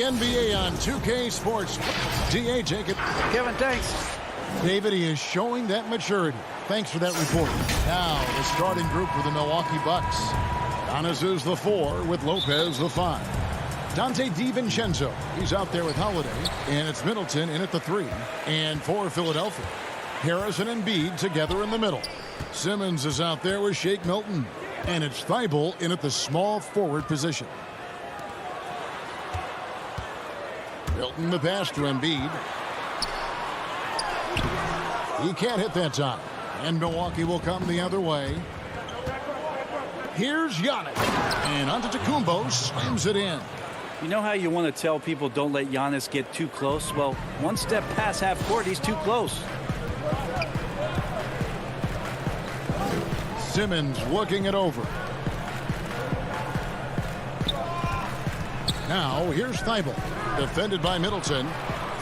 NBA on 2K Sports. DA Jacob. Kevin, thanks. David, he is showing that maturity. Thanks for that report. Now, the starting group for the Milwaukee Bucks. Giannis is the 4 with Lopez the 5. Dante DiVincenzo, he's out there with Holiday. And it's Middleton in at the 3. And for Philadelphia, Harris and Embiid together in the middle. Simmons is out there with Shake Milton. And it's Thibault in at the small forward position. Milton the pass to Embiid. He can't hit that time. And Milwaukee will come the other way. Here's Giannis. And Antetokounmpo slams it in. You know how you want to tell people don't let Giannis get too close? Well, one step past half court, he's too close. Simmons looking it over. Now, here's Thibault. Defended by Middleton.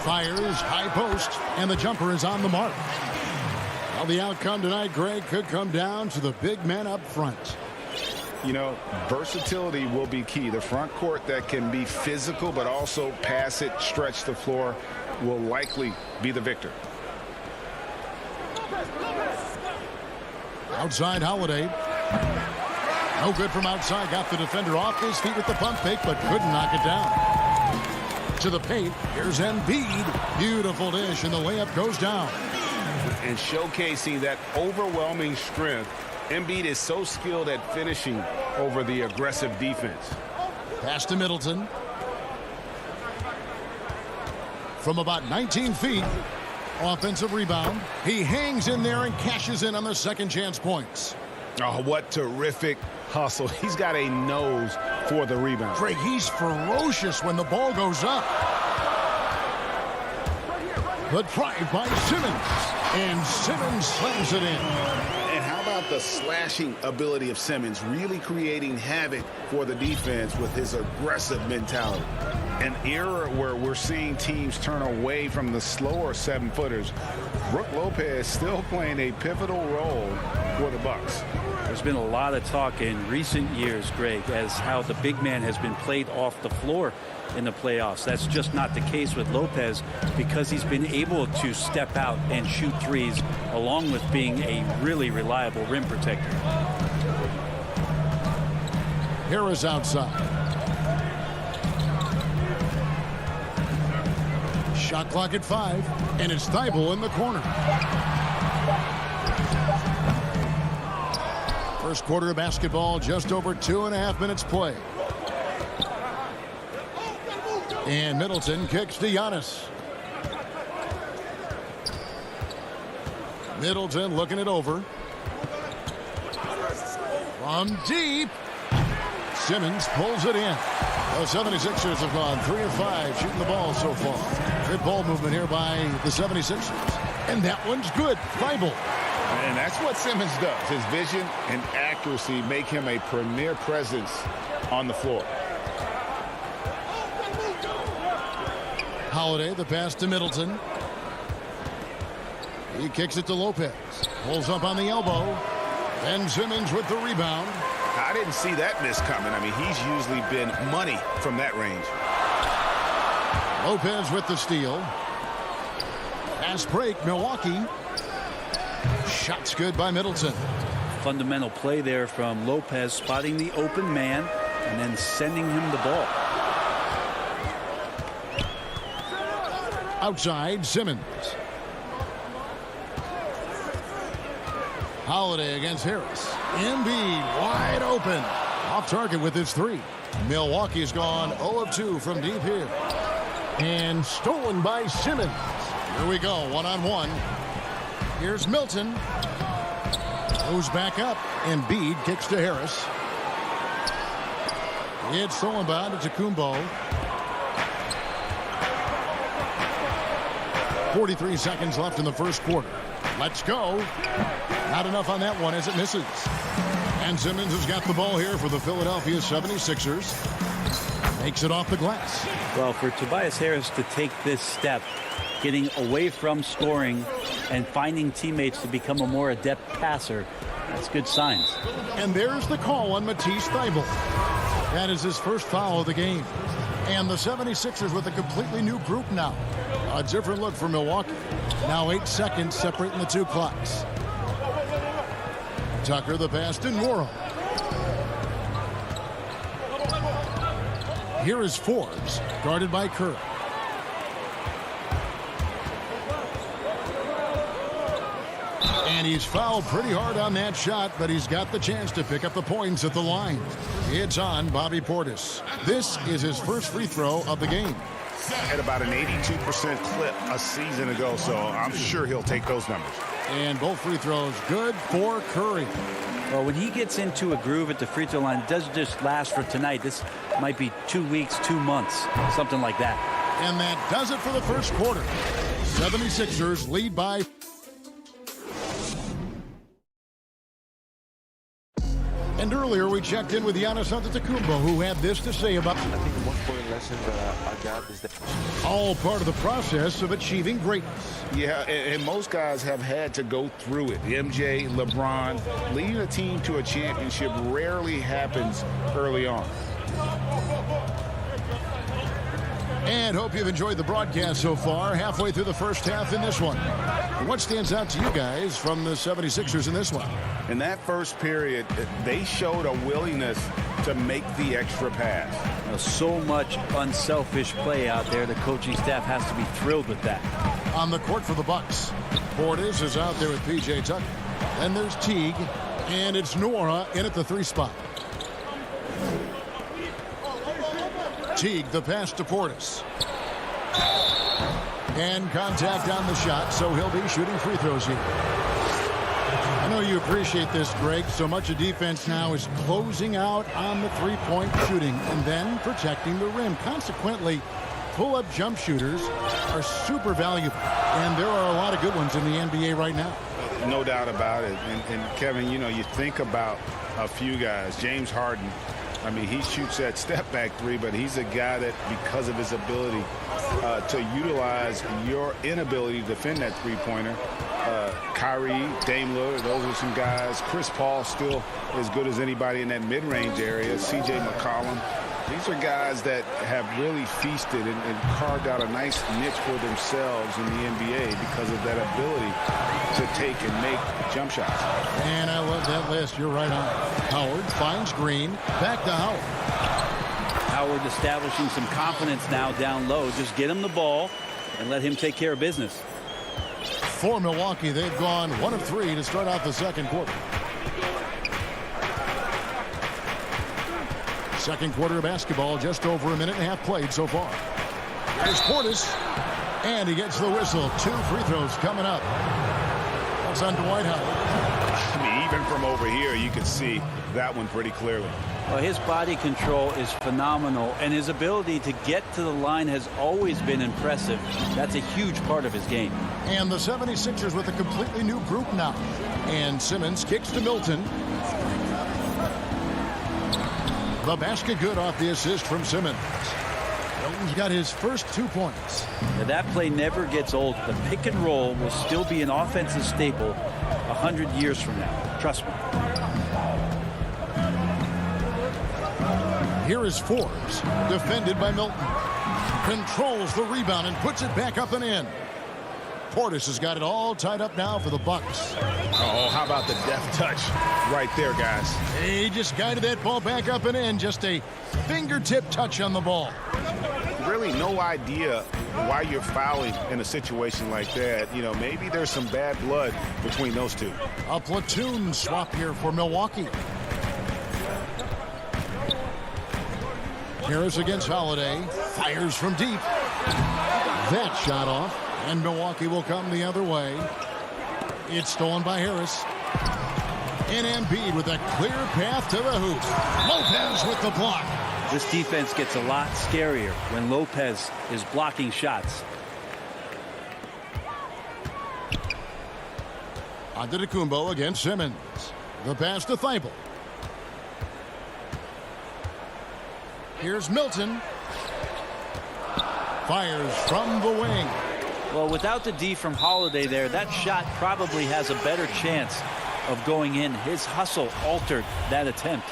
Fires, high post, and the jumper is on the mark. Well, the outcome tonight, Greg, could come down to the big man up front. You know, versatility will be key. The front court that can be physical but also pass it, stretch the floor will likely be the victor. Outside Holiday. No good from outside. Got the defender off his feet with the pump fake, but couldn't knock it down. To the paint. Here's Embiid. Beautiful dish, and the layup goes down. And showcasing that overwhelming strength. Embiid is so skilled at finishing over the aggressive defense. Pass to Middleton. From about 19 feet. Offensive rebound. He hangs in there and cashes in on the second chance points. Oh, what terrific hustle. He's got a nose for the rebound. Greg, he's ferocious when the ball goes up. The drive by Simmons. And Simmons slams it in. And how about the slashing ability of Simmons, really creating havoc for the defense with his aggressive mentality. An era where we're seeing teams turn away from the slower 7-footers. Brook Lopez still playing a pivotal role for the Bucks. There's been a lot of talk in recent years, Greg, as how the big man has been played off the floor in the playoffs. That's just not the case with Lopez because he's been able to step out and shoot threes along with being a really reliable rim protector. Harris outside. Shot clock at 5, and it's Thibault in the corner. First quarter of basketball, just over 2.5 minutes play. And Middleton kicks to Giannis. Middleton looking it over. From deep. Simmons pulls it in. The 76ers have gone 3 of 5 shooting the ball so far. Good ball movement here by the 76ers. And that one's good. Thibault. And that's what Simmons does. His vision and accuracy make him a premier presence on the floor. Holiday, the pass to Middleton. He kicks it to Lopez. Pulls up on the elbow. And Simmons with the rebound. I didn't see that miss coming. I mean, he's usually been money from that range. Lopez with the steal. Fast break, Milwaukee. Shots good by Middleton. Fundamental play there from Lopez, spotting the open man and then sending him the ball. Outside, Simmons. Holiday against Harris. Embiid wide open. Off target with his 3. Milwaukee's gone 0 of 2 from deep here. And stolen by Simmons. Here we go, one-on-one. Here's Milton. Goes back up. Embiid kicks to Harris. It's stolen by Antetokounmpo. 43 seconds left in the first quarter. Let's go. Not enough on that one as it misses. And Simmons has got the ball here for the Philadelphia 76ers. Makes it off the glass. Well, for Tobias Harris to take this step, getting away from scoring and finding teammates to become a more adept passer, that's good signs. And there's the call on Matisse Thibault. That is his first foul of the game. And the 76ers with a completely new group now. A different look for Milwaukee. Now 8 seconds separating the two clocks. Tucker the pass to Nora. Here is Forbes, guarded by Kerr. And he's fouled pretty hard on that shot, but he's got the chance to pick up the points at the line. It's on Bobby Portis. This is his first free throw of the game. At about an 82% clip a season ago, so I'm sure he'll take those numbers. And both free throws good for Curry. Well, when he gets into a groove at the free throw line, it doesn't just last for tonight. This might be 2 weeks, 2 months, something like that. And that does it for the first quarter. 76ers lead by. And earlier we checked in with Giannis Antetokounmpo, who had this to say about. I think the one important lesson that I got is that all part of the process of achieving greatness. Yeah, and most guys have had to go through it. MJ, LeBron, leading a team to a championship rarely happens early on. And hope you've enjoyed the broadcast so far, halfway through the first half in this one. What stands out to you guys from the 76ers in this one? In that first period, they showed a willingness to make the extra pass. So much unselfish play out there. The coaching staff has to be thrilled with that. On the court for the Bucks, Portis is out there with P.J. Tucker. Then there's Teague, and it's Nora in at the 3 spot. Teague, the pass to Portis. And contact on the shot, so he'll be shooting free throws here. I know you appreciate this, Greg. So much of defense now is closing out on the three-point shooting and then protecting the rim. Consequently, pull-up jump shooters are super valuable, and there are a lot of good ones in the NBA right now. No doubt about it. And Kevin, you know, you think about a few guys. James Harden, I mean, he shoots that step-back three, but he's a guy that, because of his ability to utilize your inability to defend that three-pointer, Kyrie, Dame Lillard, those are some guys. Chris Paul still as good as anybody in that mid-range area. C.J. McCollum. These are guys that have really feasted and carved out a nice niche for themselves in the NBA because of that ability to take and make jump shots. And I love that list. You're right on. Howard finds Green. Back to Howard. Howard establishing some confidence now down low. Just get him the ball and let him take care of business. For Milwaukee, they've gone 1 of 3 to start out the second quarter. Second quarter of basketball, just over a minute and a half played so far. Here's Portis, and he gets the whistle. 2 free throws coming up. That's on Dwight Howard. I mean, even from over here, you can see that one pretty clearly. Well, his body control is phenomenal, and his ability to get to the line has always been impressive. That's a huge part of his game. And the 76ers with a completely new group now. And Simmons kicks to Milton. The basket good off the assist from Simmons. Milton's got his first 2 points. Now, that play never gets old. The pick and roll will still be an offensive staple 100 years from now. Trust me. Here is Forbes, defended by Milton. Controls the rebound and puts it back up and in. Portis has got it all tied up now for the Bucks. Oh, how about the deft touch right there, guys? He just guided that ball back up and in. Just a fingertip touch on the ball. Really no idea why you're fouling in a situation like that. You know, maybe there's some bad blood between those two. A platoon swap here for Milwaukee. Harris against Holiday. Fires from deep. That shot off. And Milwaukee will come the other way. It's stolen by Harris. And Embiid with a clear path to the hoop. Lopez with the block. This defense gets a lot scarier when Lopez is blocking shots. Antetokounmpo against Simmons. The pass to Thibault. Here's Milton. Fires from the wing. Well, without the D from Holiday there, that shot probably has a better chance of going in. His hustle altered that attempt.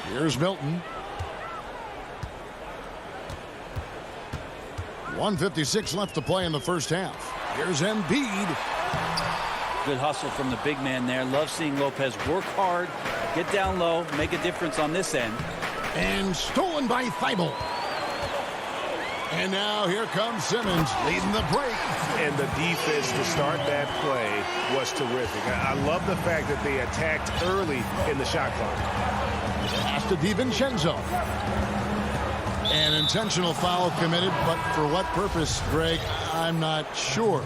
Here's Milton. 1:56 left to play in the first half. Here's Embiid. Good hustle from the big man there. Love seeing Lopez work hard, get down low, make a difference on this end. And stolen by Thibault. And now here comes Simmons leading the break. And the defense to start that play was terrific. I love the fact that they attacked early in the shot clock. Pass to DiVincenzo. An intentional foul committed, but for what purpose, Greg? I'm not sure.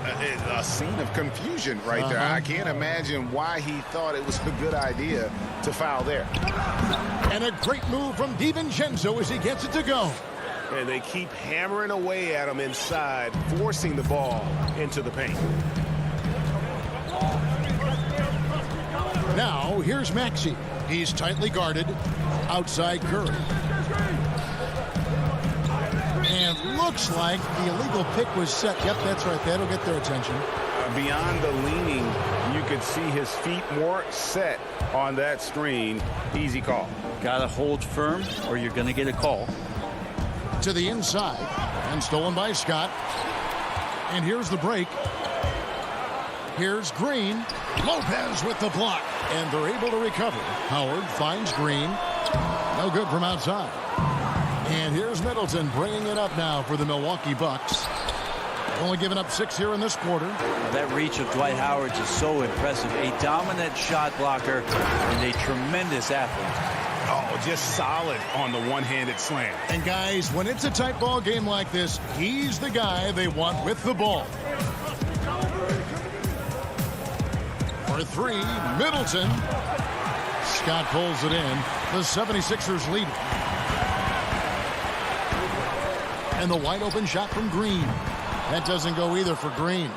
A scene of confusion right there. I can't imagine why he thought it was a good idea to foul there. And a great move from DiVincenzo as he gets it to go. And they keep hammering away at him inside, forcing the ball into the paint. Now, here's Maxey. He's tightly guarded. Outside Curry. And looks like the illegal pick was set. Yep, that's right. That'll get their attention. Beyond the leaning, you could see his feet more set on that screen. Easy call. Gotta hold firm or you're gonna get a call. To the inside and stolen by Scott. And here's the break. Here's Green. Lopez with the block. And they're able to recover. Howard finds Green. No good from outside. And here's Middleton bringing it up now for the Milwaukee Bucks. Only giving up 6 here in this quarter. That reach of Dwight Howard is so impressive. A dominant shot blocker and a tremendous athlete. Oh, just solid on the one-handed slam. And guys, when it's a tight ball game like this, he's the guy they want with the ball. For three, Middleton. Scott pulls it in. The 76ers lead. And the wide open shot from Green. That doesn't go either for Green.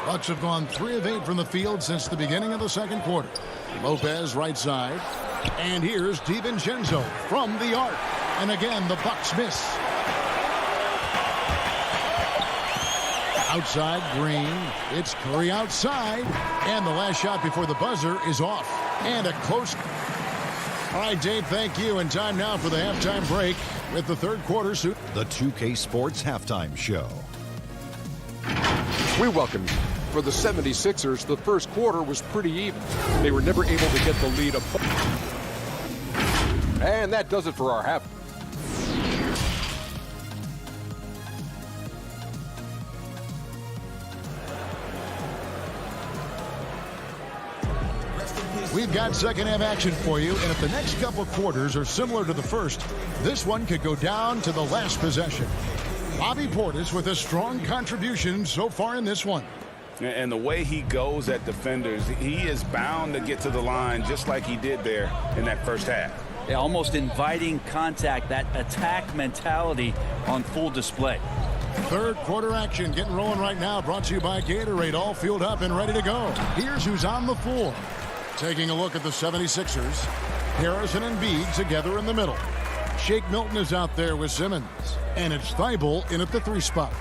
Bucks have gone 3 of 8 from the field since the beginning of the second quarter. Lopez right side. And here's DiVincenzo from the arc. And again, the Bucks miss. Outside Green. It's Curry outside. And the last shot before the buzzer is off. And a close. All right, Dave, thank you. And time now for the halftime break with the third quarter suit. The 2K Sports Halftime Show. We welcome you. For the 76ers, the first quarter was pretty even. They were never able to get the lead up. And that does it for our half. We've got second half action for you, and if the next couple quarters are similar to the first, this one could go down to the last possession. Bobby Portis with a strong contribution so far in this one. And the way he goes at defenders, he is bound to get to the line just like he did there in that first half. Yeah, almost inviting contact, that attack mentality on full display. Third quarter action getting rolling right now, brought to you by Gatorade, all fueled up and ready to go. Here's who's on the floor. Taking a look at the 76ers. Harrison and Embiid together in the middle. Shake Milton is out there with Simmons. And it's Thibault in at the 3 spot.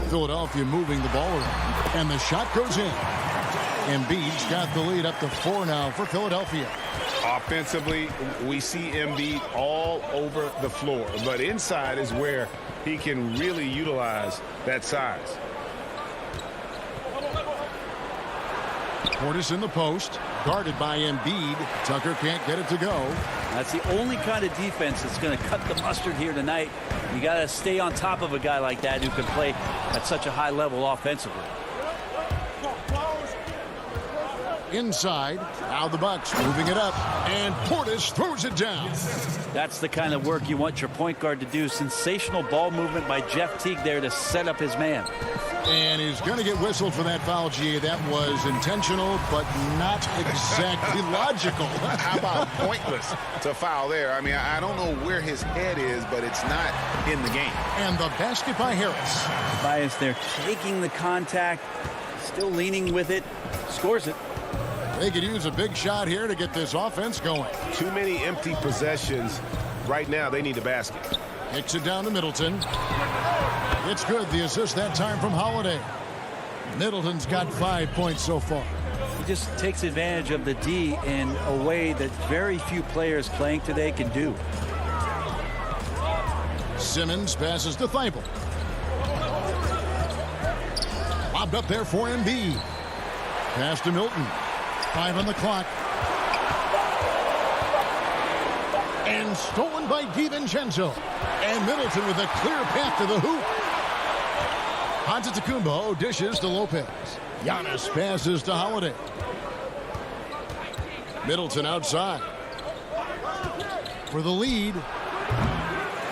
Philadelphia moving the ball around. And the shot goes in. Embiid's got the lead up to 4 now for Philadelphia. Offensively, we see Embiid all over the floor. But inside is where he can really utilize that size. Portis in the post, guarded by Embiid. Tucker can't get it to go. That's the only kind of defense that's going to cut the mustard here tonight. You got to stay on top of a guy like that who can play at such a high level offensively. Inside, now the Bucks moving it up, and Portis throws it down. That's the kind of work you want your point guard to do. Sensational ball movement by Jeff Teague there to set up his man. And he's going to get whistled for that foul, GA. That was intentional, but not exactly logical. How about pointless to foul there? I mean, I don't know where his head is, but it's not in the game. And the basket by Harris. Bias there, taking the contact, still leaning with it, scores it. They could use a big shot here to get this offense going. Too many empty possessions. Right now, they need a basket. Kicks it down to Middleton. It's good. The assist that time from Holiday. Middleton's got 5 points so far. He just takes advantage of the D in a way that very few players playing today can do. Simmons passes to Thibault. Lobbed up there for Embiid. Pass to Milton. 5 on the clock. And stolen by DiVincenzo. And Middleton with a clear path to the hoop. Antetokounmpo dishes to Lopez. Giannis passes to Holiday. Middleton outside. For the lead.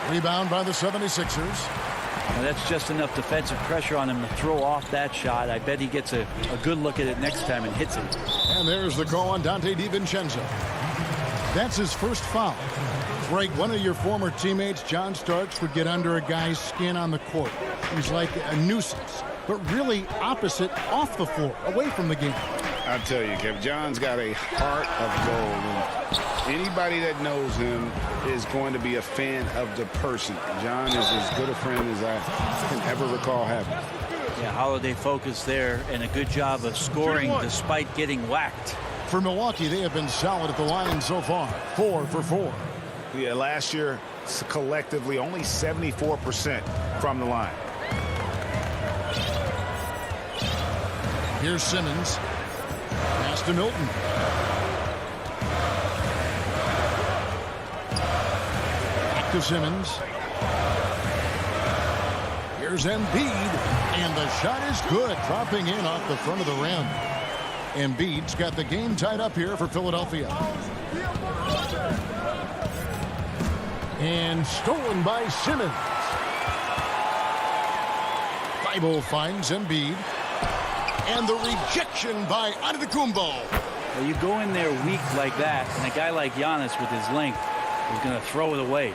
Rebound by the 76ers. Now that's just enough defensive pressure on him to throw off that shot. I bet he gets a good look at it next time and hits it. And there's the call on Dante DiVincenzo. That's his first foul. Greg, one of your former teammates, John Starks, would get under a guy's skin on the court. He's like a nuisance, but really opposite off the floor, away from the game. I'll tell you, Kev, John's got a heart of gold. And anybody that knows him is going to be a fan of the person. John is as good a friend as I can ever recall having. Yeah, Holiday focused there and a good job of scoring despite getting whacked. For Milwaukee, they have been solid at the line so far. 4 for 4. Yeah, last year, collectively, only 74% from the line. Here's Simmons. Pass to Milton. Back to Simmons. Here's Embiid. And the shot is good. Dropping in off the front of the rim. Embiid's got the game tied up here for Philadelphia. And stolen by Simmons. Thibault finds Embiid. And the rejection by Antetokounmpo. Well, you go in there weak like that, and a guy like Giannis with his length is going to throw it away.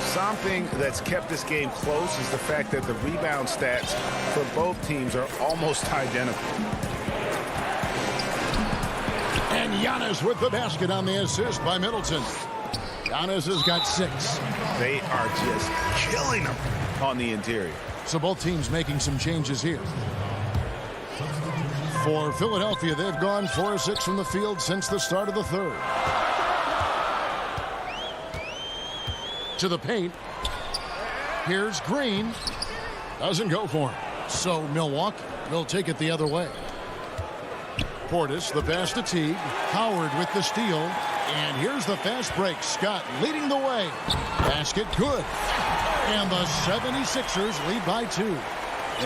Something that's kept this game close is the fact that the rebound stats for both teams are almost identical. And Giannis with the basket on the assist by Middleton. Giannis has got 6. They are just killing them on the interior. So both teams making some changes here. For Philadelphia, they've gone 4 of 6 from the field since the start of the third. To the paint. Here's Green. Doesn't go for him. So Milwaukee will take it the other way. Portis, the pass to Teague. Howard with the steal. And here's the fast break. Scott leading the way. Basket good. And the 76ers lead by 2.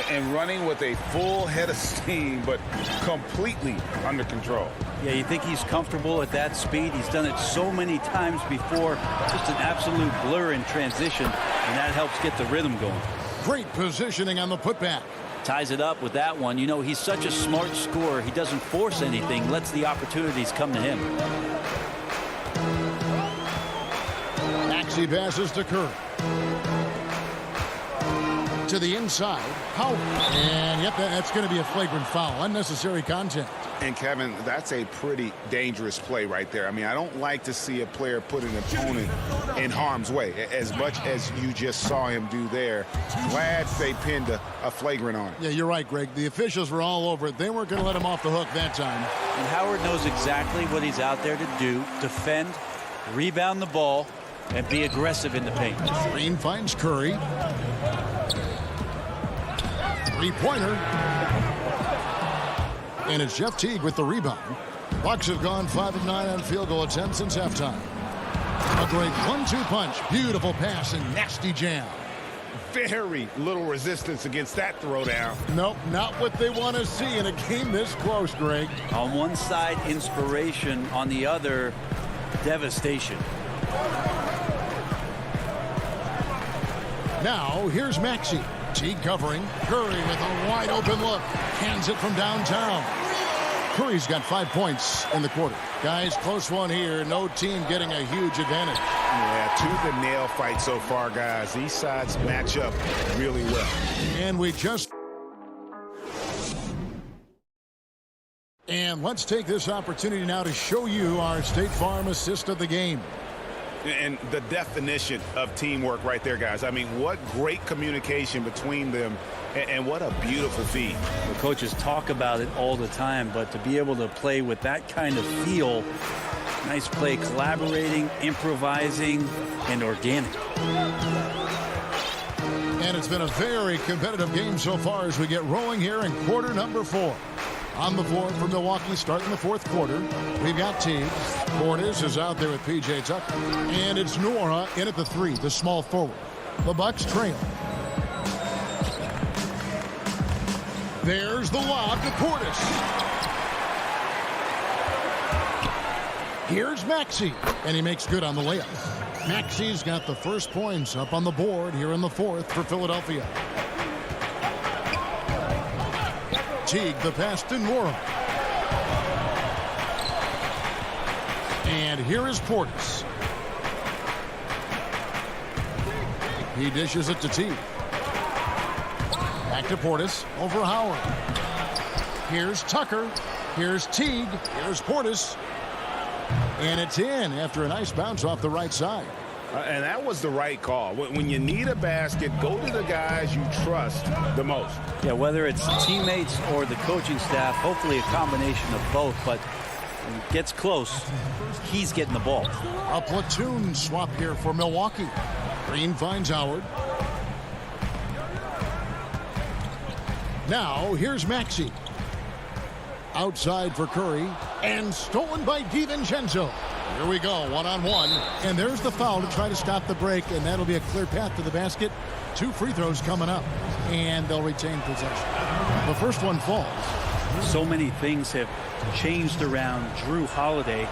And running with a full head of steam, but completely under control. Yeah, you think he's comfortable at that speed. He's done it so many times before. Just an absolute blur in transition, and that helps get the rhythm going. Great positioning on the putback. Ties it up with that one. You know, he's such a smart scorer. He doesn't force anything, lets the opportunities come to him. Maxey passes to Curry. To the inside. Howard. And yep, that's going to be a flagrant foul. Unnecessary contact. And Kevin, that's a pretty dangerous play right there. I mean, I don't like to see a player put an opponent in harm's way as much as you just saw him do there. Glad they pinned a flagrant on it. Yeah, you're right, Greg. The officials were all over it. They weren't going to let him off the hook that time. And Howard knows exactly what he's out there to do. Defend, rebound the ball, and be aggressive in the paint. Green finds Curry. Three-pointer. And it's Jeff Teague with the rebound. Bucks have gone 5 of 9 on field goal attempts since halftime. A great 1-2 punch. Beautiful pass and nasty jam. Very little resistance against that throwdown. Nope, not what they want to see in a game this close, Greg. On one side, inspiration. On the other, devastation. Now, here's Maxey. Teague covering. Curry with a wide open look. Hands it from downtown. Curry's got 5 points in the quarter. Guys, close one here. No team getting a huge advantage. Yeah, tooth and nail fight so far, guys. These sides match up really well. And let's take this opportunity now to show you our State Farm assist of the game. And the definition of teamwork right there, guys. I mean, what great communication between them, and what a beautiful feed. The coaches talk about it all the time, but to be able to play with that kind of feel, nice play, collaborating, improvising, and organic. And it's been a very competitive game so far as we get rolling here in quarter number 4. On the floor for Milwaukee starting the fourth quarter. We've got Teague. Portis is out there with P.J. Tucker. And it's Nora in at the 3, the small forward. The Bucks trail. There's the lob to Portis. Here's Maxey. And he makes good on the layup. Maxey's got the first points up on the board here in the fourth for Philadelphia. Teague, the pass to Nora. And here is Portis. He dishes it to Teague. Back to Portis, over Howard. Here's Tucker. Here's Teague. Here's Portis. And it's in after a nice bounce off the right side. And that was the right call. When you need a basket, go to the guys you trust the most. Yeah, whether it's teammates or the coaching staff, hopefully a combination of both. But when it gets close, he's getting the ball. A platoon swap here for Milwaukee. Green finds Howard. Now, here's Maxey. Outside for Curry. And stolen by DiVincenzo. Here we go, one-on-one. And there's the foul to try to stop the break, and that'll be a clear path to the basket. 2 free throws coming up, and they'll retain possession. The first one falls. So many things have changed around Jrue Holiday.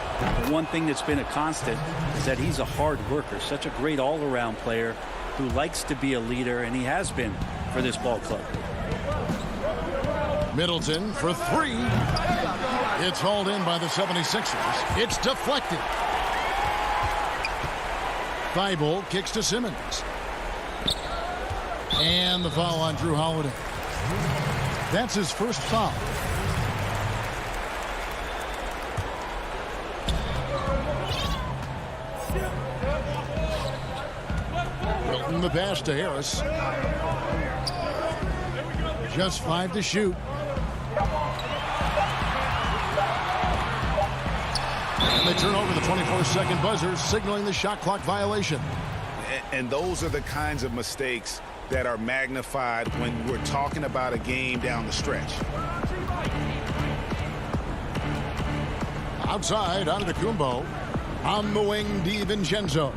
The one thing that's been a constant is that he's a hard worker, such a great all-around player who likes to be a leader, and he has been for this ball club. Middleton for 3. It's hauled in by the 76ers. It's deflected. Thibault kicks to Simmons. And the foul on Jrue Holiday. That's his first foul. Milton the pass to Harris. Just 5 to shoot. And they turn over the 24-second buzzer, signaling the shot clock violation. And those are the kinds of mistakes that are magnified when we're talking about a game down the stretch. Outside, Antetokounmpo. On the wing, DiVincenzo.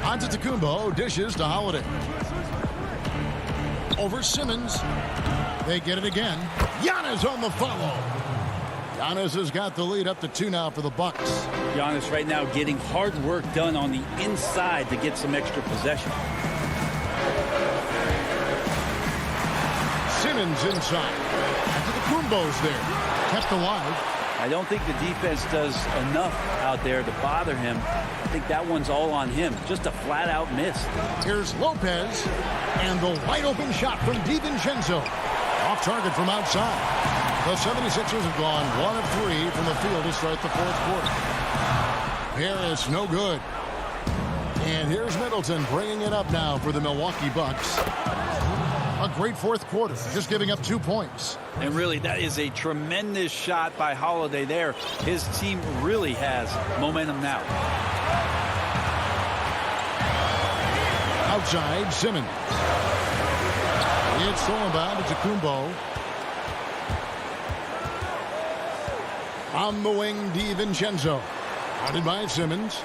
Antetokounmpo dishes to Holiday. Over Simmons. They get it again. Giannis on the follow. Giannis has got the lead up to 2 now for the Bucks. Giannis right now getting hard work done on the inside to get some extra possession. Simmons inside. Antetokounmpo's there. Kept alive. I don't think the defense does enough out there to bother him. I think that one's all on him. Just a flat-out miss. Here's Lopez. And the wide-open shot from DiVincenzo. Off target from outside. The 76ers have gone 1 of 3 from the field to start the fourth quarter. Harris, no good. And here's Middleton bringing it up now for the Milwaukee Bucks. A great fourth quarter, just giving up 2 points. And really, that is a tremendous shot by Holiday there. His team really has momentum now. Outside, Simmons. It's stolen by Antetokounmpo. On the wing, DiVincenzo. Guarded by Simmons.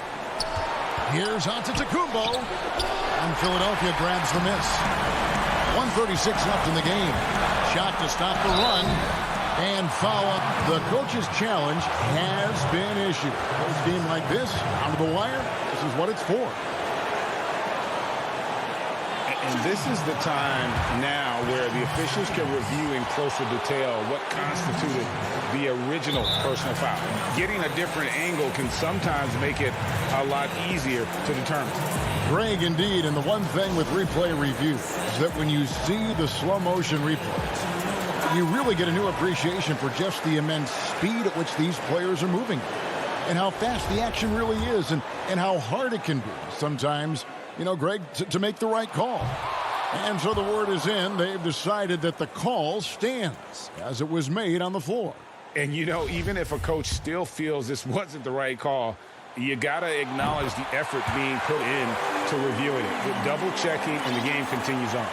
Here's Antetokounmpo. And Philadelphia grabs the miss. 1:36 left in the game. Shot to stop the run. And foul up. The coach's challenge has been issued. A game like this, out of the wire, this is what it's for. And this is the time now where the officials can review in closer detail what constituted the original personal foul. Getting a different angle can sometimes make it a lot easier to determine. Greg, indeed, and the one thing with replay review is that when you see the slow motion replays, you really get a new appreciation for just the immense speed at which these players are moving and how fast the action really is and how hard it can be sometimes, you know, Greg, to make the right call. And so the word is in. They've decided that the call stands as it was made on the floor. And, you know, even if a coach still feels this wasn't the right call, You got to acknowledge the effort being put in to reviewing it. With double checking, and the game continues on.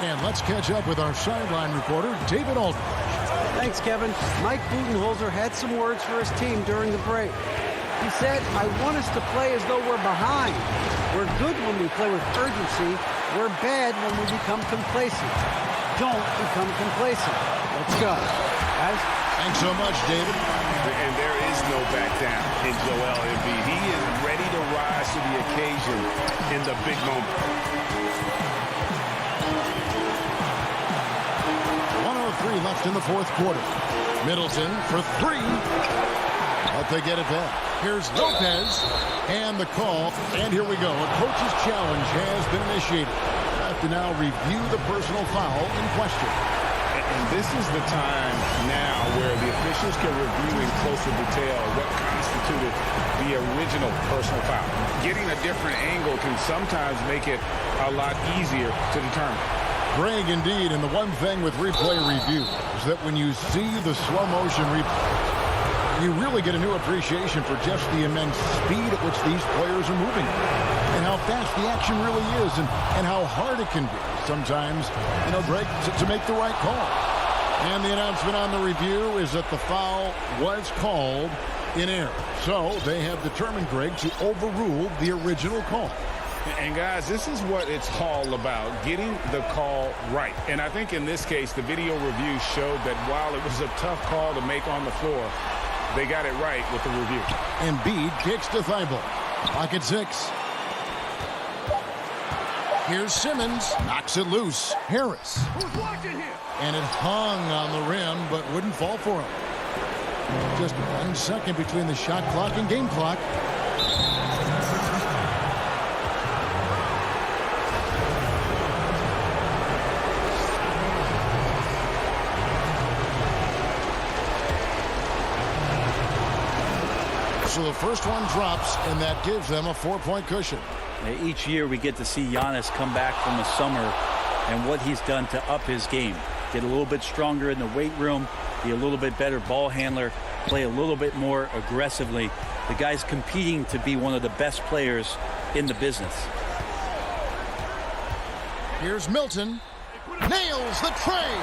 And let's catch up with our sideline reporter, David Aldridge. Thanks, Kevin. Mike Budenholzer had some words for his team during the break. He said, I want us to play as though we're behind. We're good when we play with urgency. We're bad when we become complacent. Don't become complacent. Let's go. Guys? Thanks so much, David. And there is no back down in Joel Embiid. He is ready to rise to the occasion in the big moment. 1:03 left in the fourth quarter. Middleton for three. But they get it back. Here's Lopez. And the call. And here we go. A coach's challenge has been initiated. Have to now review the personal foul in question. And this is the time now where the officials can review in closer detail what constituted the original personal foul. Getting a different angle can sometimes make it a lot easier to determine. Greg, indeed, and the one thing with replay review is that when you see the slow motion replay, you really get a new appreciation for just the immense speed at which these players are moving and how fast the action really is and how hard it can be sometimes, Greg, to make the right call. And the announcement on the review is that the foul was called in error. So they have determined, Greg, to overrule the original call. And guys, this is what it's all about, getting the call right. And I think in this case, the video review showed that while it was a tough call to make on the floor, they got it right with the review. Embiid kicks to Thibault. Pocket 6. Here's Simmons. Knocks it loose. Harris. Who's watching here? And it hung on the rim, but wouldn't fall for him. Just 1 second between the shot clock and game clock. So the first one drops, and that gives them a 4-point cushion. Each year we get to see Giannis come back from the summer and what he's done to up his game. Get a little bit stronger in the weight room, be a little bit better ball handler, play a little bit more aggressively. The guy's competing to be one of the best players in the business. Here's Milton. Nails the tray.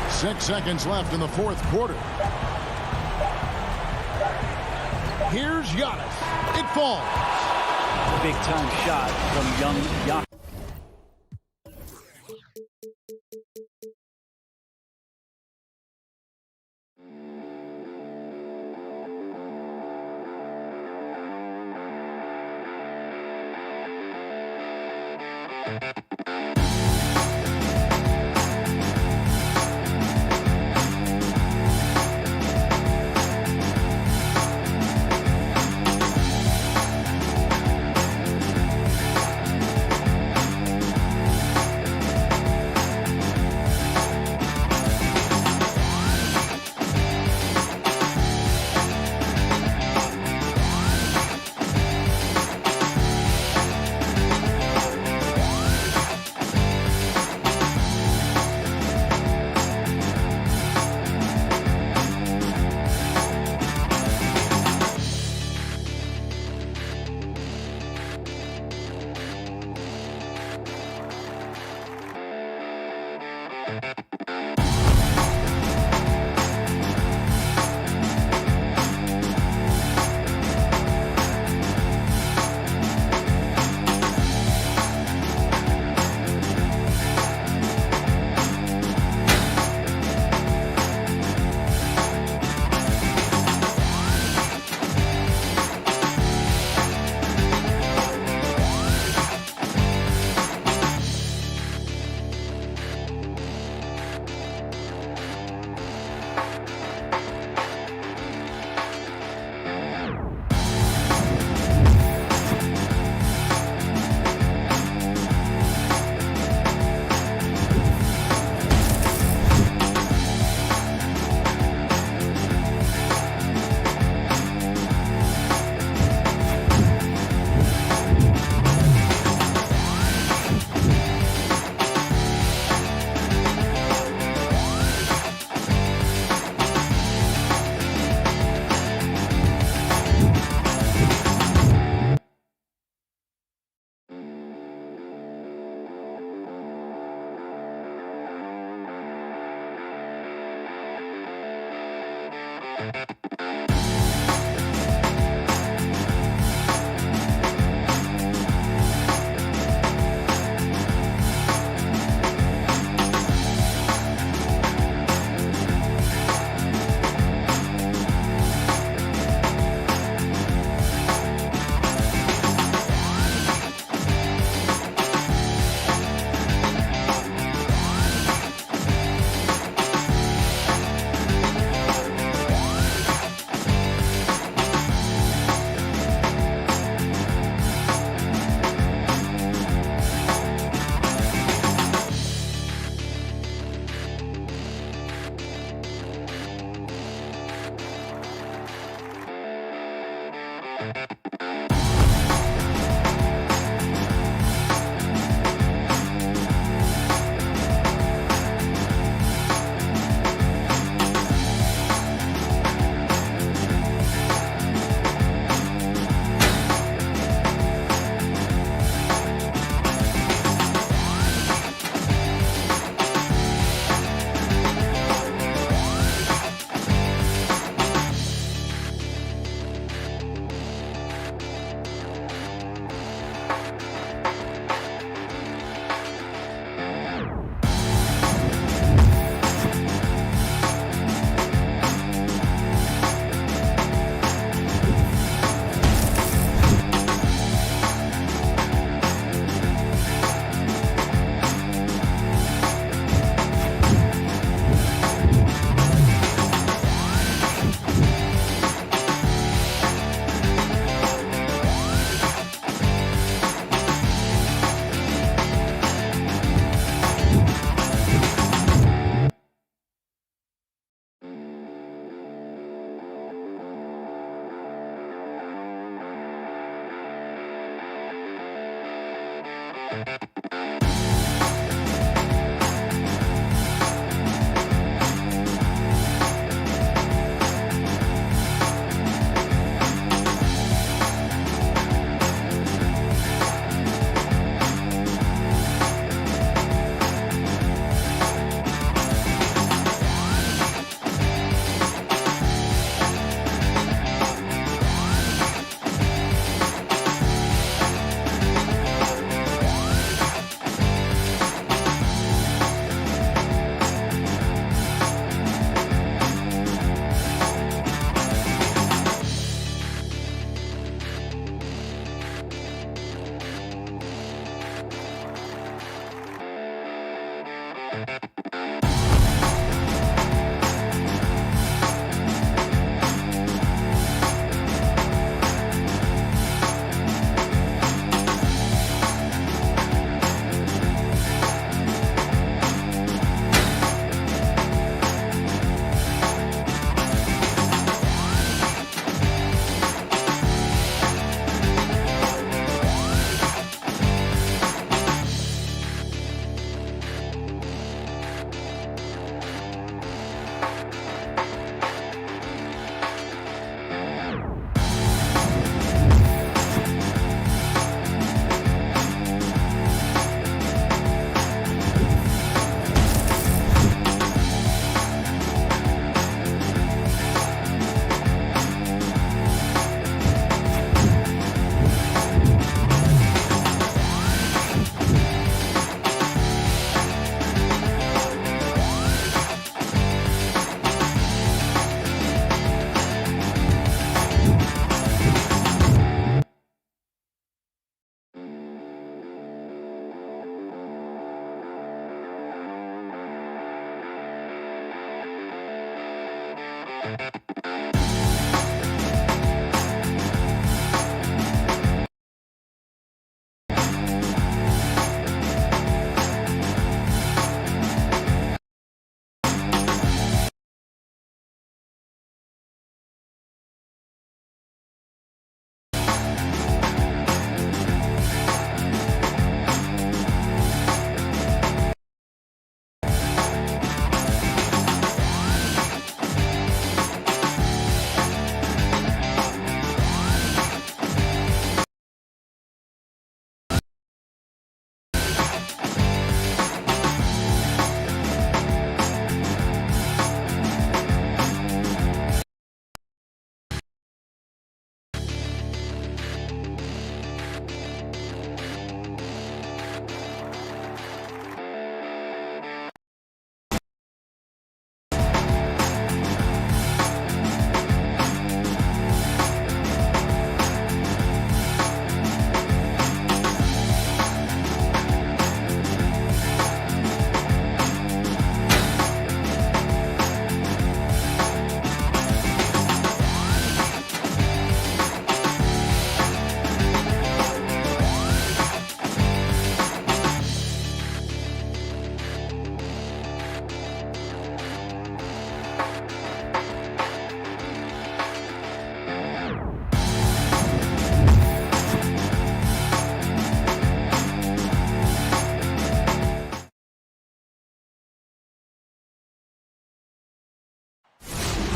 6 seconds left in the fourth quarter. Here's Giannis. It falls. Big time shot from young Giannis.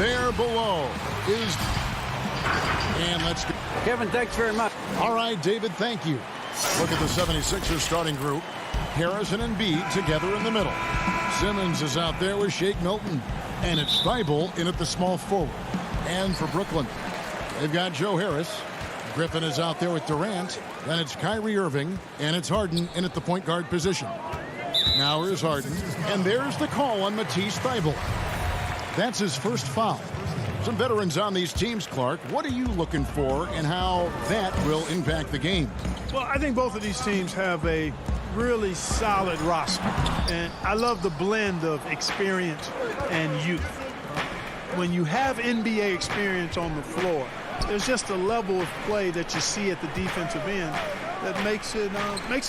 There below is... And let's go. Kevin, thanks very much. All right, David, thank you. Look at the 76ers starting group. Harrison and Embiid together in the middle. Simmons is out there with Shake Milton. And it's Thibault in at the small forward. And for Brooklyn, they've got Joe Harris. Griffin is out there with Durant. Then it's Kyrie Irving. And it's Harden in at the point guard position. Now here's Harden. And there's the call on Matisse Thybulle. That's his first foul. Some veterans on these teams, Clark. What are you looking for and how that will impact the game? Well, I think both of these teams have a really solid roster. And I love the blend of experience and youth. When you have NBA experience on the floor, there's just a level of play that you see at the defensive end that makes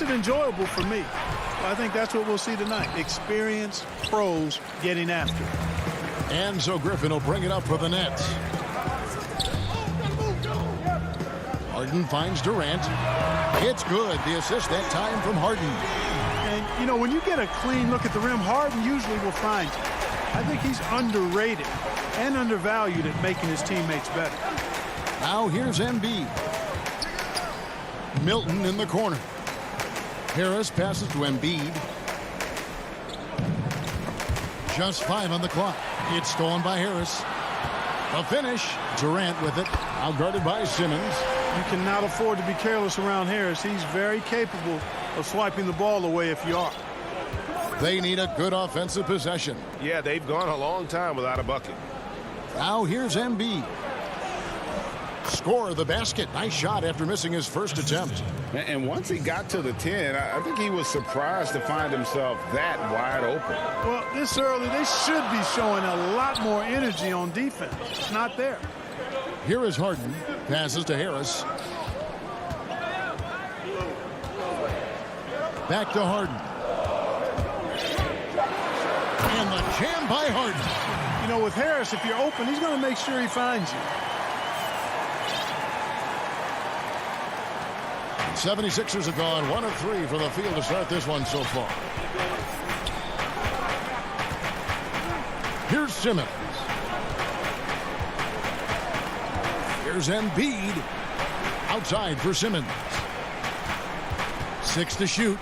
it enjoyable for me. I think that's what we'll see tonight. Experienced pros getting after it. And so Griffin will bring it up for the Nets. Harden finds Durant. It's good. The assist that time from Harden. And, you know, when you get a clean look at the rim, Harden usually will find you. I think he's underrated and undervalued at making his teammates better. Now here's Embiid. Milton in the corner. Harris passes to Embiid. Just 5 on the clock. It's stolen by Harris. The finish. Durant with it. Outguarded by Simmons. You cannot afford to be careless around Harris. He's very capable of swiping the ball away if you are. They need a good offensive possession. Yeah, they've gone a long time without a bucket. Now here's Embiid. Score the basket. Nice shot after missing his first attempt. And once he got to the 10, I think he was surprised to find himself that wide open. Well, this early, they should be showing a lot more energy on defense. It's not there. Here is Harden. Passes to Harris. Back to Harden. And the jam by Harden. You know, with Harris, if you're open, he's going to make sure he finds you. 76ers have gone 1 of 3 for the field to start this one so far. Here's Simmons. Here's Embiid. Outside for Simmons. 6 to shoot.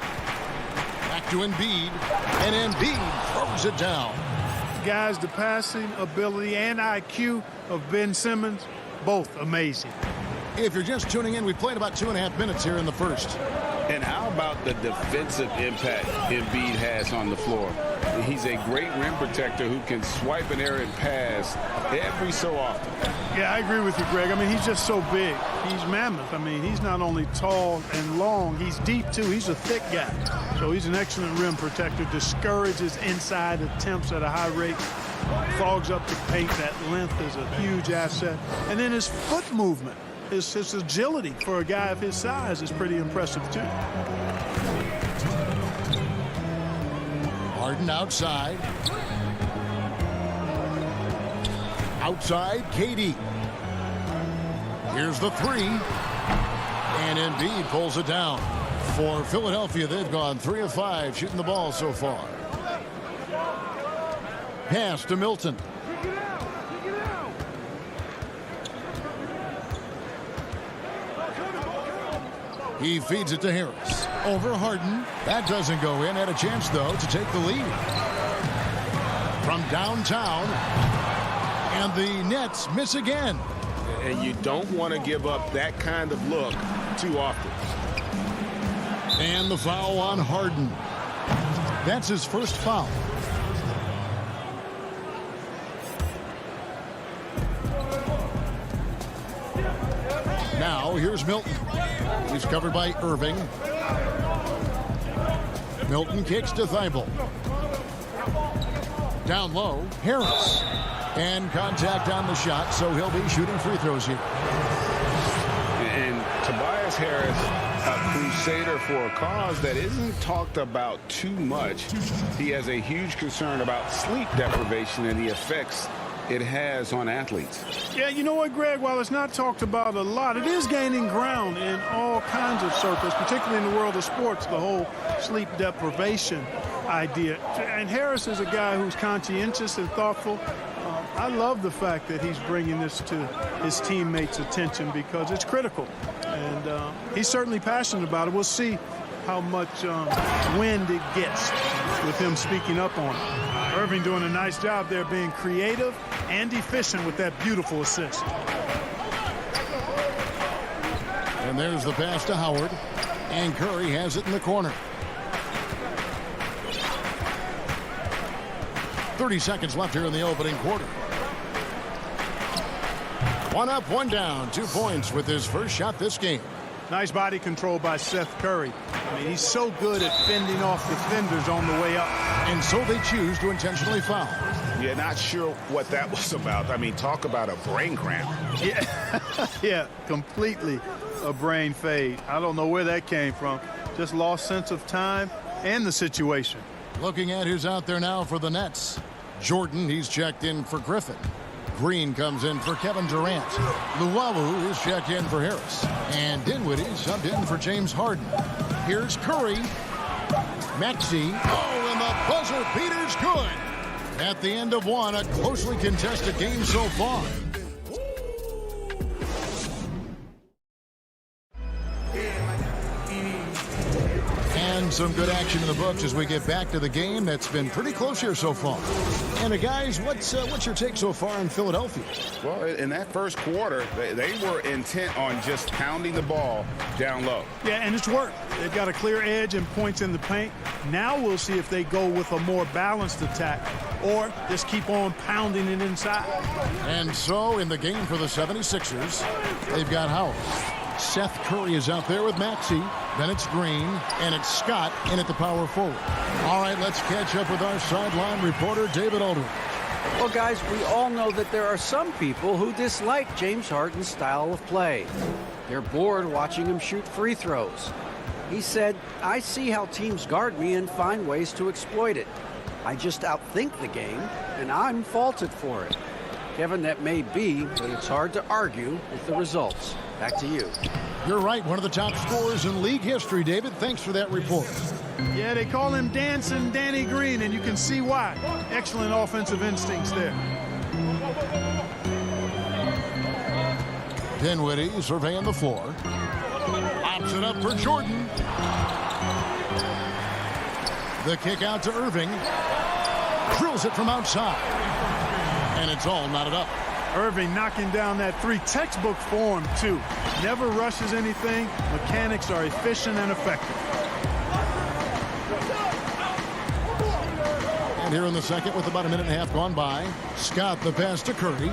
Back to Embiid. And Embiid throws it down. Guys, the passing ability and IQ of Ben Simmons, both amazing. If you're just tuning in, we played about 2.5 minutes here in the first. And how about the defensive impact Embiid has on the floor? He's a great rim protector who can swipe an errant pass every so often. Yeah, I agree with you, Greg. I mean, he's just so big. He's mammoth. I mean, he's not only tall and long, he's deep, too. He's a thick guy. So he's an excellent rim protector, discourages inside attempts at a high rate, fogs up the paint. That length is a huge asset. And then his foot movement. His agility for a guy of his size is pretty impressive, too. Harden outside. Outside, KD. Here's the 3. And Embiid pulls it down. For Philadelphia, they've gone 3 of 5 shooting the ball so far. Pass to Milton. He feeds it to Harris. Over Harden. That doesn't go in. Had a chance, though, to take the lead. From downtown. And the Nets miss again. And you don't want to give up that kind of look too often. And the foul on Harden. That's his first foul. Now, here's Milton. He's covered by Irving. Milton kicks to Thibault. Down low, Harris. And contact on the shot, so he'll be shooting free throws here. And Tobias Harris, a crusader for a cause that isn't talked about too much. He has a huge concern about sleep deprivation and the effects it has on athletes. Yeah, you know what, Greg? While it's not talked about a lot, it is gaining ground in all kinds of circles, particularly in the world of sports, the whole sleep deprivation idea. And Harris is a guy who's conscientious and thoughtful. I love the fact that he's bringing this to his teammates' attention because it's critical. And he's certainly passionate about it. We'll see how much wind it gets with him speaking up on it. Irving doing a nice job there being creative and efficient with that beautiful assist. And there's the pass to Howard. And Curry has it in the corner. 30 seconds left here in the opening quarter. 1 up, 1 down. 2 points with his first shot this game. Nice body control by Seth Curry. I mean, he's so good at fending off defenders on the way up. And so they choose to intentionally foul. Yeah, not sure what that was about. I mean, talk about a brain cramp. Yeah, yeah, completely a brain fade. I don't know where that came from. Just lost sense of time and the situation. Looking at who's out there now for the Nets. Jordan, he's checked in for Griffin. Green comes in for Kevin Durant. Luwawu is checked in for Harris. And Dinwiddie subbed in for James Harden. Here's Curry. Maxey. Oh, and the buzzer beater's good. At the end of one, a closely contested game so far. And some good action in the books as we get back to the game that's been pretty close here so far. And guys, what's your take so far in Philadelphia? Well, in that first quarter, they were intent on just pounding the ball down low. Yeah, and it's worked. They've got a clear edge and points in the paint. Now we'll see if they go with a more balanced attack or just keep on pounding it inside. And so in the game for the 76ers, they've got Howard. Seth Curry is out there with Maxey. Then it's Green, and it's Scott in at the power forward. All right, let's catch up with our sideline reporter, David Aldridge. Well, guys, we all know that there are some people who dislike James Harden's style of play. They're bored watching him shoot free throws. He said, "I see how teams guard me and find ways to exploit it. I just outthink the game, and I'm faulted for it." Kevin, that may be, but it's hard to argue with the results. Back to you. You're right, one of the top scorers in league history, David. Thanks for that report. Yeah, they call him Dancing Danny Green, and you can see why. Excellent offensive instincts there. Dinwiddie surveying the floor. Pops it up for Jordan. The kick out to Irving. Drills it from outside. And it's all knotted up. Irving knocking down that three, textbook form, too. Never rushes anything. Mechanics are efficient and effective. And here in the second with about a minute and a half gone by, Scott the pass to Curry.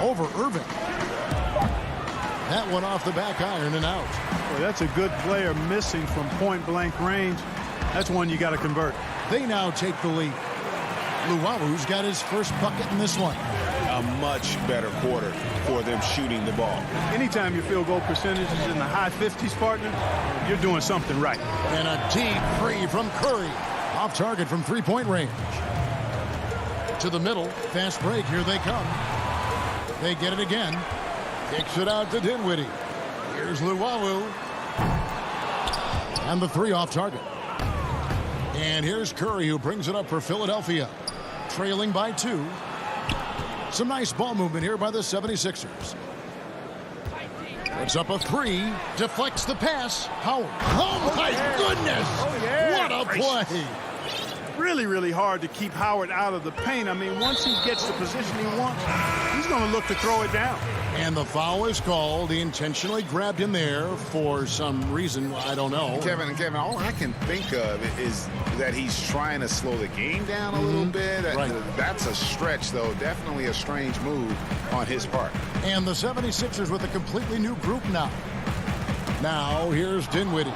Over Irving. That one off the back iron and out. Well, that's a good player missing from point-blank range. That's one you got to convert. They now take the lead. Luwalu's got his first bucket in this one. A much better quarter for them shooting the ball. Anytime your field goal percentage is in the high 50s, partner, you're doing something right. And a deep three from Curry. Off target from three-point range. To the middle. Fast break. Here they come. They get it again. Kicks it out to Dinwiddie. Here's Luwalu. And the three off target. And here's Curry, who brings it up for Philadelphia. Trailing by 2. Some nice ball movement here by the 76ers. Puts up a 3. Deflects the pass. Howard. Oh, my goodness. Oh, yeah. What a play. Really, really hard to keep Howard out of the paint. I mean, once he gets the position he wants, he's going to look to throw it down. And the foul is called. He intentionally grabbed him there for some reason. I don't know. Kevin, all I can think of is that he's trying to slow the game down a little bit. Right. That's a stretch, though. Definitely a strange move on his part. And the 76ers with a completely new group now. Now, here's Dinwiddie.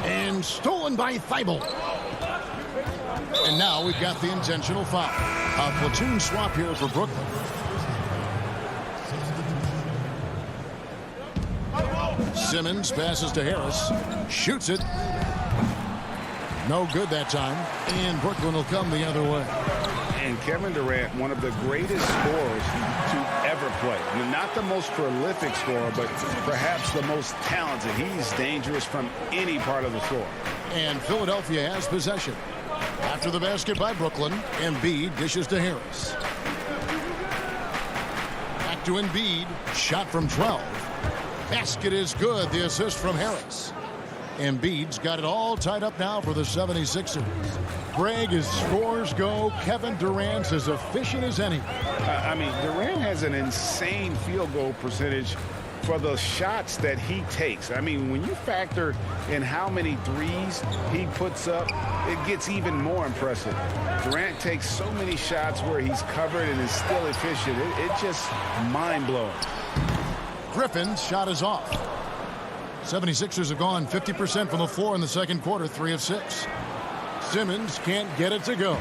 And stolen by Thibault. And now we've got the intentional foul. A platoon swap here for Brooklyn. Simmons passes to Harris. Shoots it. No good that time. And Brooklyn will come the other way. And Kevin Durant, one of the greatest scorers to ever play. I mean, not the most prolific scorer, but perhaps the most talented. He's dangerous from any part of the floor. And Philadelphia has possession. After the basket by Brooklyn, Embiid dishes to Harris. Back to Embiid. Shot from 12. Basket is good. The assist from Harris. Embiid's got it all tied up now for the 76ers. Greg, as scores go, Kevin Durant's as efficient as any. I mean, Durant has an insane field goal percentage for the shots that he takes. I mean, when you factor in how many threes he puts up, it gets even more impressive. Durant takes so many shots where he's covered and is still efficient. It's just mind-blowing. Griffin's shot is off. 76ers have gone 50% from the floor in the second quarter, 3 of 6. Simmons can't get it to go.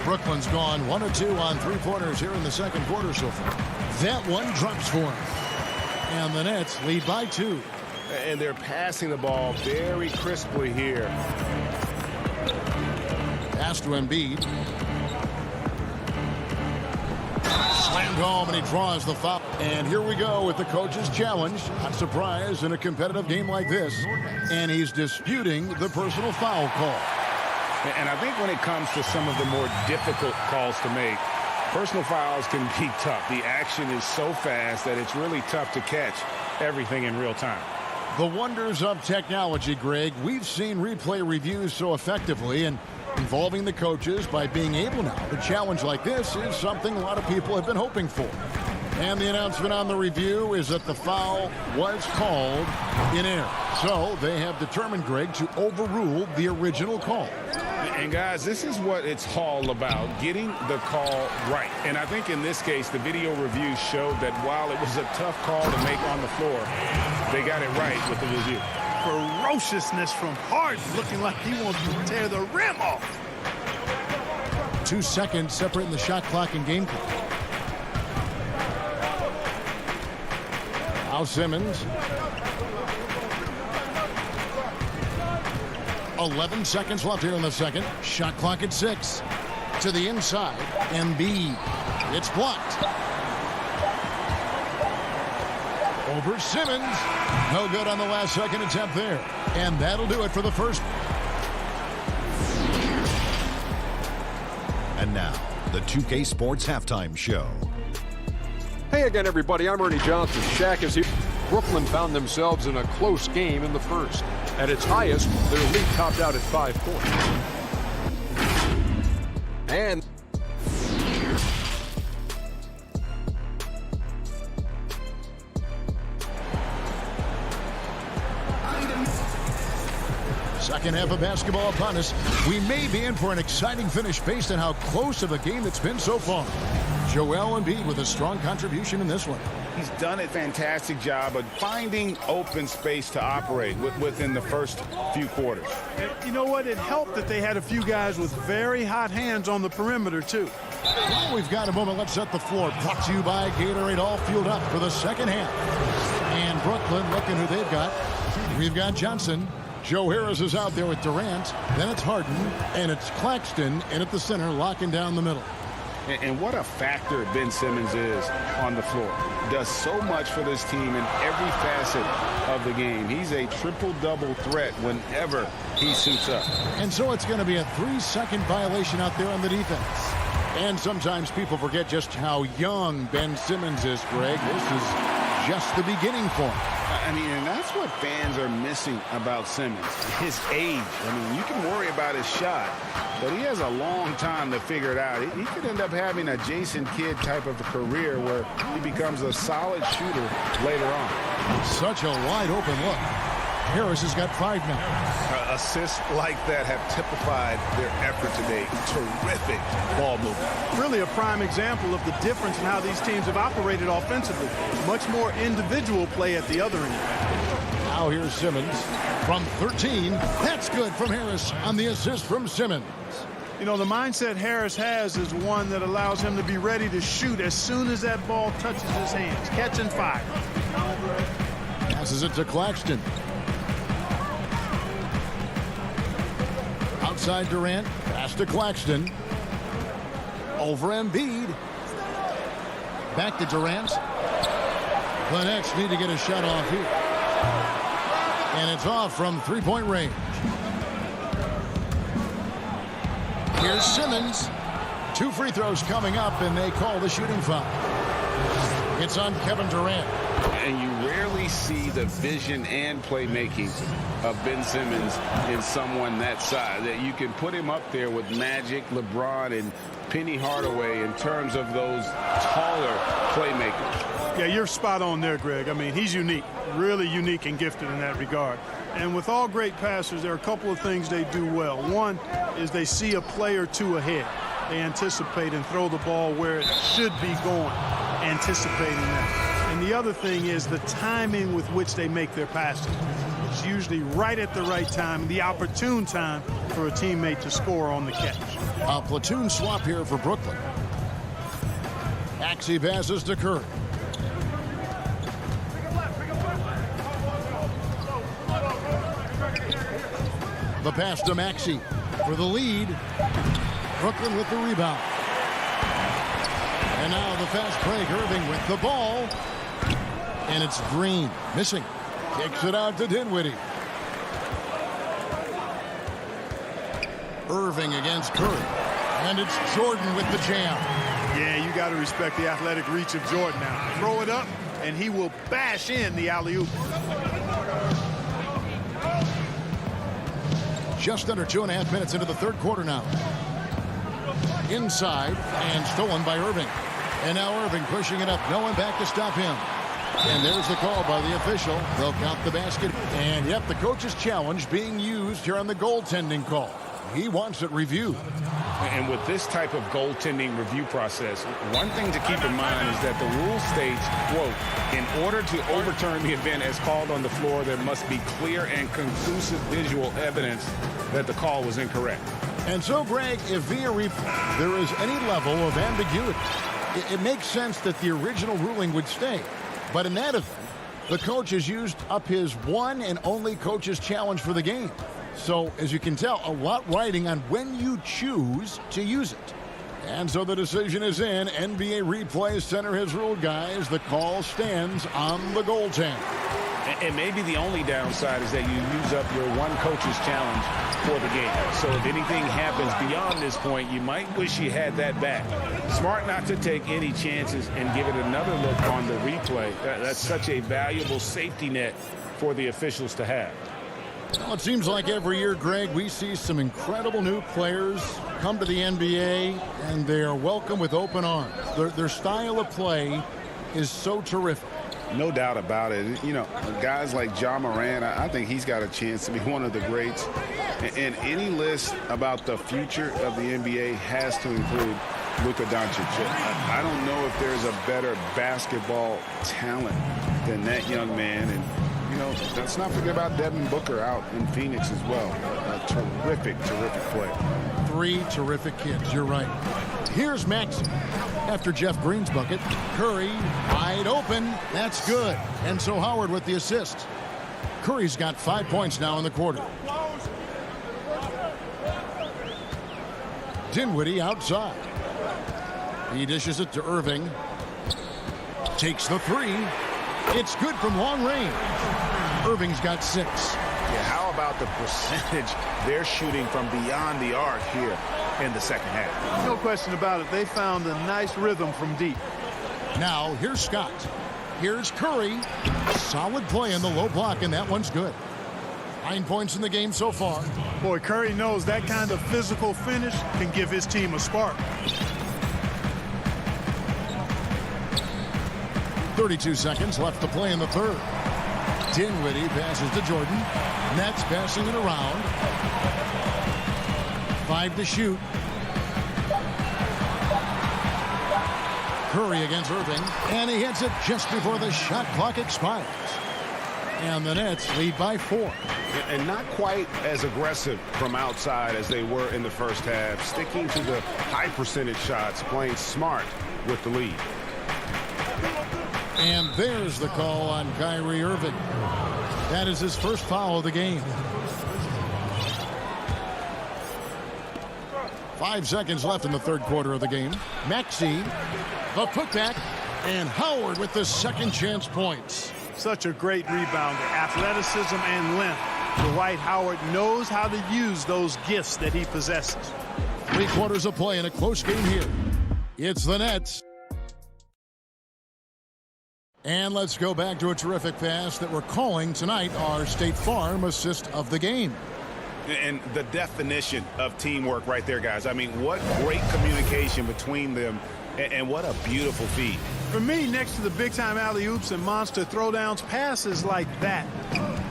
Brooklyn's gone 1 of 2 on three-pointers here in the second quarter so far. That one drops for him. And the Nets lead by 2. And they're passing the ball very crisply here. Pass to Embiid. Slammed home, and he draws the foul. And here we go with the coach's challenge. Not surprised in a competitive game like this. And he's disputing the personal foul call. And I think when it comes to some of the more difficult calls to make, personal fouls can be tough. The action is so fast that it's really tough to catch everything in real time. The wonders of technology, Greg. We've seen replay reviews so effectively, and involving the coaches by being able now to challenge like this is something a lot of people have been hoping for. And the announcement on the review is that the foul was called in error. So they have determined, Greg, to overrule the original call. And guys, this is what it's all about, getting the call right. And I think in this case, the video review showed that while it was a tough call to make on the floor, they got it right with the review. Ferociousness from Harden, looking like he wants to tear the rim off. 2 seconds separating the shot clock and game clock. Now Simmons. 11 seconds left here in the second. Shot clock at 6. To the inside. Embiid. It's blocked. Over Simmons. No good on the last second attempt there. And that'll do it for the first. And now, the 2K Sports Halftime Show. Hey again, everybody. I'm Ernie Johnson. Shaq is here. Brooklyn found themselves in a close game in the first. At its highest, their lead topped out at 5 points. And second half of basketball upon us. We may be in for an exciting finish based on how close of a game it's been so far. Joel Embiid with a strong contribution in this one. He's done a fantastic job of finding open space to operate within the first few quarters. You know what? It helped that they had a few guys with very hot hands on the perimeter, too. While we've got a moment, let's set the floor. Brought to you by Gatorade, all fueled up for the second half. And Brooklyn looking who they've got. We've got Johnson. Joe Harris is out there with Durant. Then it's Harden. And it's Claxton in at the center, locking down the middle. And what a factor Ben Simmons is on the floor. Does so much for this team in every facet of the game. He's a triple-double threat whenever he suits up. And so it's going to be a 3-second violation out there on the defense. And sometimes people forget just how young Ben Simmons is, Greg. This is just the beginning for him. I mean, and that's what fans are missing about Simmons, his age. I mean, you can worry about his shot, but he has a long time to figure it out. He could end up having a Jason Kidd type of a career where he becomes a solid shooter later on. Such a wide open look. Harris has got 5 now. Assists like that have typified their effort today. Terrific ball movement. Really a prime example of the difference in how these teams have operated offensively. Much more individual play at the other end. Now here's Simmons from 13. That's good from Harris on the assist from Simmons. You know, the mindset Harris has is one that allows him to be ready to shoot as soon as that ball touches his hands. Catch and fire. Passes it to Claxton. Outside Durant. Pass to Claxton. Over Embiid. Back to Durant. The Nets need to get a shot off here. And it's off from 3-point range. Here's Simmons. 2 free throws coming up, and they call the shooting foul. It's on Kevin Durant. And you rarely see the vision and playmaking of Ben Simmons in someone that size. That you can put him up there with Magic, LeBron, and Penny Hardaway in terms of those taller playmakers. Yeah, you're spot on there, Greg. I mean, he's unique, really unique and gifted in that regard. And with all great passers, there are a couple of things they do well. One is they see a play or two ahead. They anticipate and throw the ball where it should be going, anticipating that. And the other thing is the timing with which they make their passes. It's usually right at the right time, the opportune time for a teammate to score on the catch. A platoon swap here for Brooklyn. Maxey passes to Curry. The pass to Maxey. for the lead. Brooklyn with the rebound. And now the fast break. Irving with the ball. And it's Green missing. Kicks it out to Dinwiddie. Irving against Curry. And it's Jordan with the jam. Yeah, you got to respect the athletic reach of Jordan now. Throw it up, and he will bash in the alley-oop. Just under 2.5 minutes into the third quarter now. Inside and stolen by Irving. And now Irving pushing it up. No one back to stop him. And there's the call by the official. They'll count the basket. And yep, the coach's challenge being used here on the goaltending call. He wants it reviewed. And with this type of goaltending review process, one thing to keep in mind is that the rule states, quote, in order to overturn the event as called on the floor, there must be clear and conclusive visual evidence that the call was incorrect. And so, Greg, if via replay there is any level of ambiguity, it makes sense that the original ruling would stay. But in that event, the coach has used up his one and only coach's challenge for the game. So, as you can tell, a lot riding on when you choose to use it. And so the decision is in. NBA Replay Center has ruled, guys. The call stands on the goaltend. And maybe the only downside is that you use up your one coach's challenge for the game. So if anything happens beyond this point, you might wish you had that back. Smart not to take any chances and give it another look on the replay. That's such a valuable safety net for the officials to have. Well, it seems like every year, Greg, we see some incredible new players come to the NBA, and they are welcome with open arms. Their style of play is so terrific. No doubt about it. You know, guys like Ja Morant, I think he's got a chance to be one of the greats. And any list about the future of the NBA has to include Luka Doncic. I don't know if there's a better basketball talent than that young man. And you know, let's not forget about Devin Booker out in Phoenix as well. A terrific, terrific play. 3 terrific kids, you're right. Here's Maxey. After Jeff Green's bucket, Curry wide open. That's good. And so Howard with the assist. Curry's got 5 points now in the quarter. Dinwiddie outside. He dishes it to Irving. Takes the 3. It's good from long range. Irving's got 6. Yeah, how about the percentage they're shooting from beyond the arc here in the second half? No question about it. They found a nice rhythm from deep. Now, here's Scott. Here's Curry. Solid play in the low block, and that one's good. 9 points in the game so far. Boy, Curry knows that kind of physical finish can give his team a spark. 32 seconds left to play in the third. Dinwiddie passes to Jordan. Nets passing it around. 5 to shoot. Curry against Irving. And he hits it just before the shot clock expires. And the Nets lead by 4. And not quite as aggressive from outside as they were in the first half. Sticking to the high percentage shots, playing smart with the lead. And there's the call on Kyrie Irving. That is his first foul of the game. 5 seconds left in the third quarter of the game. Maxey, the putback, and Howard with the second chance points. Such a great rebounder, athleticism and length. Dwight Howard knows how to use those gifts that he possesses. 3 quarters of play in a close game here. It's the Nets. And let's go back to a terrific pass that we're calling tonight our State Farm assist of the game. And the definition of teamwork right there, guys. I mean, what great communication between them, and what a beautiful feed. For me, next to the big-time alley-oops and monster throwdowns, passes like that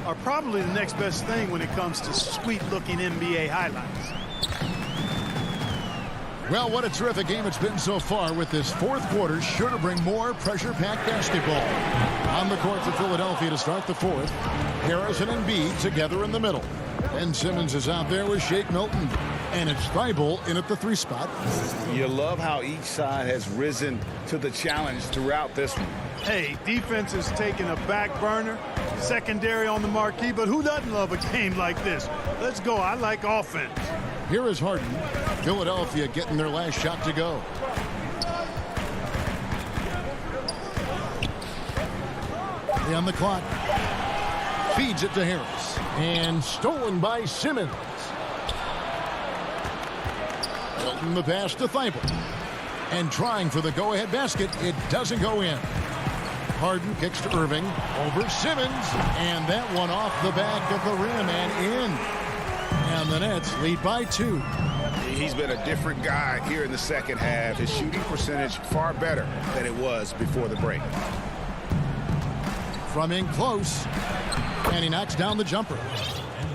are probably the next best thing when it comes to sweet-looking NBA highlights. Well, what a terrific game it's been so far, with this fourth quarter sure to bring more pressure-packed basketball. On the court for Philadelphia to start the fourth, Harrison and Embiid together in the middle. Ben Simmons is out there with Shake Milton. And it's Thibault in at the 3 spot. You love how each side has risen to the challenge throughout this one. Hey, defense is taking a back burner, secondary on the marquee, but who doesn't love a game like this? Let's go. I like offense. Here is Harden. Philadelphia getting their last shot to go. On the clock. Feeds it to Harris. And stolen by Simmons. Milton the pass to Thibault. And trying for the go-ahead basket. It doesn't go in. Harden kicks to Irving. Over Simmons. And that one off the back of the rim and in. And the Nets lead by 2. He's been a different guy here in the second half. His shooting percentage far better than it was before the break. From in close. And he knocks down the jumper.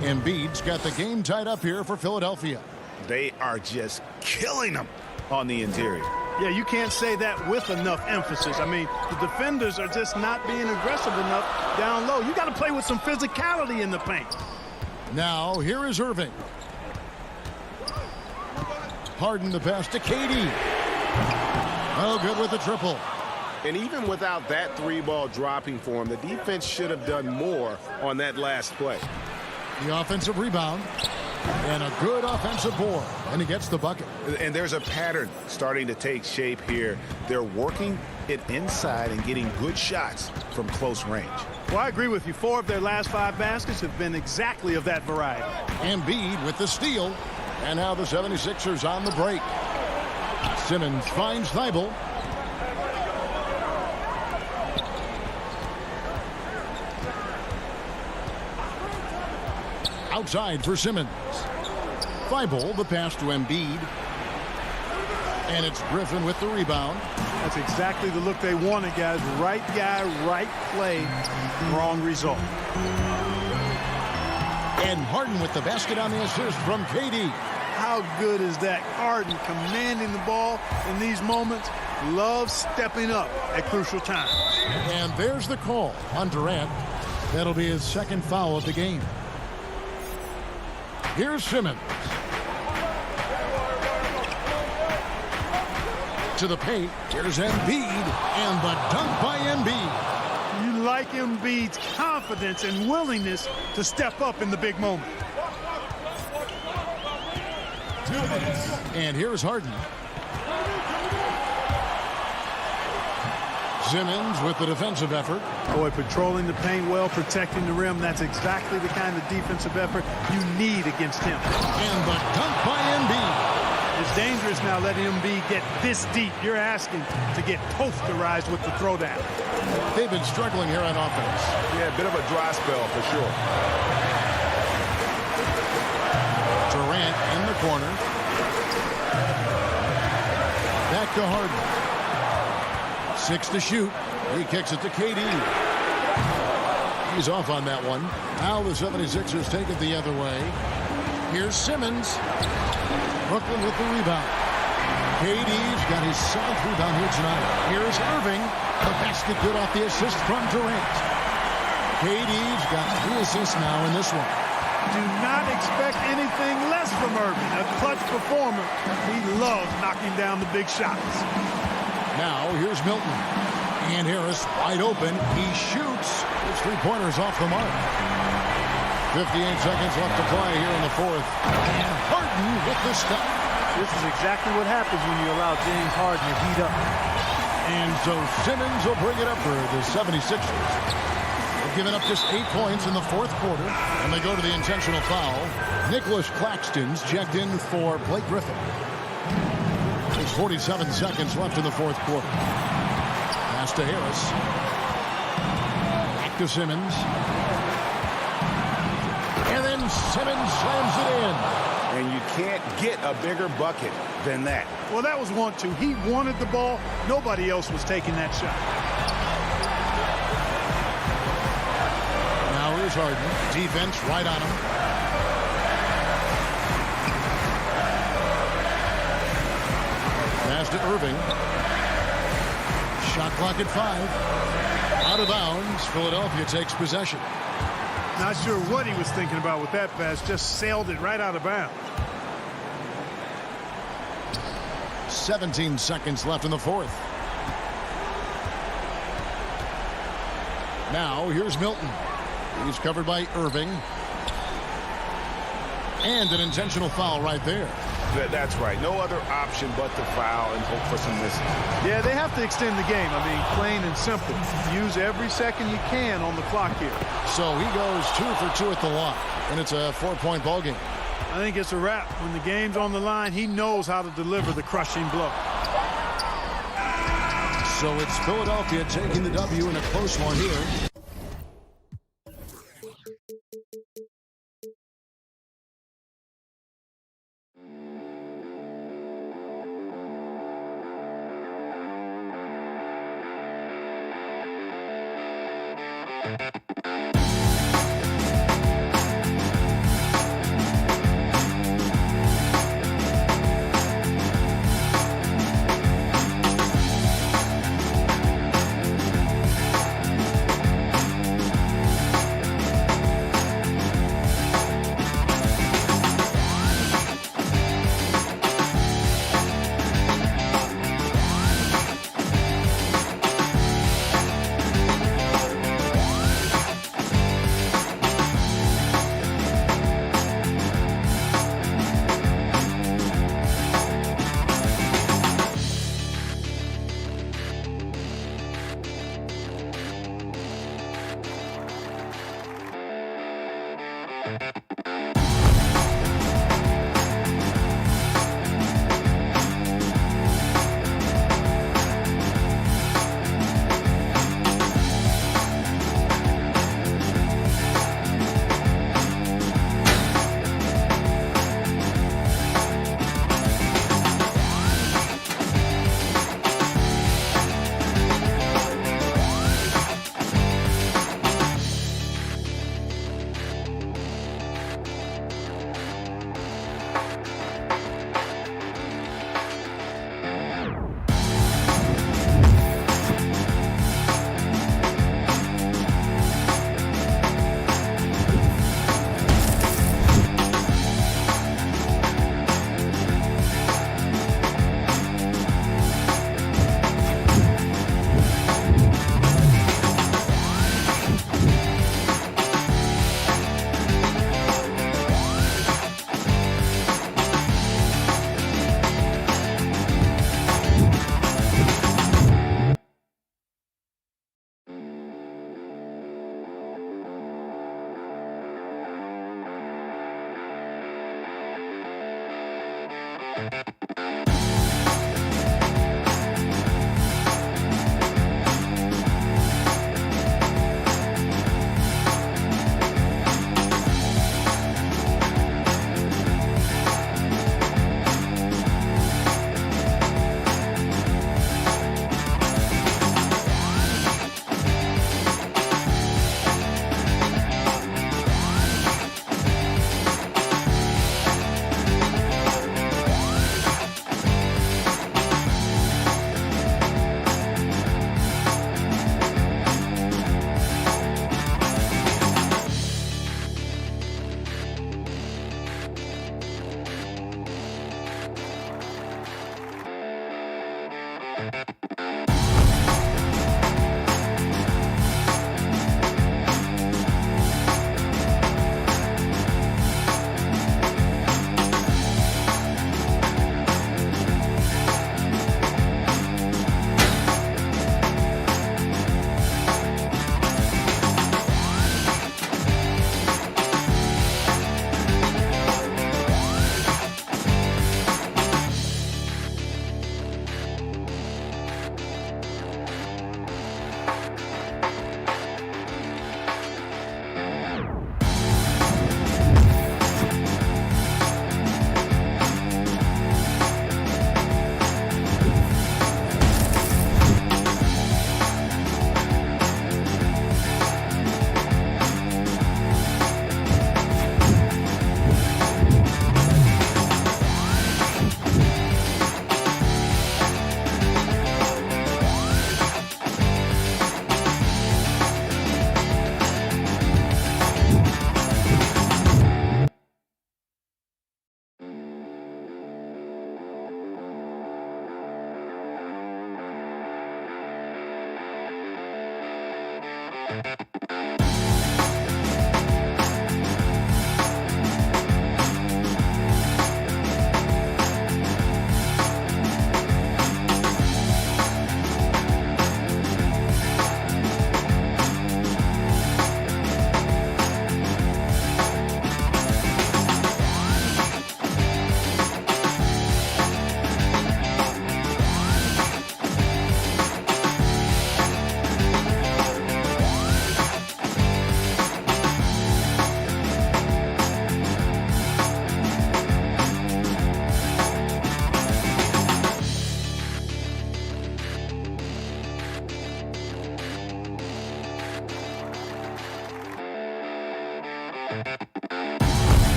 Embiid's got the game tied up here for Philadelphia. They are just killing them on the interior. Yeah, you can't say that with enough emphasis. I mean, the defenders are just not being aggressive enough down low. You got to play with some physicality in the paint. Now, here is Irving. Harden the pass to KD. Oh, good with the triple. And even without that three-ball dropping for him, the defense should have done more on that last play. The offensive rebound. And a good offensive board. And he gets the bucket. And there's a pattern starting to take shape here. They're working it inside and getting good shots from close range. Well, I agree with you. 4 of their last 5 baskets have been exactly of that variety. Embiid with the steal. And now the 76ers on the break. Simmons finds Thibault. Outside for Simmons. Thibault, the pass to Embiid. And it's Griffin with the rebound. That's exactly the look they wanted, guys. Right guy, right play, wrong result. And Harden with the basket on the assist from KD. How good is that? Harden commanding the ball in these moments. Loves stepping up at crucial times. And there's the call on Durant. That'll be his second foul of the game. Here's Simmons. To the paint. Here's Embiid. And the dunk by Embiid. You like Embiid's confidence and willingness to step up in the big moment. And here's Harden. Simmons with the defensive effort. Boy, patrolling the paint well, protecting the rim. That's exactly the kind of defensive effort you need against him. And the dunk by Embiid. It's dangerous now letting Embiid get this deep. You're asking to get posterized with the throwdown. They've been struggling here on offense. Yeah, a bit of a dry spell for sure. Durant in the corner. Back to Harden. 6 to shoot. He kicks it to KD. He's off on that one. Now the 76ers take it the other way. Here's Simmons. Brooklyn with the rebound. KD's got his 7th rebound here tonight. Here's Irving. The basket good off the assist from Durant. KD's got 3 assists now in this one. Do not expect anything less from Irving. A clutch performer. He loves knocking down the big shots. Now here's Milton. And Harris wide open. He shoots. His 3-pointers off the mark. 58 seconds left to play here in the 4th. And Harden with the step. This is exactly what happens when you allow James Harden to heat up. And so Simmons will bring it up for the 76ers. They've given up just 8 points in the 4th quarter. And they go to the intentional foul. Nicholas Claxton's checked in for Blake Griffin. There's 47 seconds left in the 4th quarter. Pass to Harris. Back to Simmons. And then Simmons slams it in. And you can't get a bigger bucket than that. Well, that was 1-2. He wanted the ball. Nobody else was taking that shot. Now here's Harden. Defense right on him. Pass to Irving. Shot clock at 5. Out of bounds. Philadelphia takes possession. Not sure what he was thinking about with that pass. Just sailed it right out of bounds. 17 seconds left in the 4th. Now here's Milton. He's covered by Irving. And an intentional foul right there. That's right. No other option but to foul and hope for some misses. Yeah, they have to extend the game. I mean, plain and simple. Use every second you can on the clock here. So he goes 2 for 2 at the line, and it's a 4-point ball game. I think it's a wrap. When the game's on the line, he knows how to deliver the crushing blow. So it's Philadelphia taking the W in a close one here.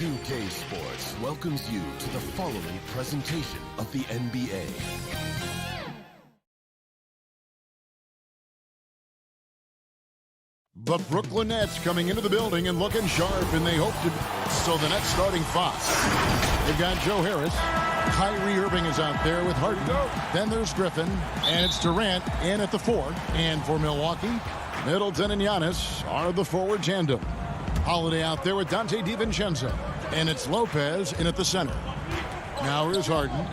2K Sports welcomes you to the following presentation of the NBA. The Brooklyn Nets coming into the building and looking sharp, and they hope to. So the Nets starting 5. They've got Joe Harris, Kyrie Irving is out there with Harden. Then there's Griffin, and it's Durant in at the 4. And for Milwaukee, Middleton and Giannis are the forward tandem. Holiday out there with Dante DiVincenzo, and it's Lopez in at the center. Now here's Harden.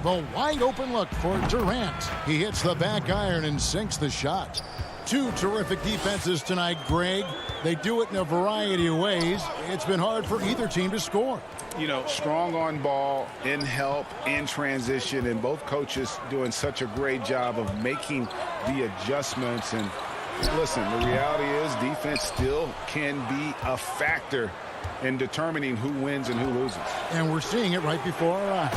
The wide open look for Durant. He hits the back iron and sinks the shot. Two terrific defenses tonight, Greg. They do it in a variety of ways. It's been hard for either team to score. You know, strong on ball, in help, in transition, and both coaches doing such a great job of making the adjustments. And listen, the reality is defense still can be a factor in determining who wins and who loses. And we're seeing it right before our eyes.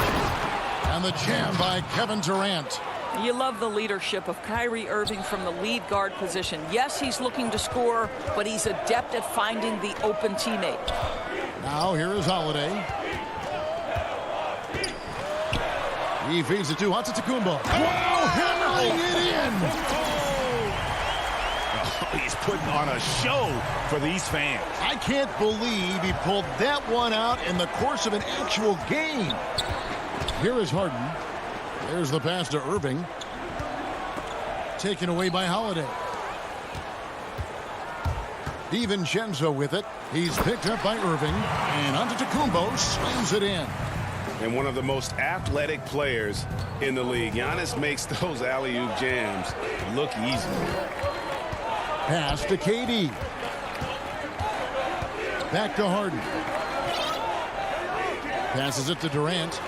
And the jam by Kevin Durant. You love the leadership of Kyrie Irving from the lead guard position. Yes, he's looking to score, but he's adept at finding the open teammate. Now here is Holiday. He feeds it to Antetokounmpo. Wow, hammering it in. He's putting on a show for these fans. I can't believe he pulled that one out in the course of an actual game. Here is Harden. There's the pass to Irving. Taken away by Holiday. DiVincenzo with it. He's picked up by Irving. And Antetokounmpo slams it in. And one of the most athletic players in the league. Giannis makes those alley-oop jams look easy. Pass to KD. Back to Harden. Passes it to Durant.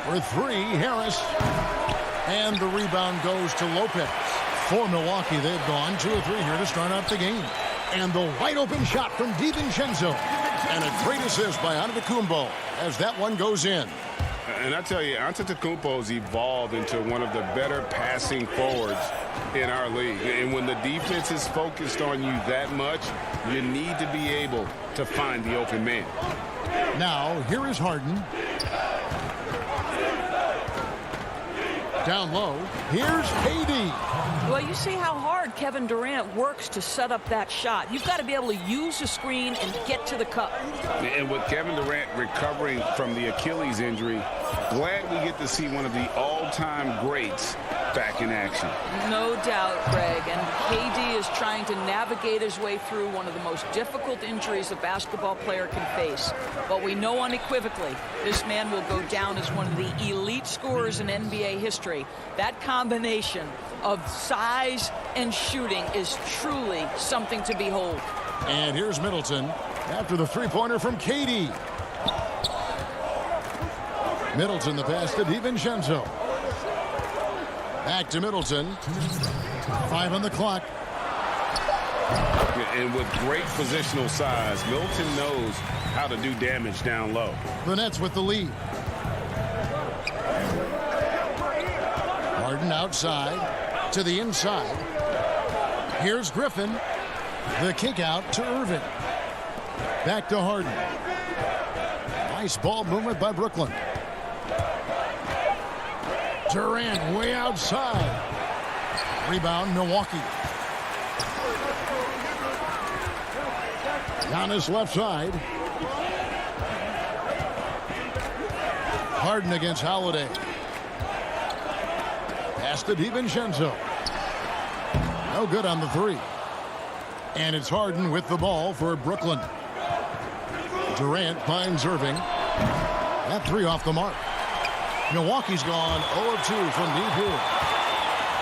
For 3, Harris. And the rebound goes to Lopez. For Milwaukee, they've gone 2 of 3 here to start out the game. And the wide open shot from DiVincenzo. And a great assist by Antetokounmpo as that one goes in. And I tell you, Antetokounmpo's evolved into one of the better passing forwards in our league. And when the defense is focused on you that much, you need to be able to find the open man. Now, here is Harden. Down low. Here's KD. Well, you see how hard Kevin Durant works to set up that shot. You've got to be able to use the screen and get to the cup. And with Kevin Durant recovering from the Achilles injury, glad we get to see one of the all-time greats back in action. No doubt, Greg. And KD is trying to navigate his way through one of the most difficult injuries a basketball player can face. But we know unequivocally this man will go down as one of the elite scorers in NBA history. That combination of size and shooting is truly something to behold. And here's Middleton after the three-pointer from KD. Middleton, the pass to DiVincenzo. Back to Middleton. 5 on the clock. And with great positional size, Middleton knows how to do damage down low. The Nets with the lead. Harden outside to the inside. Here's Griffin. The kick out to Irving. Back to Harden. Nice ball movement by Brooklyn. Durant way outside. Rebound, Milwaukee. Giannis left side. Harden against Holiday. Pass to DiVincenzo. No good on the 3. And it's Harden with the ball for Brooklyn. Durant finds Irving. That 3 off the mark. Milwaukee's gone 0 of 2 from deep here.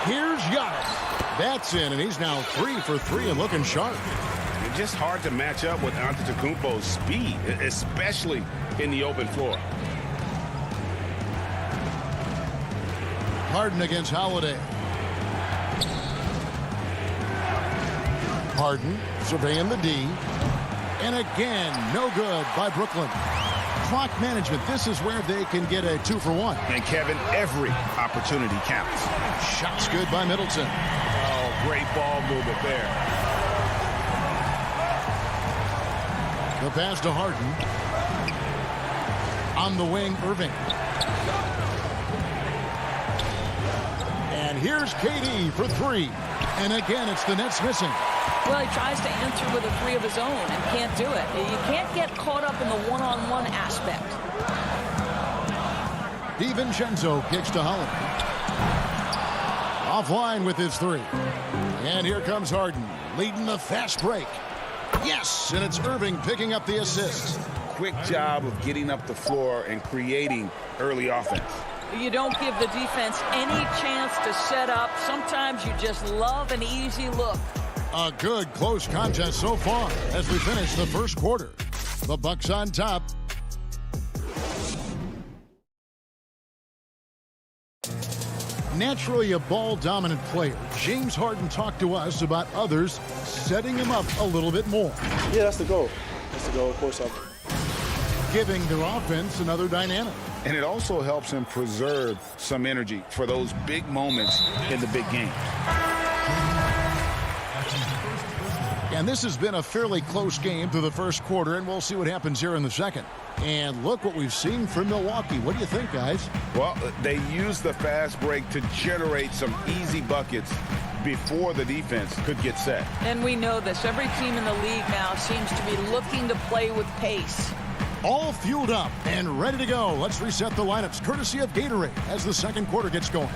Here's Giannis. That's in, and he's now 3 for 3 and looking sharp. It's just hard to match up with Antetokounmpo's speed, especially in the open floor. Harden against Holiday. Harden surveying the D. And again, no good by Brooklyn. Clock management, this is where they can get a 2 for 1. And Kevin, every opportunity counts. Shots good by Middleton. Oh, great ball movement there. The pass to Harden. On the wing, Irving. And here's KD for 3. And again, it's the Nets missing. Well, he tries to answer with a 3 of his own and can't do it. You can't get caught up in the one-on-one aspect. DiVincenzo kicks to Holiday. Offline with his three. And here comes Harden, leading the fast break. Yes, and it's Irving picking up the assist. Quick job of getting up the floor and creating early offense. You don't give the defense any chance to set up. Sometimes you just love an easy look. A good close contest so far as we finish the first quarter. The Bucks on top. Naturally a ball-dominant player, James Harden talked to us about others setting him up a little bit more. Yeah, that's the goal. That's the goal, of course. Giving their offense another dynamic. And it also helps him preserve some energy for those big moments in the big game. And this has been a fairly close game through the first quarter, and we'll see what happens here in the second. And look what we've seen from Milwaukee. What do you think, guys? Well, they use the fast break to generate some easy buckets before the defense could get set. And we know this. Every team in the league now seems to be looking to play with pace. All fueled up and ready to go. Let's reset the lineups, courtesy of Gatorade, as the second quarter gets going.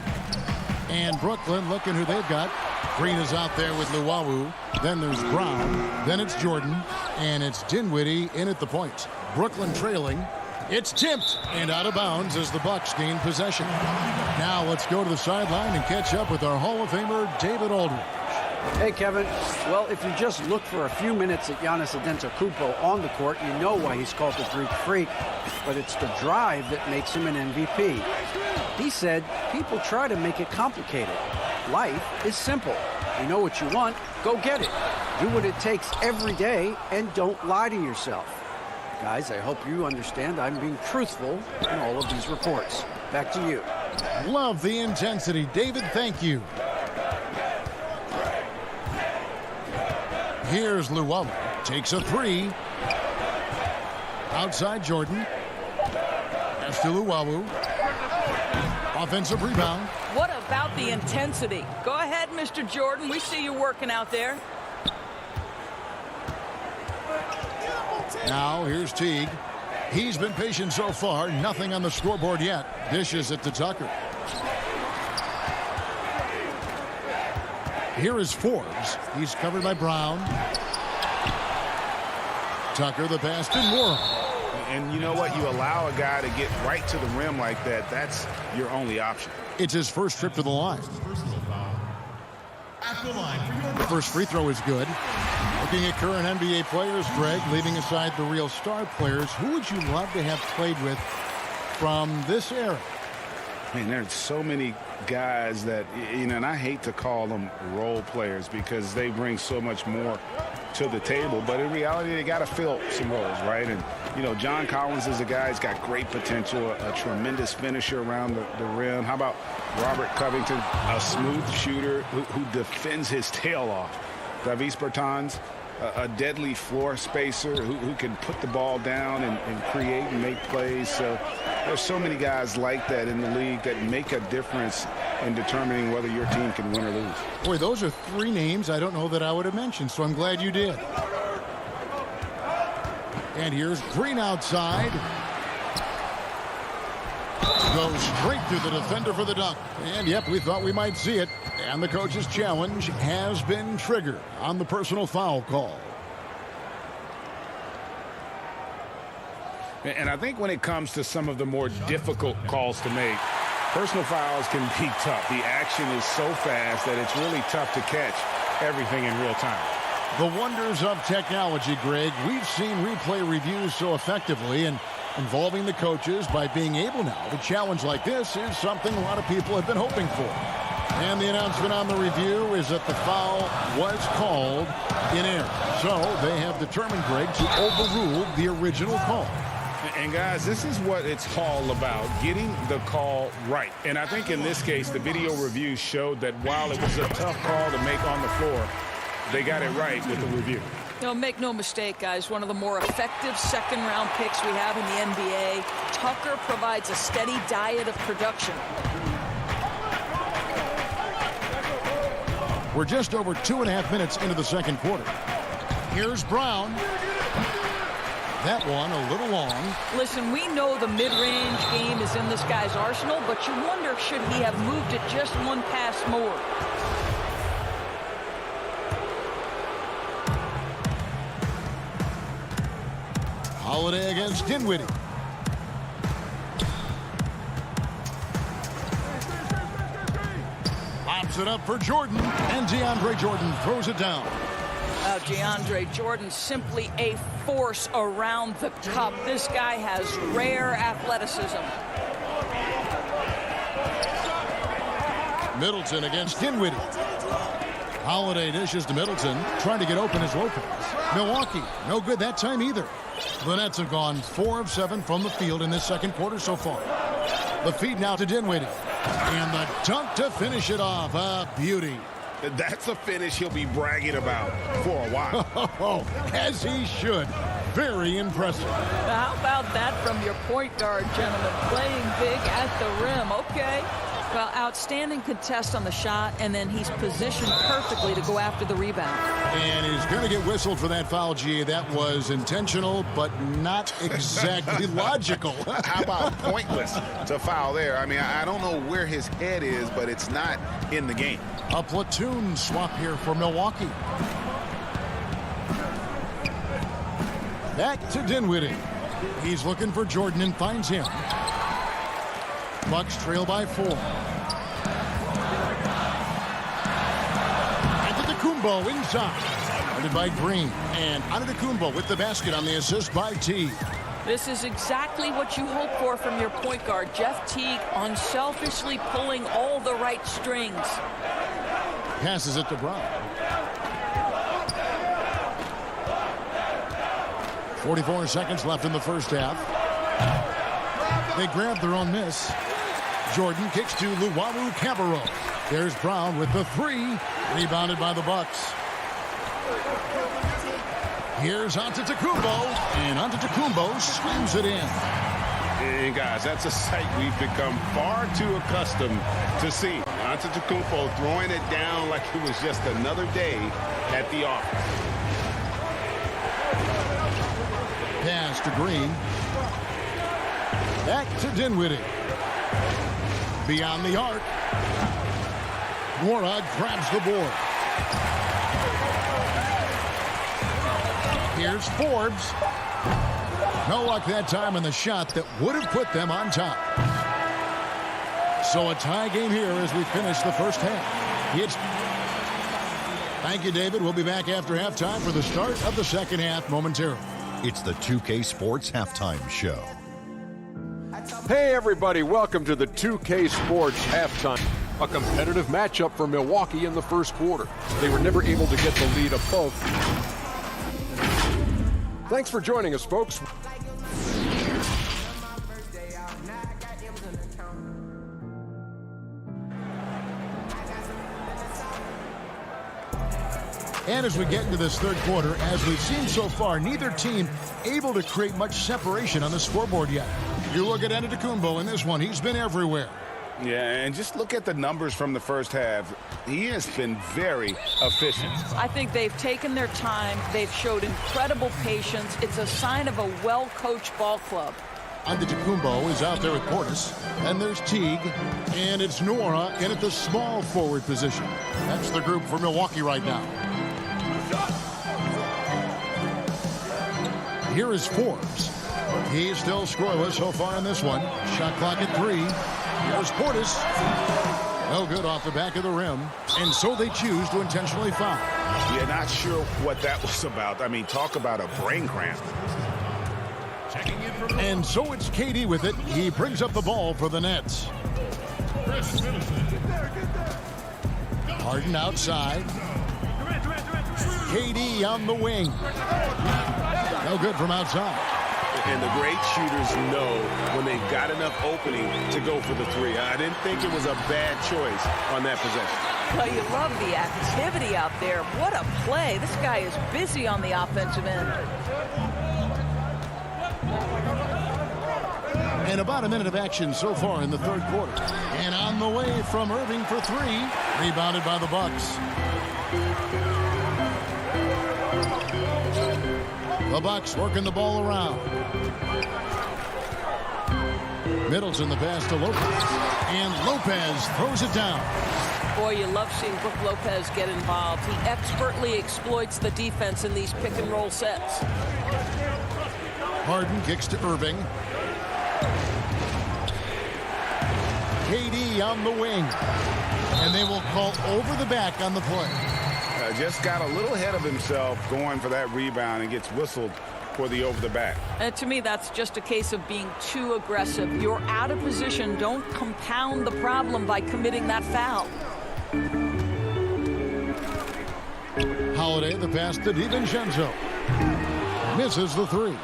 And Brooklyn looking who they've got. Green is out there with Luwawu. Then there's Brown. Then it's Jordan. And it's Dinwiddie in at the point. Brooklyn trailing. It's tipped and out of bounds as the Bucks gain possession. Now let's go to the sideline and catch up with our Hall of Famer, David Aldridge. Hey, Kevin. Well, if you just look for a few minutes at Giannis Antetokounmpo on the court, you know why he's called the Greek Freak. But it's the drive that makes him an MVP. He said, people try to make it complicated. Life is simple. You know what you want, go get it. Do what it takes every day and don't lie to yourself. Guys, I hope you understand I'm being truthful in all of these reports. Back to you. Love the intensity. David, thank you. Here's Luwawu. Takes a three. Outside Jordan. Pass to Luwawu. Offensive rebound. What about the intensity? Go ahead, Mr. Jordan. We see you working out there. Now here's Teague. He's been patient so far. Nothing on the scoreboard yet. Dishes it to Tucker. Here is Forbes. He's covered by Brown. Tucker, the pass to Moore. And you know what? You allow a guy to get right to the rim like that. That's your only option. It's his first trip to the line. The first free throw is good. Looking at current NBA players, Greg, leaving aside the real star players, who would you love to have played with from this era? Man, there's so many guys that, you know, and I hate to call them role players because they bring so much more to the table. But in reality, they got to fill some roles, right? And, you know, John Collins is a guy who's got great potential, a tremendous finisher around the rim. How about Robert Covington, a smooth shooter who defends his tail off? Davis Bertans, a deadly floor spacer who can put the ball down and create and make plays. So there's so many guys like that in the league that make a difference in determining whether your team can win or lose. Boy, those are three names I don't know that I would have mentioned, so I'm glad you did. And here's Green outside. Goes straight through the defender for the dunk. And, yep, we thought we might see it. And the coach's challenge has been triggered on the personal foul call. And I think when it comes to some of the more difficult calls to make, personal fouls can be tough. The action is so fast that it's really tough to catch everything in real time. The wonders of technology, Greg. We've seen replay reviews so effectively, and involving the coaches by being able now to challenge like this is something a lot of people have been hoping for. And the announcement on the review is that the foul was called in error. So they have determined, Greg, to overrule the original call. And, guys, this is what it's all about, getting the call right. And I think in this case, the video review showed that while it was a tough call to make on the floor, they got it right with the review. You know, make no mistake, guys, one of the more effective second-round picks we have in the NBA. Tucker provides a steady diet of production. We're just over 2.5 minutes into the second quarter. Here's Brown. That one a little long. Listen, we know the mid-range game is in this guy's arsenal, but you wonder, should he have moved it just one pass more? Holiday against Dinwiddie. Lobs it up for Jordan, and DeAndre Jordan throws it down. DeAndre Jordan, simply a force around the cup. This guy has rare athleticism. Middleton against Dinwiddie. Holiday dishes to Middleton, trying to get open as Lopez. Milwaukee, no good that time either. The Nets have gone 4 of 7 from the field in this second quarter so far. The feed now to Dinwiddie. And the dunk to finish it off. A beauty. That's a finish he'll be bragging about for a while. As he should. Very impressive. How about that from your point guard, gentlemen? Playing big at the rim. Okay. Well, outstanding contest on the shot, and then he's positioned perfectly to go after the rebound. And he's going to get whistled for that foul, G. That was intentional, but not exactly logical. How about pointless to foul there? I mean, I don't know where his head is, but it's not in the game. A platoon swap here for Milwaukee. Back to Dinwiddie. He's looking for Jordan and finds him. Bucks trail by 4. Antetokounmpo inside. Guarded by Green. And Antetokounmpo with the basket on the assist by Teague. This is exactly what you hope for from your point guard, Jeff Teague, unselfishly pulling all the right strings. Passes it to Brown. 44 seconds left in the first half. They grab their own miss. Jordan kicks to Luwawu Cabarro. There's Brown with the 3. Rebounded by the Bucks. Here's Antetokounmpo. And Antetokounmpo swings it in. And guys, that's a sight we've become far too accustomed to see. Antetokounmpo throwing it down like it was just another day at the office. Pass to Green. Back to Dinwiddie. Beyond the arc. Nwora grabs the board. Here's Forbes. No luck that time on the shot that would have put them on top. So a tie game here as we finish the first half. Thank you, David. We'll be back after halftime for the start of the second half momentarily. It's the 2K Sports Halftime Show. Hey everybody, welcome to the 2K Sports Halftime. A competitive matchup for Milwaukee in the first quarter. They were never able to get the lead above. Thanks for joining us, folks. And as we get into this third quarter, as we've seen so far, neither team able to create much separation on the scoreboard yet. You look at Antetokounmpo in this one. He's been everywhere. Yeah, and just look at the numbers from the first half. He has been very efficient. I think they've taken their time. They've showed incredible patience. It's a sign of a well-coached ball club. Antetokounmpo is out there with Portis. And there's Teague. And it's Nwora in at the small forward position. That's the group for Milwaukee right now. Here is Forbes. He's still scoreless so far in this one. Shot clock at 3. Here's Portis. No good off the back of the rim. And so they choose to intentionally foul. Yeah, not sure what that was about. I mean, talk about a brain cramp. And so it's KD with it. He brings up the ball for the Nets. Harden outside. KD on the wing. No good from outside. And the great shooters know when they've got enough opening to go for the 3. I didn't think it was a bad choice on that possession. Well, you love the activity out there. What a play. This guy is busy on the offensive end. And about a minute of action so far in the third quarter. And on the way from Irving for 3. Rebounded by the Bucks. The Bucks working the ball around. Middleton the pass to Lopez. And Lopez throws it down. Boy, you love seeing Brook Lopez get involved. He expertly exploits the defense in these pick-and-roll sets. Harden kicks to Irving. KD on the wing. And they will call over the back on the play. Just got a little ahead of himself going for that rebound and gets whistled for the over the back. And to me, that's just a case of being too aggressive. You're out of position. Don't compound the problem by committing that foul. Holiday the pass to DiVincenzo. Misses the three.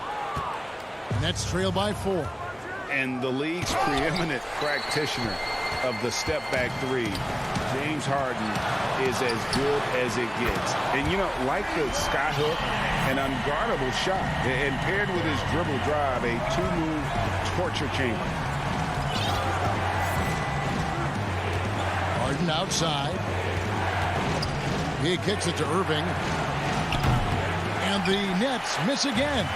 Nets trail by 4. And the league's preeminent practitioner of the step-back three, James Harden, is as good as it gets. And, you know, like the skyhook, an unguardable shot. And paired with his dribble drive, a two-move torture chamber. Harden outside. He kicks it to Irving. And the Nets miss again.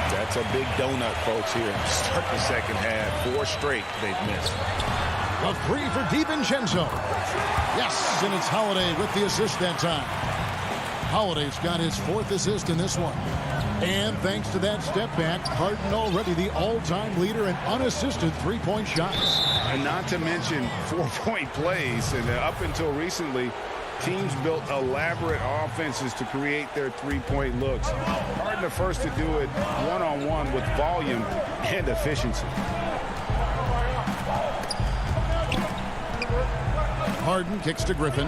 That's a big donut, folks, here. Start the second half. 4 straight they've missed. A three for DiVincenzo. Yes, and it's Holiday with the assist that time. Holiday's got his 4th assist in this one. And thanks to that step back, Harden already the all-time leader in unassisted three-point shots. And not to mention 4-point plays. And up until recently, teams built elaborate offenses to create their three-point looks. Harden the first to do it one-on-one with volume and efficiency. Harden kicks to Griffin.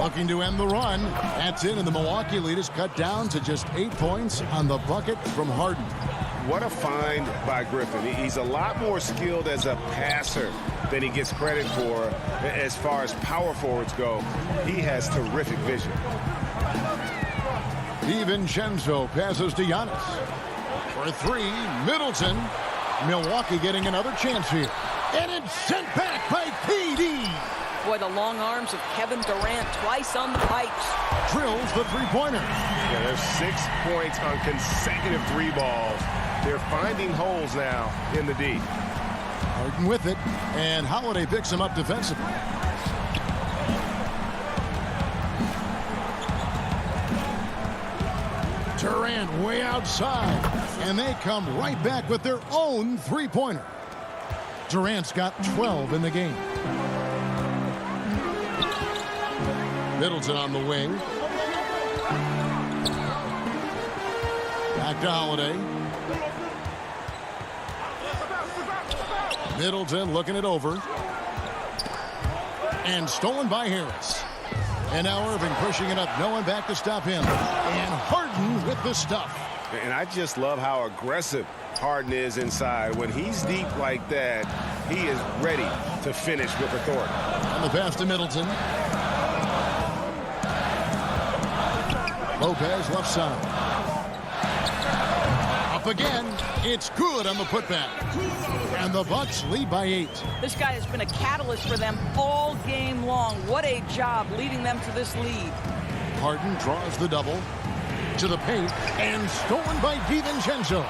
Looking to end the run. That's in, and the Milwaukee lead is cut down to just 8 points on the bucket from Harden. What a find by Griffin. He's a lot more skilled as a passer than he gets credit for as far as power forwards go. He has terrific vision. DiVincenzo passes to Giannis. For 3, Middleton. Milwaukee getting another chance here. And it's sent back by KD. Boy, the long arms of Kevin Durant twice on the pipes. Drills the three-pointer. Yeah, there's 6 points on consecutive 3 balls. They're finding holes now in the D. Harden with it, and Holiday picks him up defensively. Durant way outside, and they come right back with their own three-pointer. Durant's got 12 in the game. Middleton on the wing. Back to Holiday. Middleton looking it over. And stolen by Harris. And now Irving pushing it up. No one back to stop him. And Harden with the stuff. And I just love how aggressive Harden is inside. When he's deep like that, he is ready to finish with authority. And the pass to Middleton. Lopez left side. Up again. It's good on the putback. And the Bucks lead by 8. This guy has been a catalyst for them all game long. What a job leading them to this lead. Harden draws the double to the paint and stolen by DiVincenzo.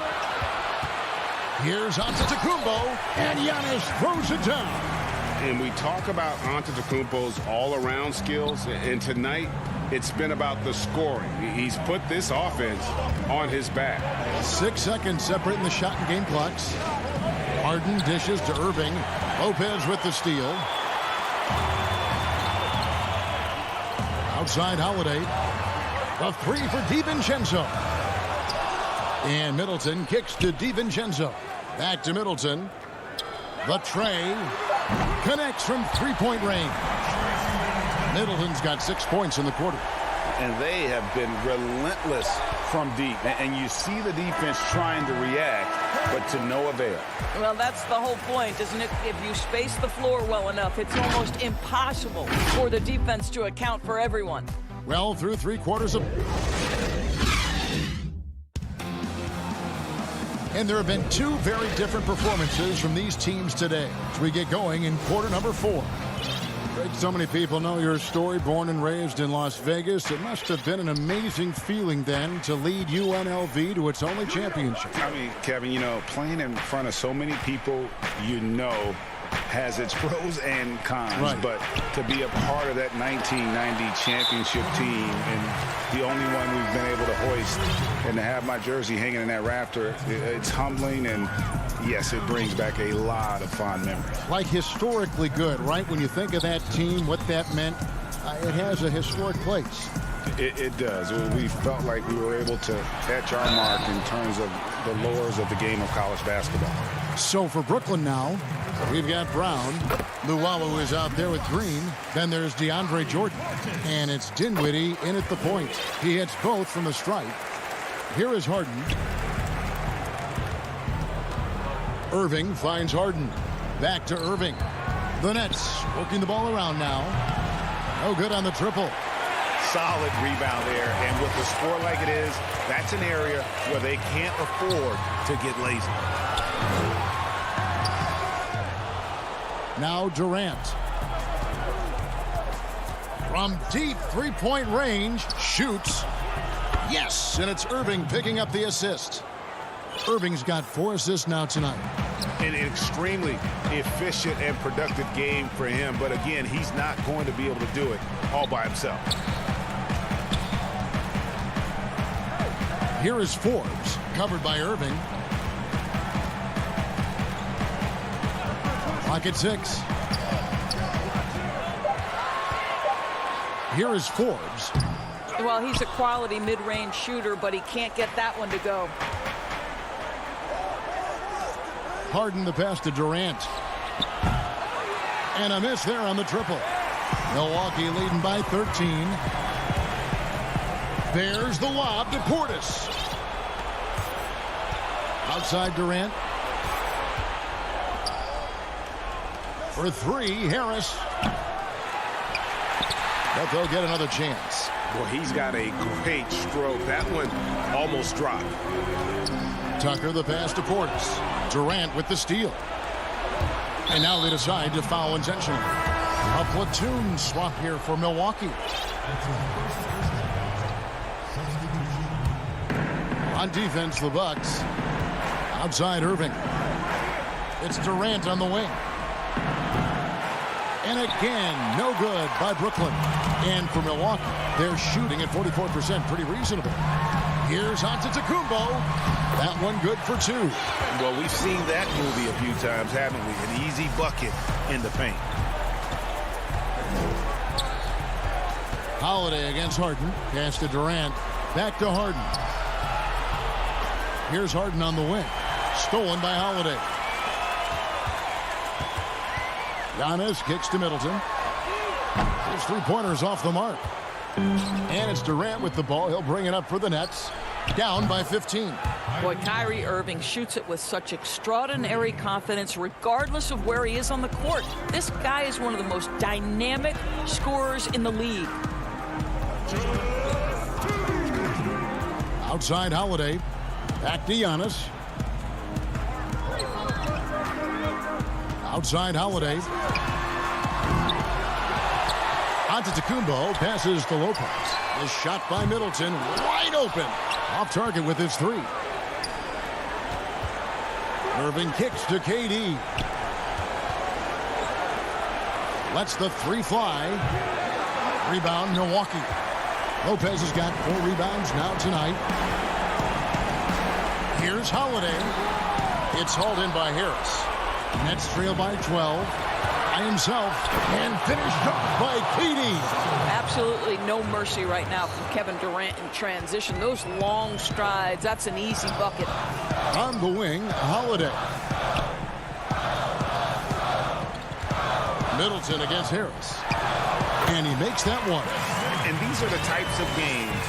Here's Antetokounmpo, and Giannis throws it down. And we talk about Antetokounmpo's all-around skills, and tonight it's been about the scoring. He's put this offense on his back. 6 seconds separating the shot and game clocks. Harden dishes to Irving. Lopez with the steal. Outside Holiday. A 3 for DiVincenzo. And Middleton kicks to DiVincenzo. Back to Middleton. The tray connects from three-point range. Middleton's got 6 points in the quarter. And they have been relentless from deep. And you see the defense trying to react, but to no avail. Well, that's the whole point, isn't it? If you space the floor well enough, it's almost impossible for the defense to account for everyone. Well, through 3 quarters of... And there have been 2 very different performances from these teams today as we get going in quarter number 4. So many people know your story. Born and raised in Las Vegas, it must have been an amazing feeling then to lead UNLV to its only championship. I mean, Kevin, you know, playing in front of so many people, you know, has its pros and cons. Right. But to be a part of that 1990 championship team and the only one we've been able to hoist and to have my jersey hanging in that rafter, it's humbling, and yes, it brings back a lot of fond memories. Like historically good, right? When you think of that team, what that meant, it has a historic place. It does. We felt like we were able to etch our mark in terms of the lures of the game of college basketball. So for Brooklyn now, we've got Brown. Luwawu is out there with Green. Then there's DeAndre Jordan. And it's Dinwiddie in at the point. He hits both from the stripe. Here is Harden. Irving finds Harden. Back to Irving. The Nets working the ball around now. No good on the triple. Solid rebound there, and with the score like it is, that's an area where they can't afford to get lazy. Now Durant. From deep three-point range, shoots. Yes, and it's Irving picking up the assist. Irving's got 4 assists now tonight. An extremely efficient and productive game for him, but again, he's not going to be able to do it all by himself. Here is Forbes, covered by Irving. Clock at 6. Here is Forbes. Well, he's a quality mid-range shooter, but he can't get that one to go. Harden the pass to Durant. And a miss there on the triple. Milwaukee leading by 13. There's the lob to Portis. Outside Durant. For 3, Harris. But they'll get another chance. Well, he's got a great stroke. That one almost dropped. Tucker the pass to Portis. Durant with the steal. And now they decide to foul intentionally. A platoon swap here for Milwaukee. On defense, the Bucks. Outside Irving. It's Durant on the wing. And again, no good by Brooklyn. And for Milwaukee, they're shooting at 44%, pretty reasonable. Here's Antetokounmpo. That one good for 2. Well, we've seen that movie a few times, haven't we? An easy bucket in the paint. Holiday against Harden. Pass to Durant. Back to Harden. Here's Harden on the wing. Stolen by Holiday. Giannis kicks to Middleton. His three-pointers off the mark. And it's Durant with the ball. He'll bring it up for the Nets. Down by 15. Boy, Kyrie Irving shoots it with such extraordinary confidence regardless of where he is on the court. This guy is one of the most dynamic scorers in the league. Outside Holiday. Back to Giannis. Outside Holiday. Antetokounmpo passes to Lopez. The shot by Middleton, wide open. Off target with his 3. Irving kicks to KD. Lets the 3 fly. Rebound, Milwaukee. Lopez has got 4 rebounds now tonight. Here's Holiday. It's hauled in by Harris. Nets trail by 12. By himself. And finished off by KD. Absolutely no mercy right now from Kevin Durant in transition. Those long strides, that's an easy bucket. On the wing, Holiday. Middleton against Harris. And he makes that one. And these are the types of games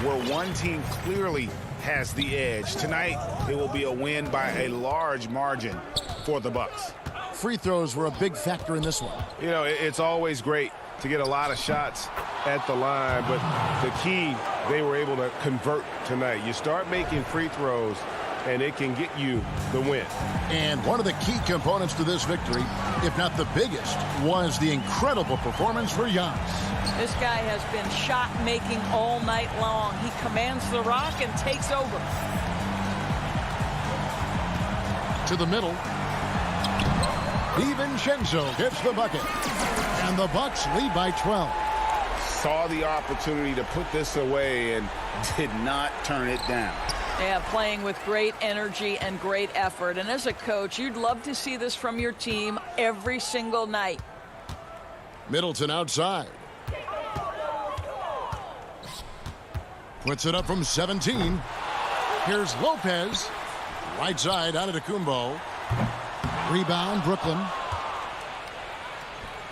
where one team clearly has the edge. Tonight, it will be a win by a large margin for the Bucks. Free throws were a big factor in this one. You know, it's always great to get a lot of shots at the line, but the key, they were able to convert tonight. You start making free throws, and it can get you the win. And one of the key components to this victory, if not the biggest, was the incredible performance for Giannis. This guy has been shot-making all night long. He commands the rock and takes over. To the middle. DiVincenzo gets the bucket. And the Bucks lead by 12. Saw the opportunity to put this away and did not turn it down. Yeah, playing with great energy and great effort. And as a coach, you'd love to see this from your team every single night. Middleton outside. Puts it up from 17. Here's Lopez. Right side out of Kumbo. Rebound, Brooklyn.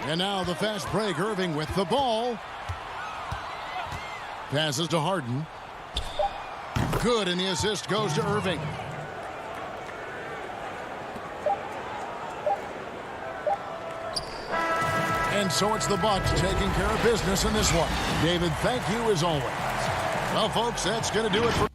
And now the fast break. Irving with the ball. Passes to Harden. Good, and the assist goes to Irving. And so it's the Bucks taking care of business in this one. David, thank you as always. Well, folks, that's going to do it for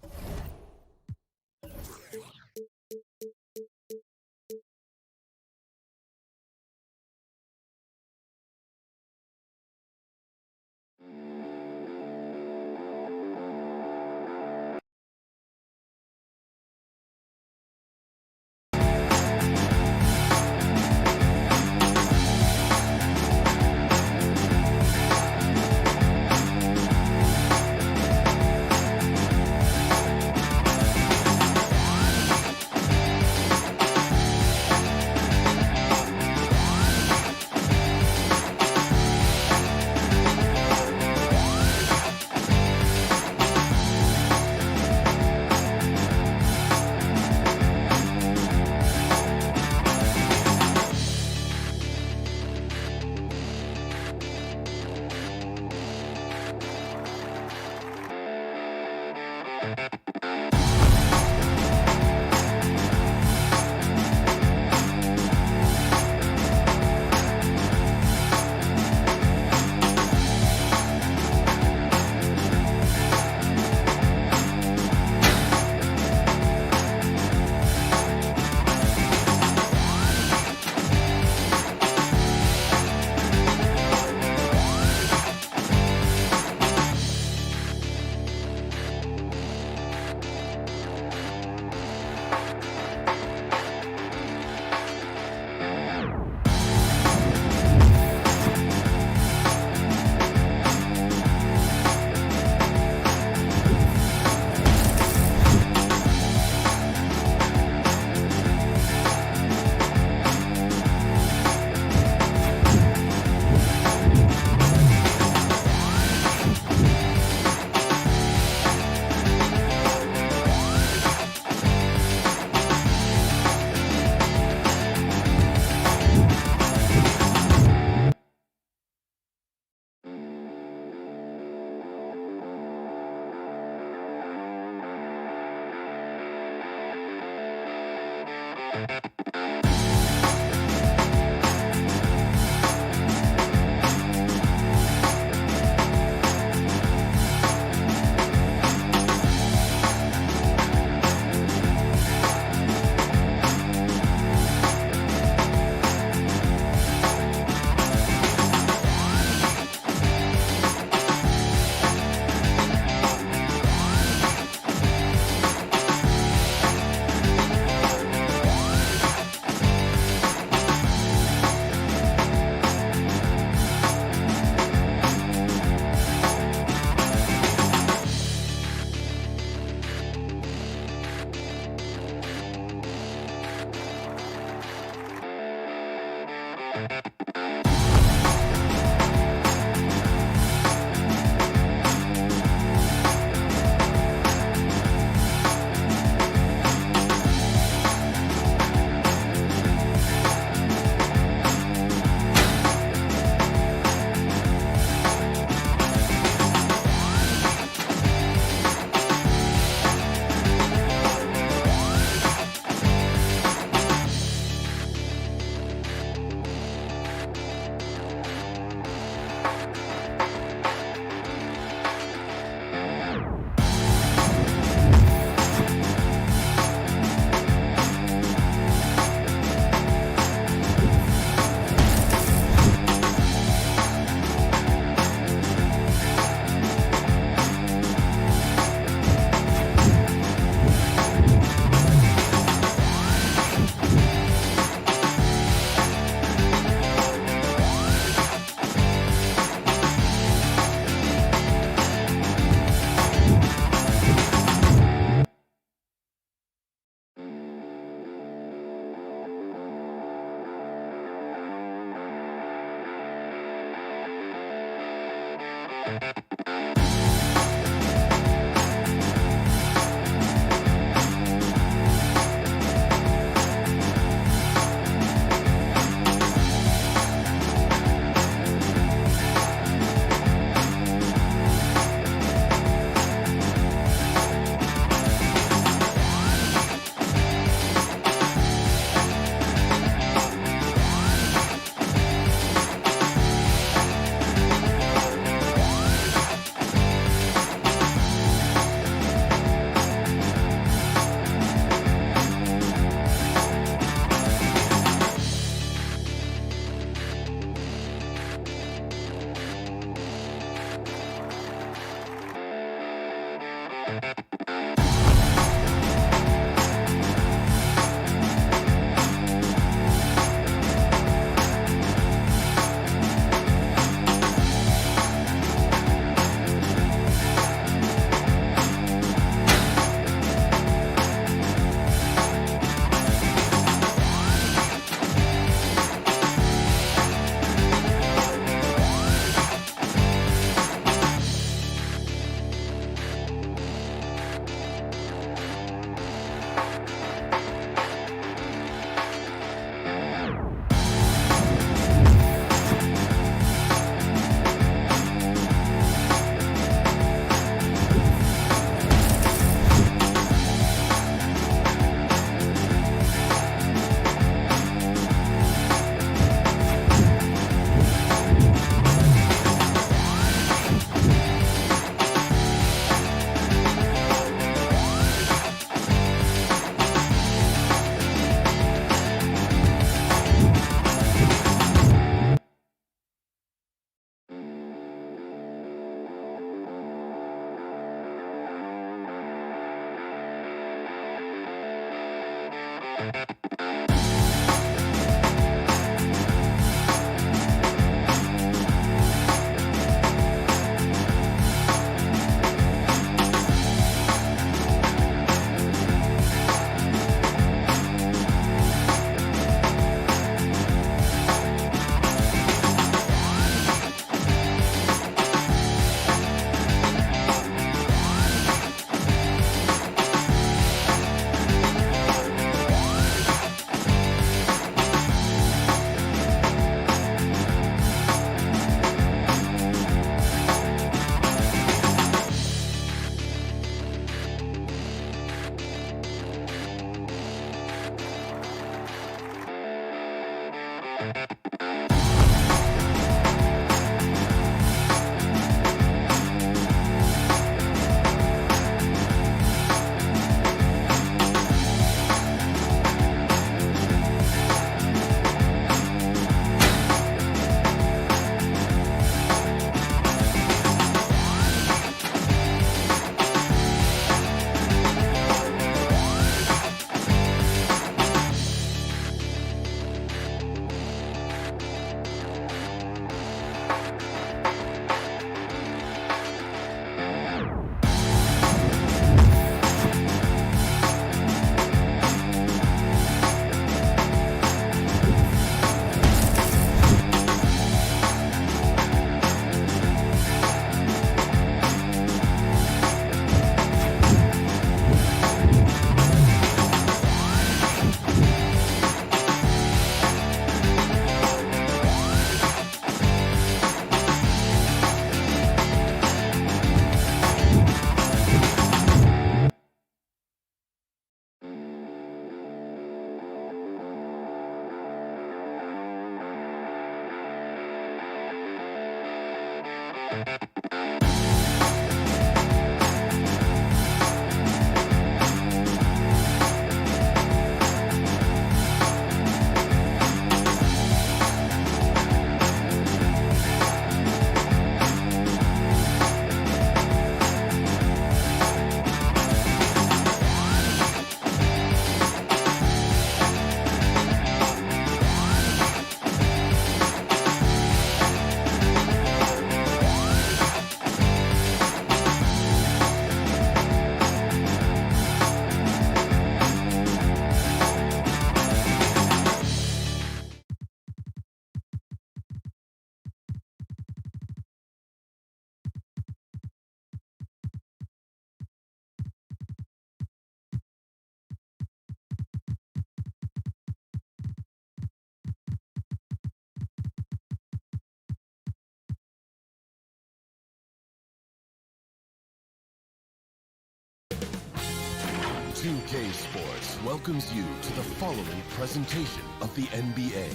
2K Sports welcomes you to the following presentation of the NBA.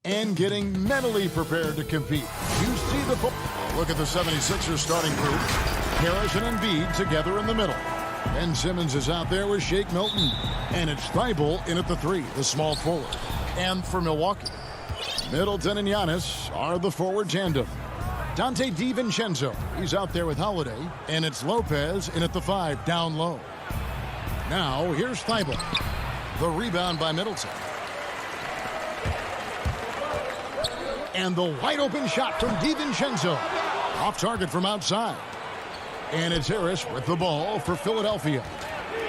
And getting mentally prepared to compete. You see the look at the 76ers starting group. Harris and Embiid together in the middle. Ben Simmons is out there with Shake Milton. And it's Thibault in at the 3, the small forward. And for Milwaukee, Middleton and Giannis are the forward tandem. Dante DiVincenzo, he's out there with Holiday. And it's Lopez in at the 5, down low. Now, here's Thibault. The rebound by Middleton. And the wide-open shot from DiVincenzo. Off target from outside. And it's Harris with the ball for Philadelphia.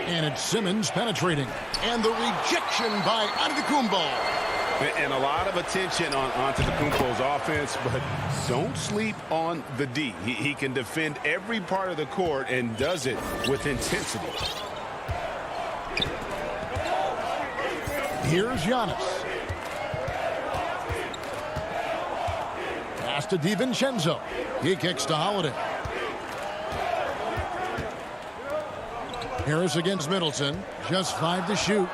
And it's Simmons penetrating. And the rejection by Antetokounmpo. And a lot of attention on Antetokounmpo's offense, but don't sleep on the D. He can defend every part of the court and does it with intensity. Here's Giannis. Pass to DiVincenzo. He kicks to Holiday. Harris against Middleton. Just 5 to shoot.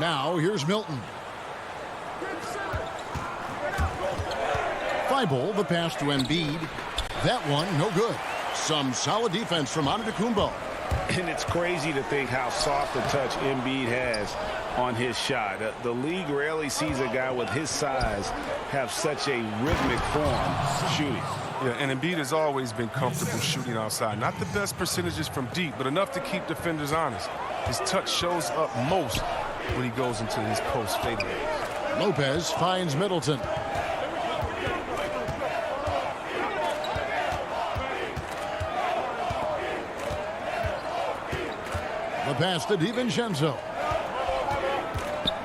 Now, here's Milton. Thibault, the pass to Embiid. That one, no good. Some solid defense from Antetokounmpo. And it's crazy to think how soft a touch Embiid has on his shot. The league rarely sees a guy with his size have such a rhythmic form shooting. Yeah, and Embiid has always been comfortable shooting outside. Not the best percentages from deep, but enough to keep defenders honest. His touch shows up most when he goes into his post fadeaway. Lopez finds Middleton. The pass to DiVincenzo.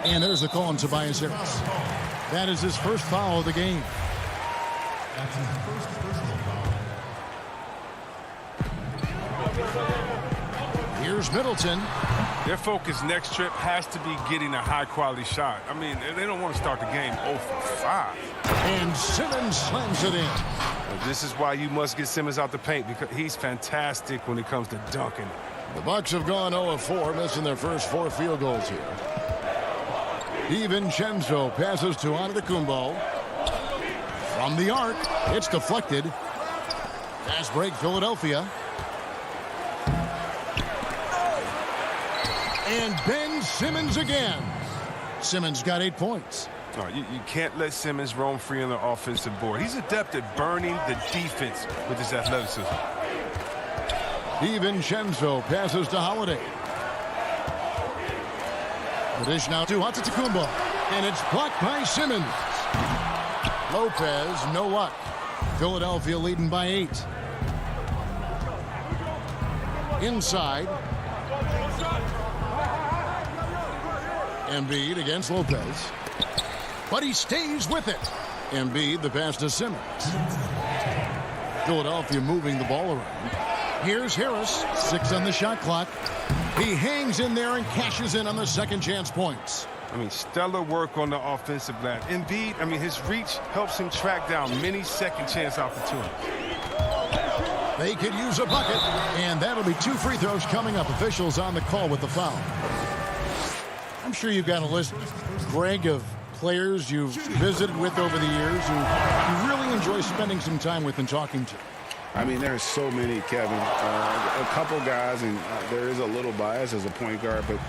And there's the call on Tobias Harris. That is his first foul of the game. That's his first personal foul. Here's Middleton. Their focus next trip has to be getting a high-quality shot. I mean, they don't want to start the game 0 for 5. And Simmons slams it in. This is why you must get Simmons out the paint, because he's fantastic when it comes to dunking. The Bucks have gone 0 of 4, missing their first 4 field goals here. DiVincenzo passes to Antetokounmpo. From the arc, it's deflected. Fast break, Philadelphia. And Ben Simmons again. Simmons got 8 points. No, you can't let Simmons roam free on the offensive board. He's adept at burning the defense with his athleticism. DiVincenzo passes to Holiday. The dish now to Antetokounmpo. And it's blocked by Simmons. Lopez, no luck. Philadelphia leading by 8. Inside. Embiid against Lopez. But he stays with it. Embiid, the pass to Simmons. Philadelphia moving the ball around. Here's Harris, 6 on the shot clock. He hangs in there and cashes in on the second chance points. I mean, stellar work on the offensive glass. Embiid, I mean, his reach helps him track down many second chance opportunities. They could use a bucket, and that'll be 2 free throws coming up. Officials on the call with the foul. I'm sure you've got a list, Greg, of players you've visited with over the years who you really enjoy spending some time with and talking to. I mean, there's so many, Kevin. A couple guys, and there is a little bias as a point guard, but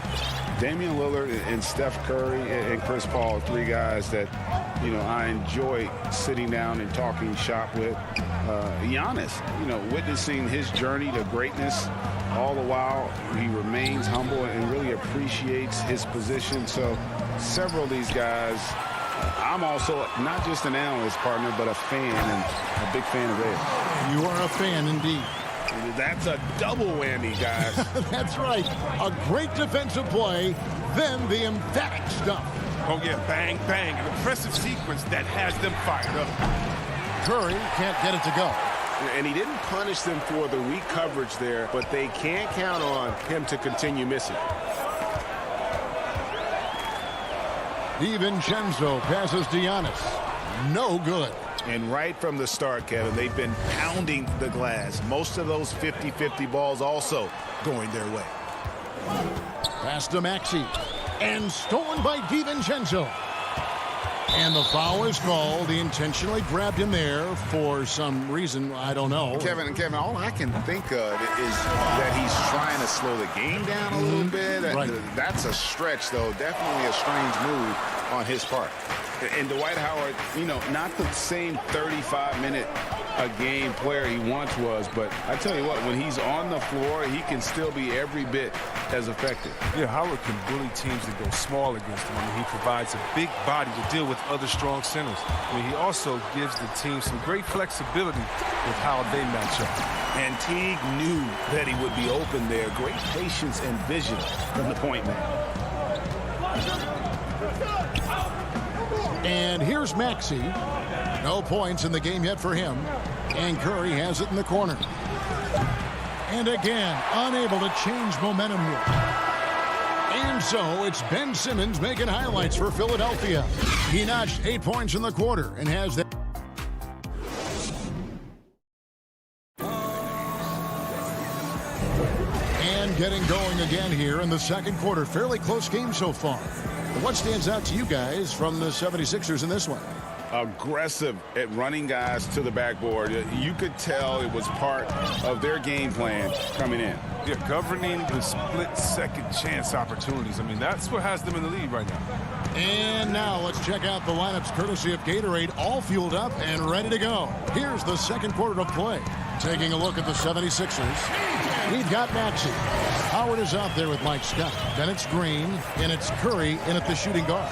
Damian Lillard and Steph Curry and Chris Paul, 3 guys that, you know, I enjoy sitting down and talking shop with. Giannis, you know, witnessing his journey to greatness. All the while, he remains humble and really appreciates his position. So several of these guys, I'm also not just an analyst partner, but a fan, and a big fan of theirs. You are a fan indeed. That's a double whammy, guys. That's right. A great defensive play, then the emphatic stuff. Oh, yeah, bang, bang. An impressive sequence that has them fired up. Curry can't get it to go. And he didn't punish them for the weak coverage there, but they can't count on him to continue missing. DiVincenzo passes to Giannis. No good. And right from the start, Kevin, they've been pounding the glass. Most of those 50-50 balls also going their way. Pass to Maxey. And stolen by DiVincenzo. And the foul is called. He intentionally grabbed him there for some reason. I don't know. Kevin, all I can think of is that he's trying to slow the game down a little bit. Right. That's a stretch, though. Definitely a strange move on his part. And Dwight Howard, not the same 35-minute-a-game player he once was, but I tell you what, when he's on the floor, he can still be every bit as effective. Yeah, Howard can bully teams that go small against him. I mean, he provides a big body to deal with other strong centers. I mean, he also gives the team some great flexibility with how they match up. And Teague knew that he would be open there. Great patience and vision from the point man. And here's Maxey. No points in the game yet for him. And Curry has it in the corner. And again, unable to change momentum here. And so it's Ben Simmons making highlights for Philadelphia. He notched 8 points in the quarter and has that. And getting going again here in the second quarter. Fairly close game so far. What stands out to you guys from the 76ers in this one? Aggressive at running guys to the backboard. You could tell it was part of their game plan coming in. Yeah, governing the split second chance opportunities. I mean, that's what has them in the lead right now. And now let's check out the lineups courtesy of Gatorade, all fueled up and ready to go. Here's the second quarter of play. Taking a look at the 76ers. We've got Maxey. Howard is out there with Mike Scott. Then it's Green, and it's Curry in at the shooting guard.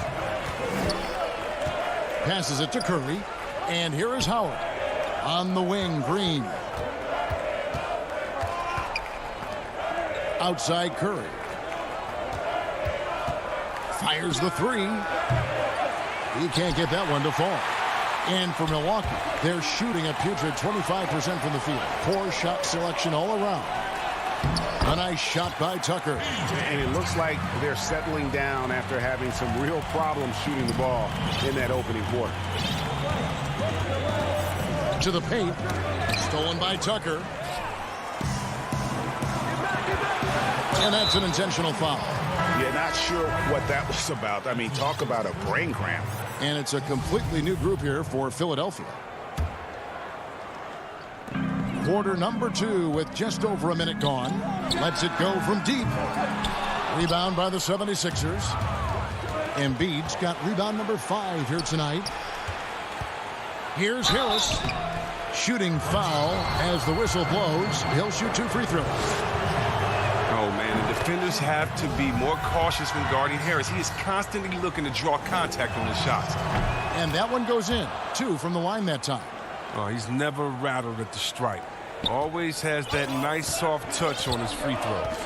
Passes it to Curry, and here is Howard. On the wing, Green. Outside Curry. Fires the three. He can't get that one to fall. And for Milwaukee, they're shooting a putrid 25% from the field. Poor shot selection all around. A nice shot by Tucker. And it looks like they're settling down after having some real problems shooting the ball in that opening quarter. To the paint. Stolen by Tucker. And that's an intentional foul. Yeah, not sure what that was about. I mean, talk about a brain cramp. And it's a completely new group here for Philadelphia. Quarter number 2 with just over a minute gone. Lets it go from deep. Rebound by the 76ers. Embiid's got rebound number 5 here tonight. Here's Harris. Shooting foul as the whistle blows. He'll shoot 2 free throws. Oh, man, the defenders have to be more cautious when guarding Harris. He is constantly looking to draw contact on his shots. And that one goes in. 2 from the line that time. Oh, he's never rattled at the stripe. Always has that nice soft touch on his free throws.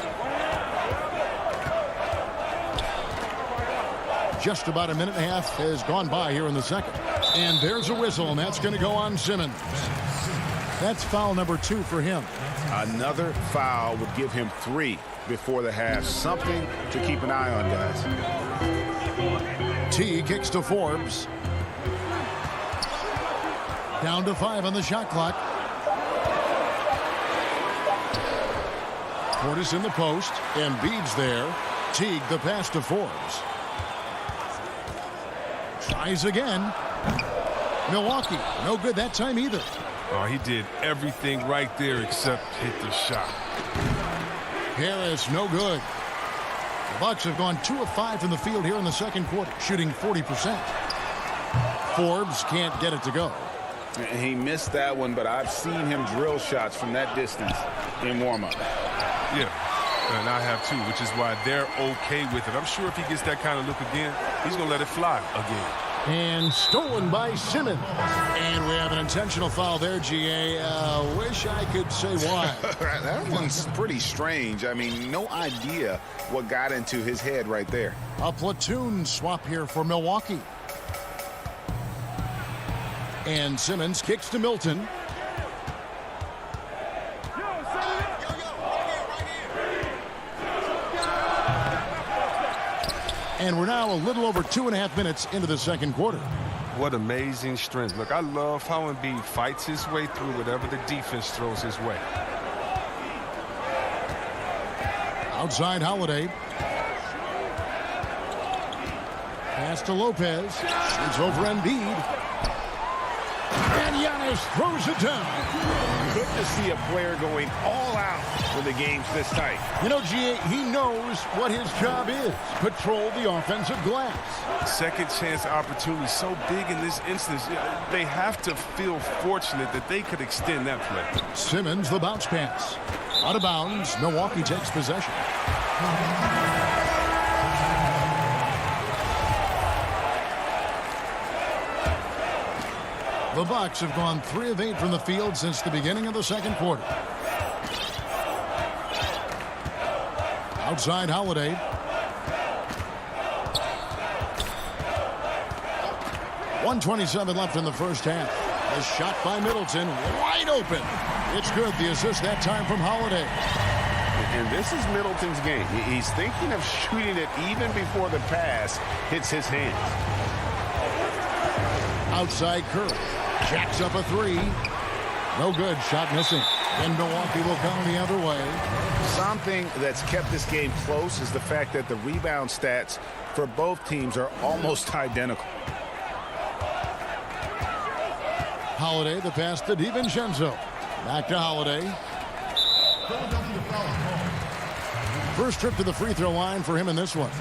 Just about a minute and a half has gone by here in the second. And there's a whistle, and that's going to go on Simmons. That's foul number 2 for him. Another foul would give him 3 before the half. Something to keep an eye on, guys. T kicks to Forbes. Down to 5 on the shot clock. Portis in the post. Embiid's there. Teague the pass to Forbes. Tries again. Milwaukee, no good that time either. Oh, he did everything right there except hit the shot. Harris, no good. The Bucks have gone 2 of 5 from the field here in the second quarter, shooting 40%. Forbes can't get it to go. He missed that one, but I've seen him drill shots from that distance in warm-up. Yeah, and I have too, which is why they're okay with it. I'm sure if he gets that kind of look again, he's going to let it fly again. And stolen by Simmons. And we have an intentional foul there, GA. Wish I could say why. That one's pretty strange. I mean, no idea what got into his head right there. A platoon swap here for Milwaukee. And Simmons kicks to Milton. And we're now a little over 2.5 minutes into the second quarter. What amazing strength. Look, I love how Embiid fights his way through whatever the defense throws his way. Outside Holiday. Pass to Lopez. It's over Embiid. And Giannis throws it down. Good to see a player going all out when the game's this tight. You know, G.A., he knows what his job is. Patrol the offensive glass. Second chance opportunity so big in this instance. They have to feel fortunate that they could extend that play. Simmons, the bounce pass. Out of bounds, Milwaukee takes possession. The Bucks have gone 3 of 8 from the field since the beginning of the second quarter. Outside Holiday. .127 left in the first half. A shot by Middleton, wide open. It's good. The assist that time from Holiday. And this is Middleton's game. He's thinking of shooting it even before the pass hits his hands. Outside Curry. Jacks up a 3. No good. Shot missing. And Milwaukee will come the other way. Something that's kept this game close is the fact that the rebound stats for both teams are almost identical. Holiday, the pass to DiVincenzo. Back to Holiday. First trip to the free throw line for him in this one.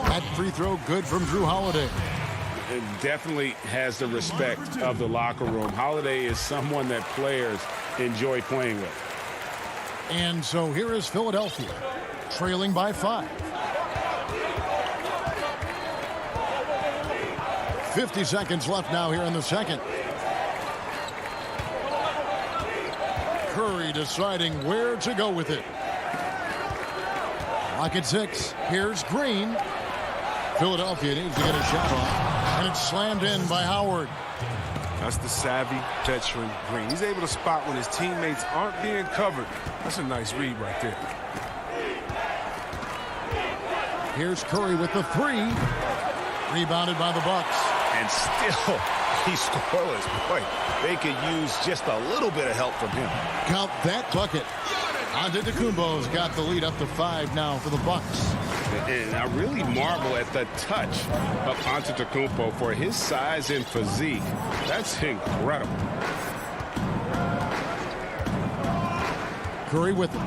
That free throw good from Drew Holiday. It definitely has the respect of the locker room. Holiday is someone that players enjoy playing with. And so here is Philadelphia, trailing by 5. 50 seconds left now here in the second. Curry deciding where to go with it. Lock at 6. Here's Green. Philadelphia needs to get a shot off. And it's slammed in by Howard. That's the savvy veteran Green. He's able to spot when his teammates aren't being covered. That's a nice read right there. Here's Curry with the 3. Rebounded by the Bucks. And still, he's scoreless. Boy, they could use just a little bit of help from him. Count that bucket. Antetokounmpo's got the lead up to 5 now for the Bucks. And I really marvel at the touch of Antetokounmpo for his size and physique. That's incredible. Curry with it.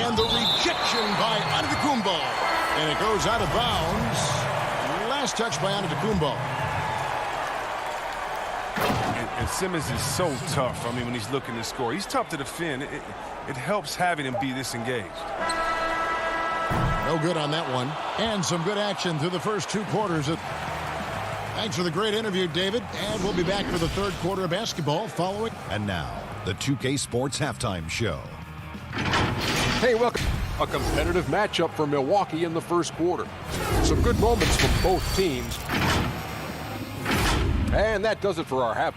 And the rejection by Antetokounmpo. And it goes out of bounds. Last touch by Antetokounmpo. And Simmons is so tough. I mean, when he's looking to score, he's tough to defend. It helps having him be this engaged. No good on that one. And some good action through the first 2 quarters. Thanks for the great interview, David. And we'll be back for the third quarter of basketball following. And now, the 2K Sports Halftime Show. Hey, welcome. A competitive matchup for Milwaukee in the first quarter. Some good moments from both teams. And that does it for our half.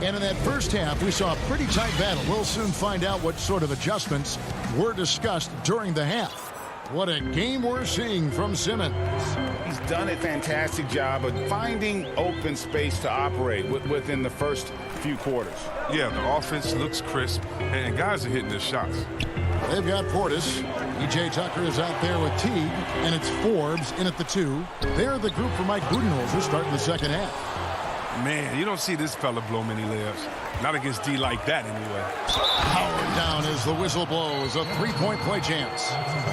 And in that first half, we saw a pretty tight battle. We'll soon find out what sort of adjustments were discussed during the half. What a game we're seeing from Simmons. He's done a fantastic job of finding open space to operate within the first few quarters. Yeah, the offense looks crisp, and guys are hitting their shots. They've got Portis. E.J. Tucker is out there with Teague, and it's Forbes in at the 2. They're the group for Mike Budenholzer starting the second half. Man, you don't see this fella blow many layups. Not against D like that, anyway. Howard down as the whistle blows. A 3-point play chance.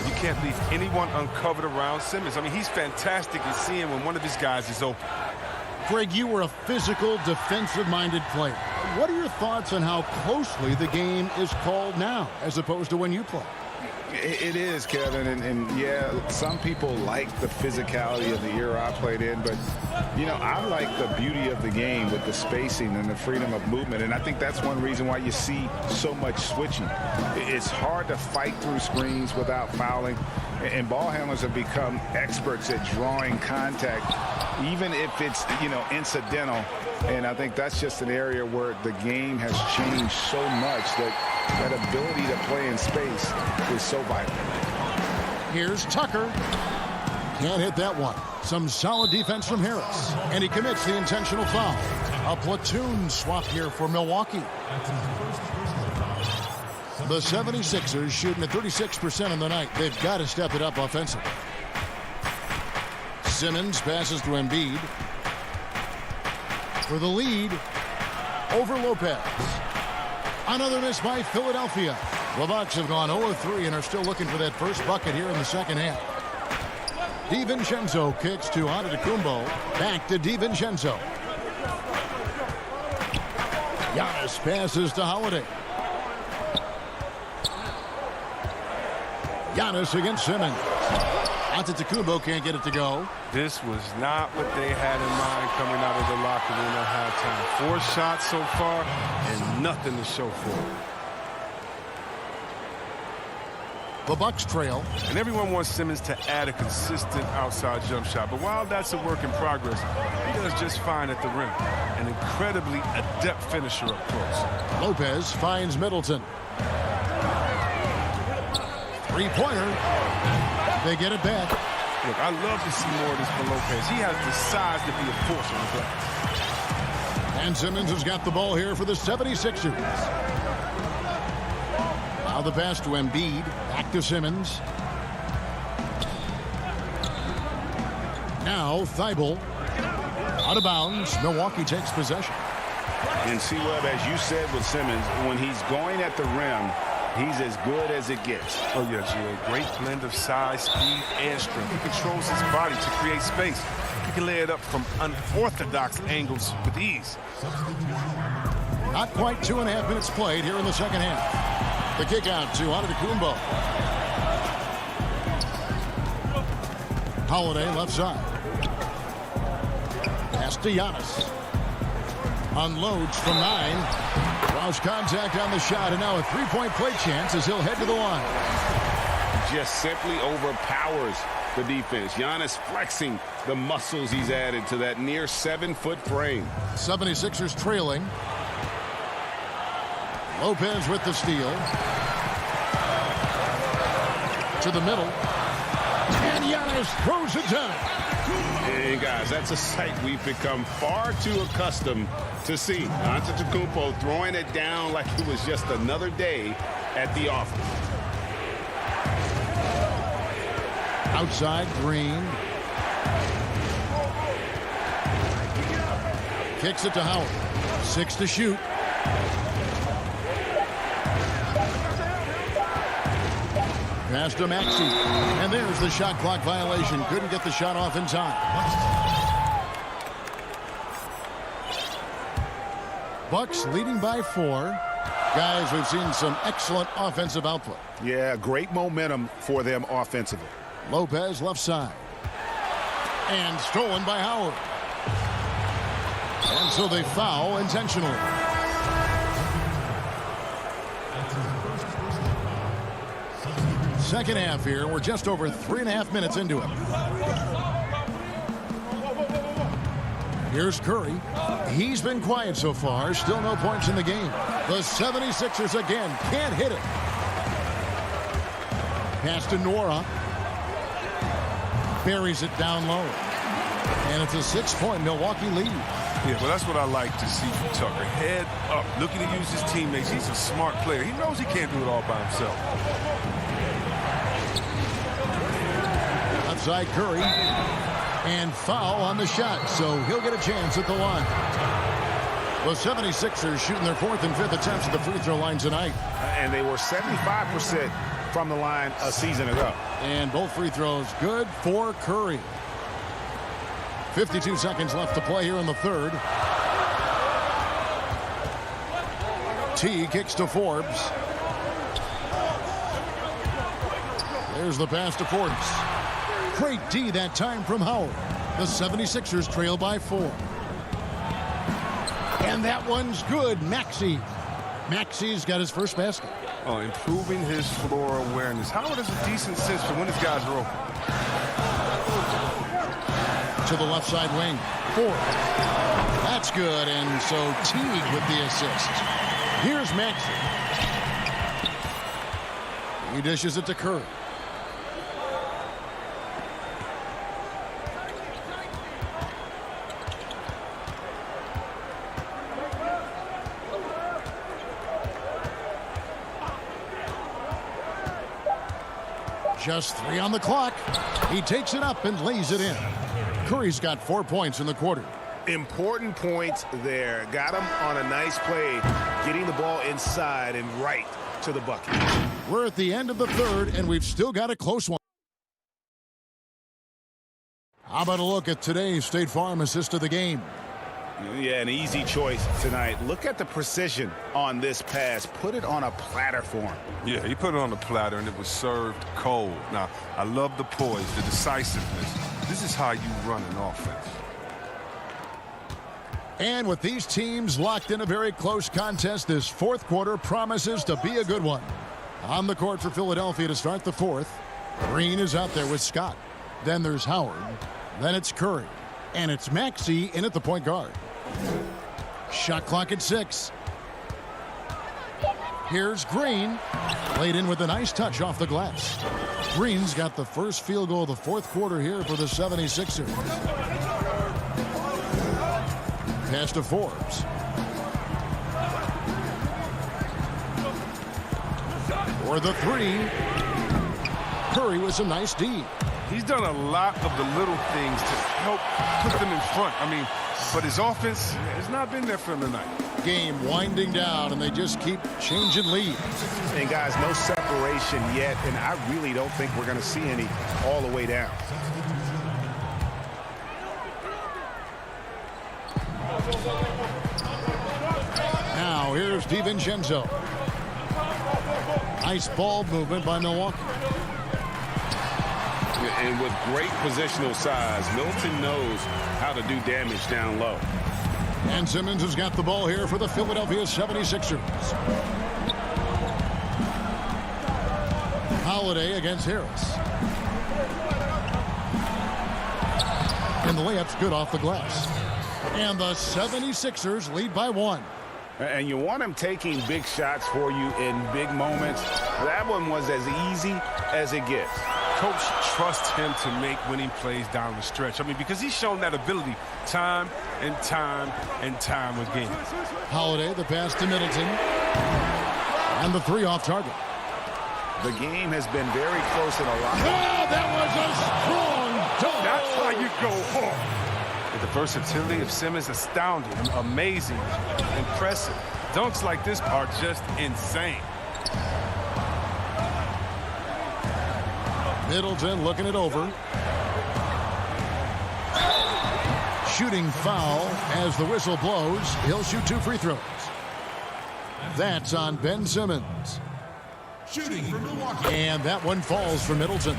You can't leave anyone uncovered around Simmons. I mean, he's fantastic at seeing when one of his guys is open. Greg, you were a physical, defensive-minded player. What are your thoughts on how closely the game is called now, as opposed to when you play? It is, Kevin, and yeah, some people like the physicality of the era I played in, but, you know, I like the beauty of the game with the spacing and the freedom of movement, and I think that's one reason why you see so much switching. It's hard to fight through screens without fouling, And ball handlers have become experts at drawing contact, even if it's, incidental. And I think that's just an area where the game has changed so much that ability to play in space is so vital. Here's Tucker. Can't hit that one. Some solid defense from Harris. And he commits the intentional foul. A platoon swap here for Milwaukee. The 76ers shooting at 36% on the night. They've got to step it up offensively. Simmons passes to Embiid. For the lead over Lopez. Another miss by Philadelphia. The Bucks have gone 0-3 and are still looking for that first bucket here in the second half. DiVincenzo kicks to Antetokounmpo. Back to DiVincenzo. Giannis passes to Holiday. Giannis against Simmons. Antetokounmpo can't get it to go. This was not what they had in mind coming out of the locker room at halftime. 4 shots so far and nothing to show for it. The Bucks trail. And everyone wants Simmons to add a consistent outside jump shot. But while that's a work in progress, he does just fine at the rim. An incredibly adept finisher up close. Lopez finds Middleton. Three-pointer. They get it back. Look, I love to see more of this from Lopez. He has the size to be a force on the glass. And Simmons has got the ball here for the 76ers. Now the pass to Embiid. Back to Simmons. Now Thibault. Out of bounds. Milwaukee takes possession. And C-Webb, as you said with Simmons, when he's going at the rim, he's as good as it gets. Oh, yeah, G.A. Great blend of size, speed, and strength. He controls his body to create space. He can lay it up from unorthodox angles with ease. Not quite 2.5 minutes played here in the second half. The kick out to Antetokounmpo. Holiday left side. Pass to Giannis. Unloads from 9. Draws contact on the shot, and now a three-point play chance as he'll head to the line. Just simply overpowers the defense. Giannis flexing the muscles he's added to that near 7-foot frame. 76ers trailing. Lopez with the steal. To the middle. And Giannis throws it down. And guys, that's a sight we've become far too accustomed to see. Antetokounmpo throwing it down like it was just another day at the office. Outside, Green. Kicks it to Howard. 6 to shoot. Pass to Maxey. And there's the shot clock violation. Couldn't get the shot off in time. Bucks leading by 4. Guys, we've seen some excellent offensive output. Yeah, great momentum for them offensively. Lopez left side. And stolen by Howard. And so they foul intentionally. Second half here. We're just over 3.5 minutes into it. Here's Curry. He's been quiet so far. Still no points in the game. The 76ers again can't hit it. Pass to Nora. Buries it down low. And it's a 6-point Milwaukee lead. Yeah, well, that's what I like to see from Tucker. Head up, looking to use his teammates. He's a smart player. He knows he can't do it all by himself. Outside Curry. And foul on the shot, so he'll get a chance at the line. The 76ers shooting their 4th and 5th attempts at the free throw line tonight. And they were 75% from the line a season ago. And both free throws good for Curry. 52 seconds left to play here in the third. T kicks to Forbes. There's the pass to Forbes. Great D that time from Howard. The 76ers trail by 4. And that one's good. Maxey's got his first basket. improving his floor awareness. Howard has a decent sense for when his guys are open. To the left side wing. Ford. That's good, and so Teague with the assist. Here's Maxey. He dishes it to Curry. Just 3 on the clock. He takes it up and lays it in. Curry's got 4 points in the quarter. Important points there. Got him on a nice play, getting the ball inside and right to the bucket. We're at the end of the third, and we've still got a close one. How about a look at today's State Farm assist of the game? Yeah, an easy choice tonight. Look at the precision on this pass. Put it on a platter for him. Yeah, he put it on the platter, and it was served cold. Now, I love the poise, the decisiveness. This is how you run an offense. And with these teams locked in a very close contest, this fourth quarter promises to be a good one. On the court for Philadelphia to start the fourth, Green is out there with Scott. Then there's Howard. Then it's Curry. And it's Maxey in at the point guard. Shot clock at 6. Here's Green. Laid in with a nice touch off the glass. Green's got the first field goal of the fourth quarter here for the 76ers. Pass to Forbes. For the 3. Curry with some nice D. He's done a lot of the little things to help put them in front. But his offense has not been there for him tonight. Game winding down, and they just keep changing leads. And guys, no separation yet, and I really don't think we're going to see any all the way down. Now here's DiVincenzo. Nice ball movement by Milwaukee. And with great positional size, Middleton knows how to do damage down low. And Simmons has got the ball here for the Philadelphia 76ers. Holiday against Harris. And the layup's good off the glass. And the 76ers lead by 1. And you want him taking big shots for you in big moments. That one was as easy as it gets. Coach trusts him to make winning plays down the stretch. Because he's shown that ability time and time and time again. Holiday, the pass to Middleton. And the 3 off target. The game has been very close in a lot. Oh, that was a strong dunk. That's how you go home. The versatility of Simmons astounding, amazing, impressive. Dunks like this are just insane. Middleton looking it over. Shooting foul as the whistle blows. He'll shoot 2 free throws. That's on Ben Simmons. Shooting for Milwaukee. And that one falls for Middleton.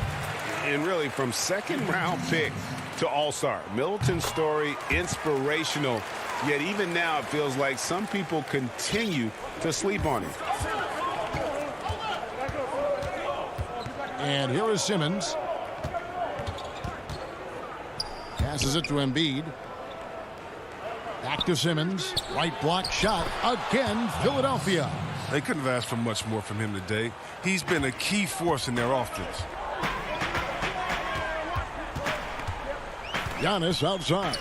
And really, from second-round pick to all-star, Middleton's story inspirational. Yet even now, it feels like some people continue to sleep on him. And here is Simmons. Passes it to Embiid. Back to Simmons. Right block shot. Again, Philadelphia. They couldn't have asked for much more from him today. He's been a key force in their offense. Giannis outside.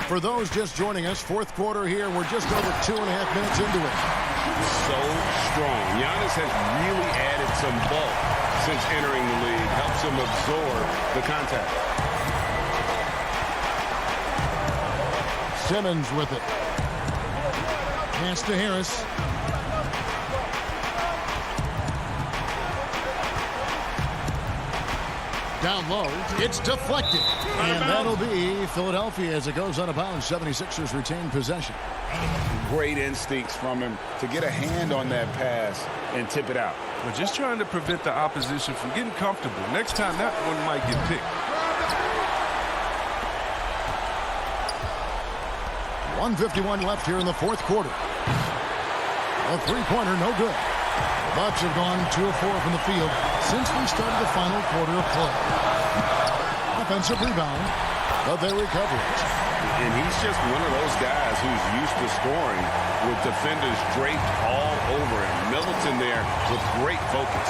For those just joining us, fourth quarter here. We're just over 2.5 minutes into it. So strong. Giannis has really added some bulk since entering the league. Helps him absorb the contact. Simmons with it. Pass to Harris. Down low. It's deflected. And that'll be Philadelphia as it goes out of bounds. 76ers retain possession. Great instincts from him to get a hand on that pass and tip it out. We're just trying to prevent the opposition from getting comfortable. Next time, that one might get picked. 1:51 left here in the fourth quarter. A three-pointer, no good. The Bucks have gone 2 of 4 from the field since we started the final quarter of play. Offensive rebound, but they recover it. And he's just one of those guys who's used to scoring with defenders draped all over him. Middleton there with great focus.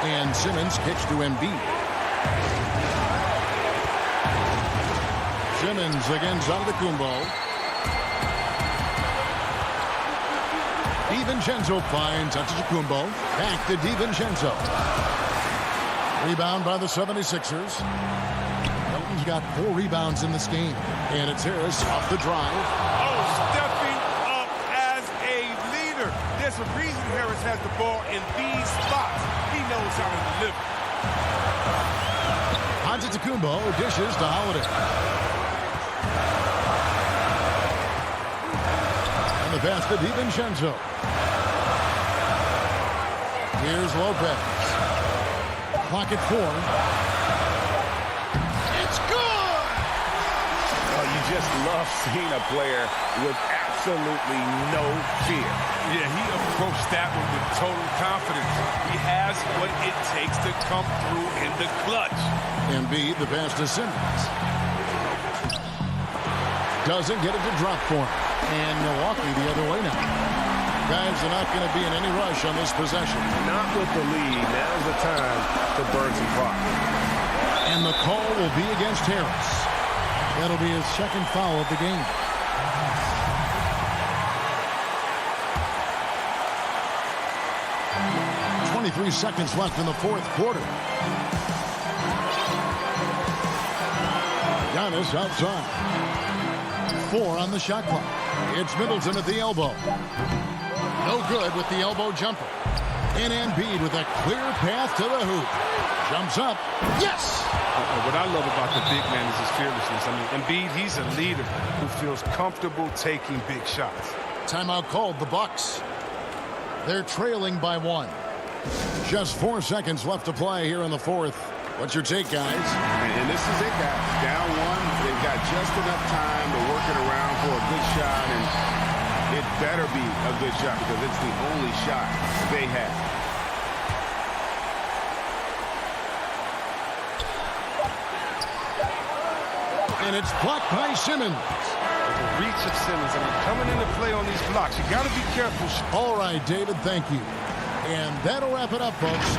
And Simmons kicks to Embiid. Simmons against Antetokounmpo. DiVincenzo finds Antetokounmpo. Back to DiVincenzo. Rebound by the 76ers. Milton's got 4 rebounds in this game. And it's Harris off the drive. Oh, stepping up as a leader. There's a reason Harris has the ball in these spots. He knows how to deliver. Antetokounmpo dishes to Holiday. And the pass to DiVincenzo. Here's Lopez. Clock at 4. It's good! Oh, you just love seeing a player with absolutely no fear. Yeah, he approached that one with total confidence. He has what it takes to come through in the clutch. Embiid, the pass to Simmons. Doesn't get it to drop for him. And Milwaukee the other way now. Guys are not going to be in any rush on this possession. Not with the lead. Now's the time to burn some clock. And the call will be against Harris. That'll be his second foul of the game. .23 seconds left in the fourth quarter. Giannis outside. 4 on the shot clock. It's Middleton at the elbow. No good with the elbow jumper. And Embiid with a clear path to the hoop. Jumps up. Yes! What I love about the big man is his fearlessness. I mean, Embiid, he's a leader who feels comfortable taking big shots. Timeout called the Bucks. They're trailing by 1. Just 4 seconds left to play here in the fourth. What's your take, guys? And this is it, guys. Down 1. They've got just enough time to work it around for a good shot, and it better be a good shot because it's the only shot they have. And it's blocked by Simmons. The reach of Simmons, I mean, coming into play on these blocks, you got to be careful. All right, David, thank you. And that'll wrap it up, folks.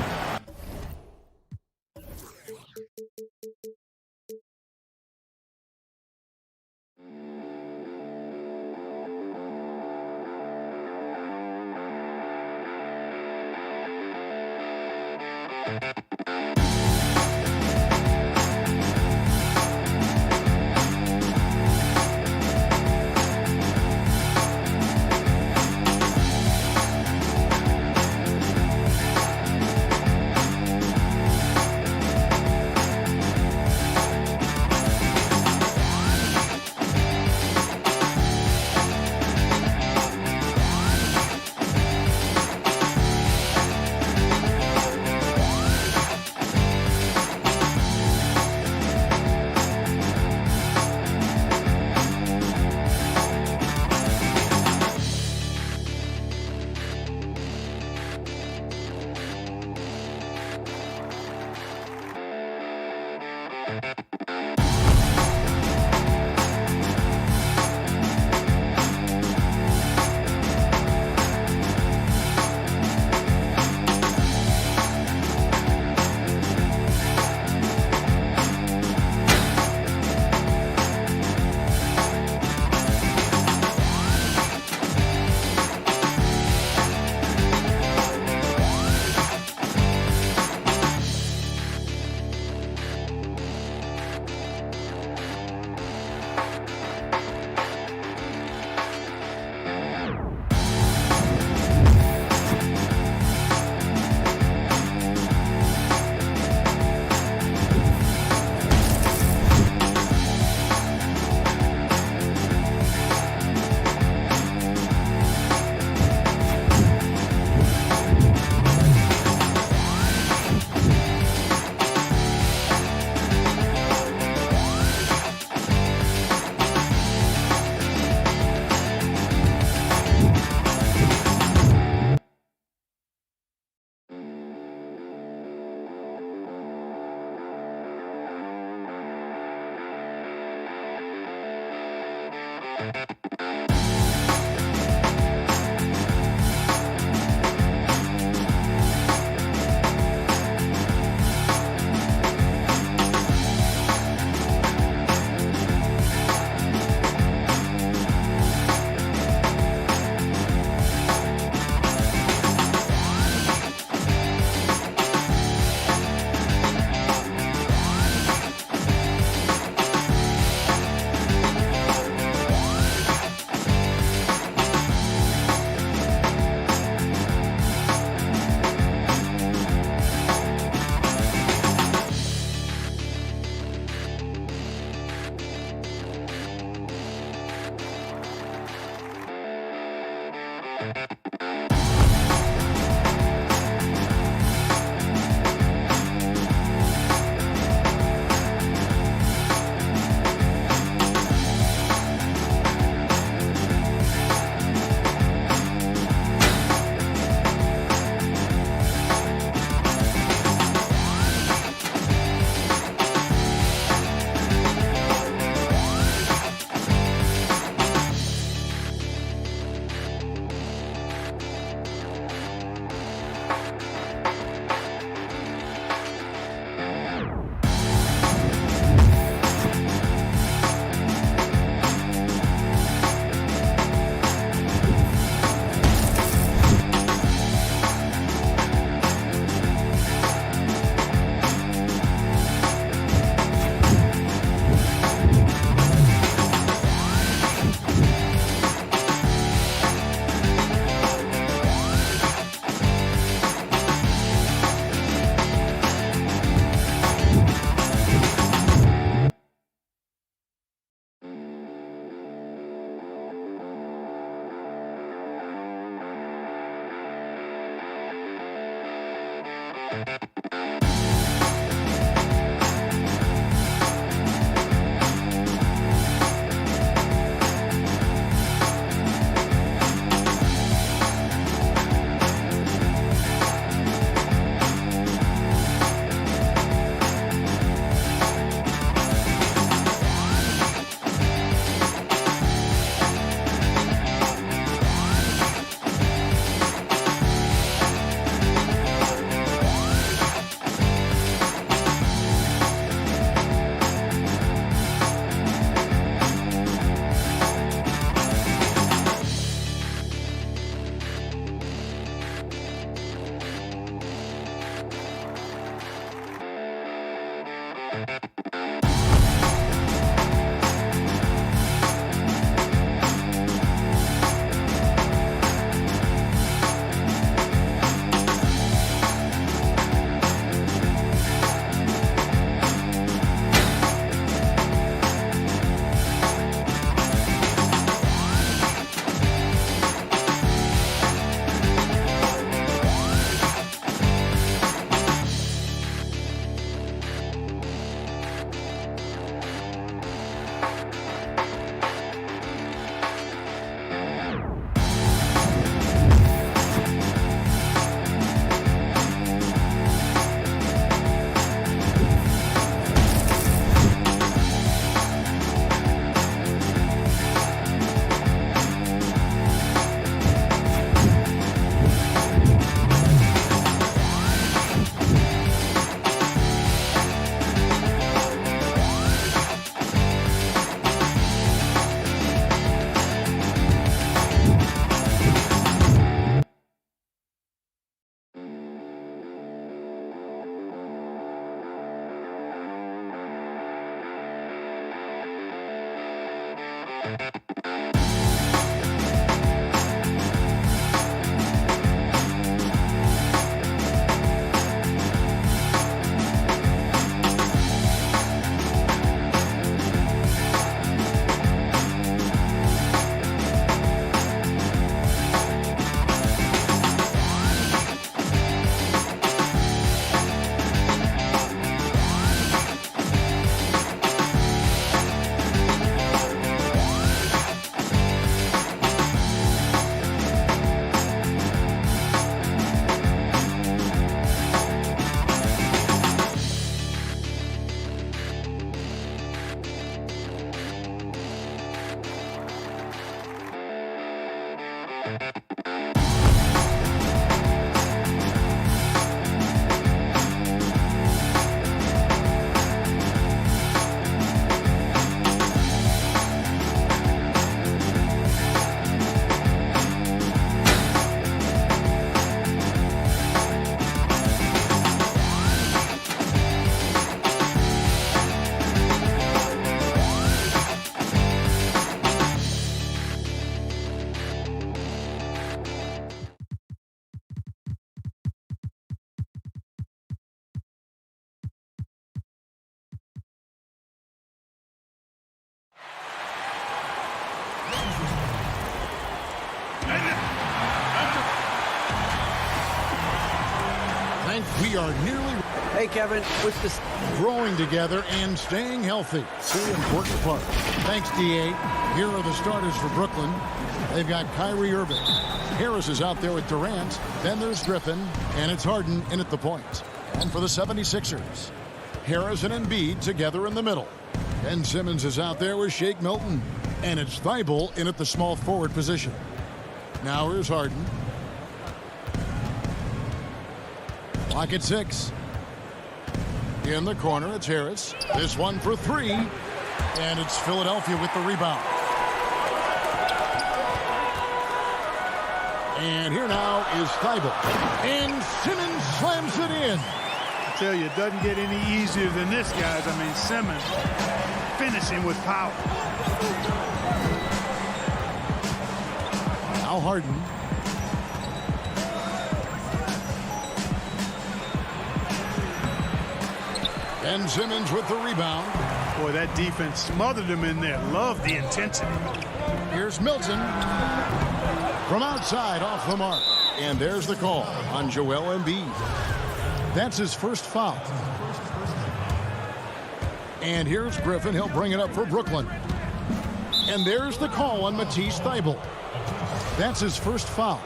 We are nearly... Hey, Kevin, with this growing together and staying healthy. Very important part. Thanks, D.A. Here are the starters for Brooklyn. They've got Kyrie Irving. Harris is out there with Durant. Then there's Griffin, and it's Harden in at the point. And for the 76ers, Harris and Embiid together in the middle. Ben Simmons is out there with Shake Milton. And it's Thibault in at the small forward position. Now here's Harden. Clock at 6. In the corner, it's Harris. This one for 3. And it's Philadelphia with the rebound. And here now is Thibault. And Simmons slams it in. I tell you, it doesn't get any easier than this, guys. I mean, Simmons finishing with power. Now Harden. Ben Simmons with the rebound. Boy, that defense smothered him in there. Love the intensity. Here's Milton. From outside, off the mark. And there's the call on Joel Embiid. That's his first foul. And here's Griffin. He'll bring it up for Brooklyn. And there's the call on Matisse Thybulle. That's his first foul.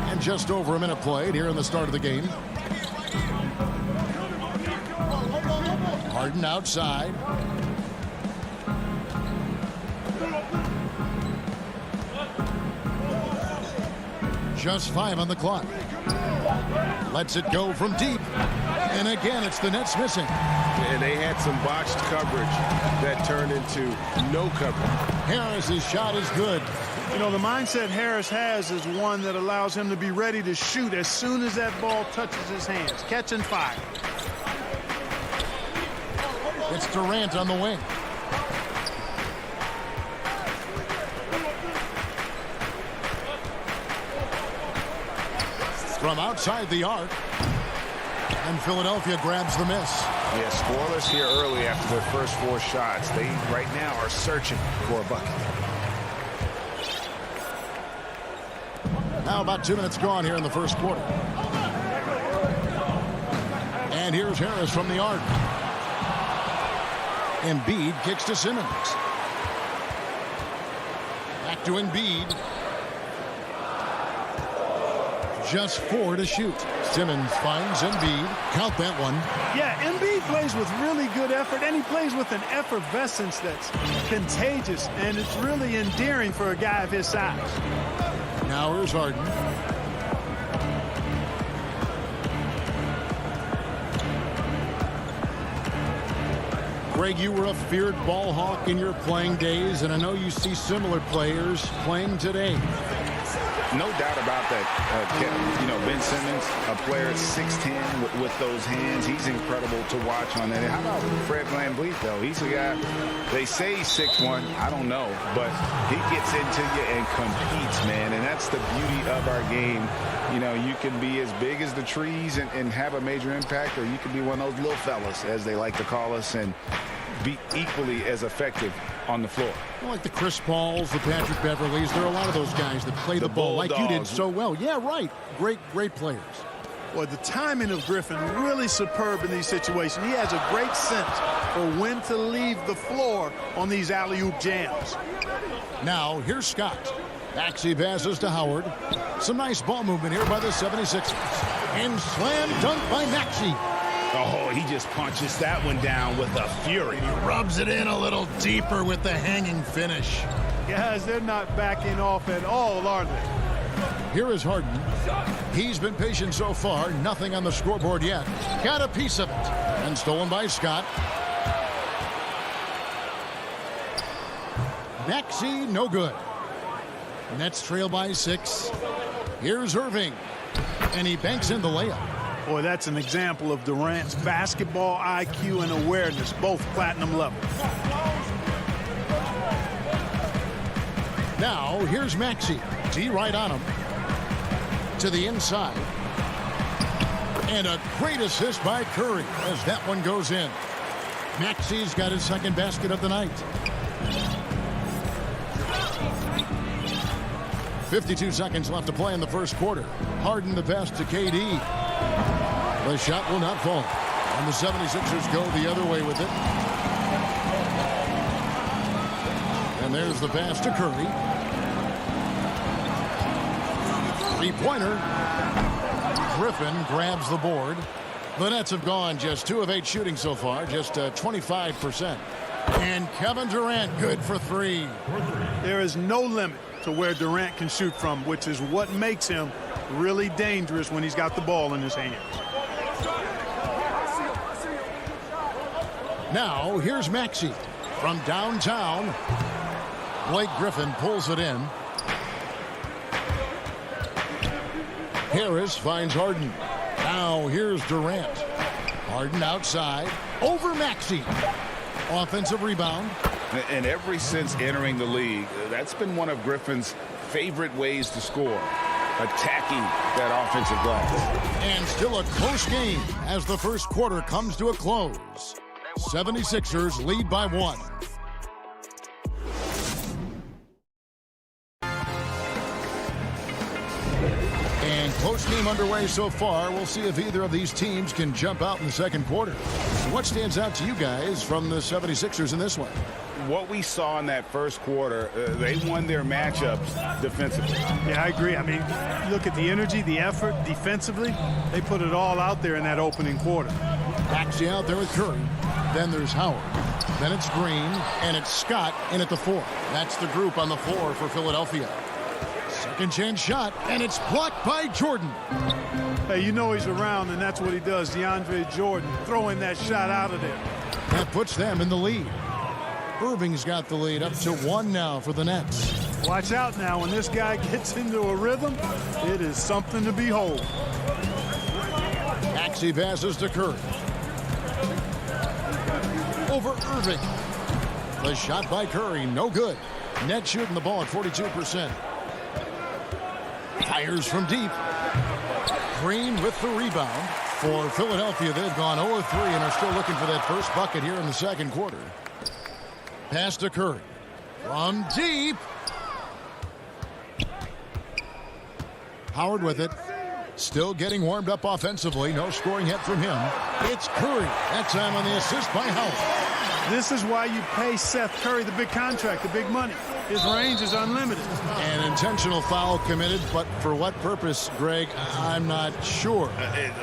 And just over a minute played here in the start of the game. Harden outside. Just 5 on the clock. Lets it go from deep. And again, it's the Nets missing. And they had some botched coverage that turned into no coverage. Harris's shot is good. You know, the mindset Harris has is one that allows him to be ready to shoot as soon as that ball touches his hands. Catch and fire. It's Durant on the wing. From outside the arc. And Philadelphia grabs the miss. Yeah, scoreless here early after their first 4 shots. They right now are searching for a bucket. Now about 2 minutes gone here in the first quarter. And here's Harris from the arc. Embiid kicks to Simmons. Back to Embiid. Just 4 to shoot. Simmons finds Embiid. Count that one. Yeah, Embiid plays with really good effort, and he plays with an effervescence that's contagious, and it's really endearing for a guy of his size. Now here's Harden. Greg, you were a feared ball hawk in your playing days, and I know you see similar players playing today. No doubt about that. Ben Simmons, a player 6'10" with those hands. He's incredible to watch on that. How about Fred VanVleet, though? He's a guy, they say he's 6'1". I don't know, but he gets into you and competes, man. And that's the beauty of our game. You know, you can be as big as the trees and have a major impact, or you can be one of those little fellas, as they like to call us, and be equally as effective on the floor. Like the Chris Pauls, the Patrick Beverleys, there are a lot of those guys that play the ball like you did so well. Yeah, right. Great players. Well, the timing of Griffin really superb in these situations. He has a great sense for when to leave the floor on these alley-oop jams. Now, here's Scott. Maxey passes to Howard. Some nice ball movement here by the 76ers. And slam dunk by Maxey. Oh, he just punches that one down with a fury. He rubs it in a little deeper with the hanging finish. Guys, they're not backing off at all, are they? Here is Harden. He's been patient so far. Nothing on the scoreboard yet. Got a piece of it. And stolen by Scott. Maxey, no good. Nets trail by 6. Here's Irving. And he banks in the layup. Boy, that's an example of Durant's basketball IQ and awareness, both platinum level. Now, here's Maxey. D right on him. To the inside. And a great assist by Curry as that one goes in. Maxey's got his second basket of the night. 52 seconds left to play in the first quarter. Harden the pass to KD. The shot will not fall. And the 76ers go the other way with it. And there's the pass to Curry. Three-pointer. Griffin grabs the board. The Nets have gone just 2 of 8 shooting so far, just 25%. And Kevin Durant good for 3. There is no limit to where Durant can shoot from, which is what makes him really dangerous when he's got the ball in his hands. Now, here's Maxey from downtown. Blake Griffin pulls it in. Harris finds Harden. Now, here's Durant. Harden outside. Over Maxey. Offensive rebound. And ever since entering the league, that's been one of Griffin's favorite ways to score. Attacking that offensive glass. And still a close game as the first quarter comes to a close. 76ers lead by 1. And Post-game underway so far. We'll see if either of these teams can jump out in the second quarter. So what stands out to you guys from the 76ers in this one? What we saw in that first quarter, they won their matchups defensively. Yeah, I agree. I mean, look at the energy, the effort defensively. They put it all out there in that opening quarter. Maxey out there with Curry. Then there's Howard. Then it's Green, and it's Scott in at the 4. That's the group on the floor for Philadelphia. Second chance shot, and it's blocked by Jordan. Hey, you know he's around, and that's what he does. DeAndre Jordan throwing that shot out of there. That puts them in the lead. Irving's got the lead up to 1 now for the Nets. Watch out now. When this guy gets into a rhythm, it is something to behold. Maxey passes to Curry. Over Irving. The shot by Curry, no good. Nets shooting the ball at 42%. Fires from deep. Green with the rebound. For Philadelphia, they've gone 0-3 and are still looking for that first bucket here in the second quarter. Pass to Curry. From deep. Howard with it. Still getting warmed up offensively. No scoring yet from him. It's Curry. That time on the assist by Howard. This is why you pay Seth Curry the big contract, the big money. His range is unlimited. An intentional foul committed, but for what purpose, Greg, I'm not sure.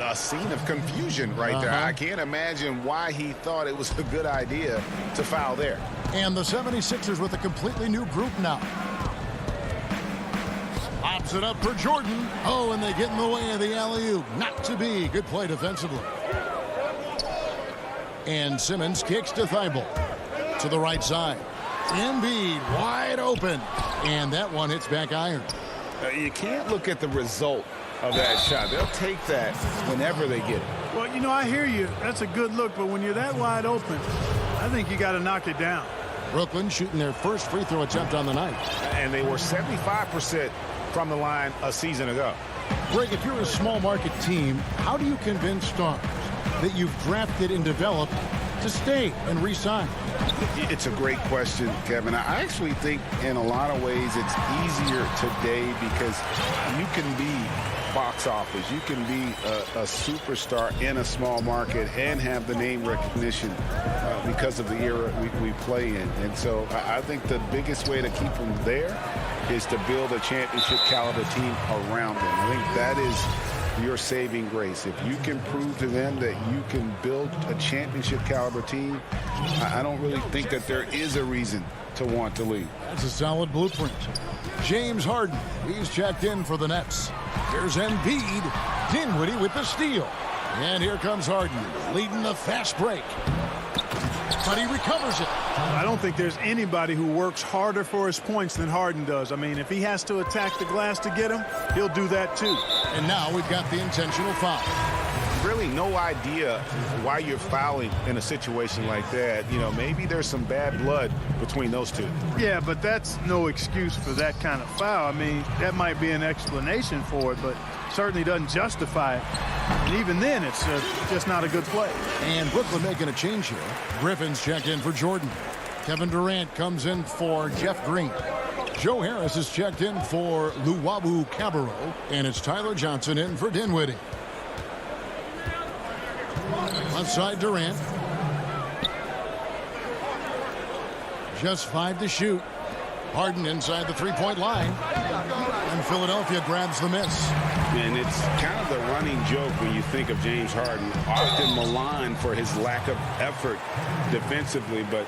A scene of confusion right there. I can't imagine why he thought it was a good idea to foul there. And the 76ers with a completely new group now. Pops it up for Jordan. Oh, and they get in the way of the alley-oop. Not to be. Good play defensively. And Simmons kicks to Thibault. To the right side. Embiid wide open. And that one hits back iron. You can't look at the result of that shot. They'll take that whenever they get it. Well, you know, I hear you. That's a good look. But when you're that wide open, I think you got to knock it down. Brooklyn shooting their first free throw attempt on the night. And they were 75% from the line a season ago. Greg, if you're a small market team, how do you convince stars that you've drafted and developed to stay and re-sign? It's a great question, Kevin. I actually think in a lot of ways it's easier today because you can be box office. You can be a superstar in a small market and have the name recognition because of the era we play in. And so I think the biggest way to keep them there is to build a championship caliber team around them. I think that is your saving grace. If you can prove to them that you can build a championship caliber team, I don't really think that there is a reason to want to leave. That's a solid blueprint. James Harden, he's checked in for the Nets. Here's Embiid. Dinwiddie with the steal. And here comes Harden, leading the fast break. But he recovers it. I don't think there's anybody who works harder for his points than Harden does. I mean, if he has to attack the glass to get him, he'll do that too. And now we've got the intentional foul. Really no idea why you're fouling in a situation like that. You know, maybe there's some bad blood between those two. Yeah, but that's no excuse for that kind of foul. I mean, that might be an explanation for it, but certainly doesn't justify it. And even then, it's just not a good play. And Brooklyn making a change here. Griffin's checked in for Jordan. Kevin Durant comes in for Jeff Green. Joe Harris is checked in for Luwawu Cabarro. And it's Tyler Johnson in for Dinwiddie. Left side Durant. Just 5 to shoot. Harden inside the three-point line. And Philadelphia grabs the miss. And it's kind of the running joke when you think of James Harden, often maligned for his lack of effort defensively. But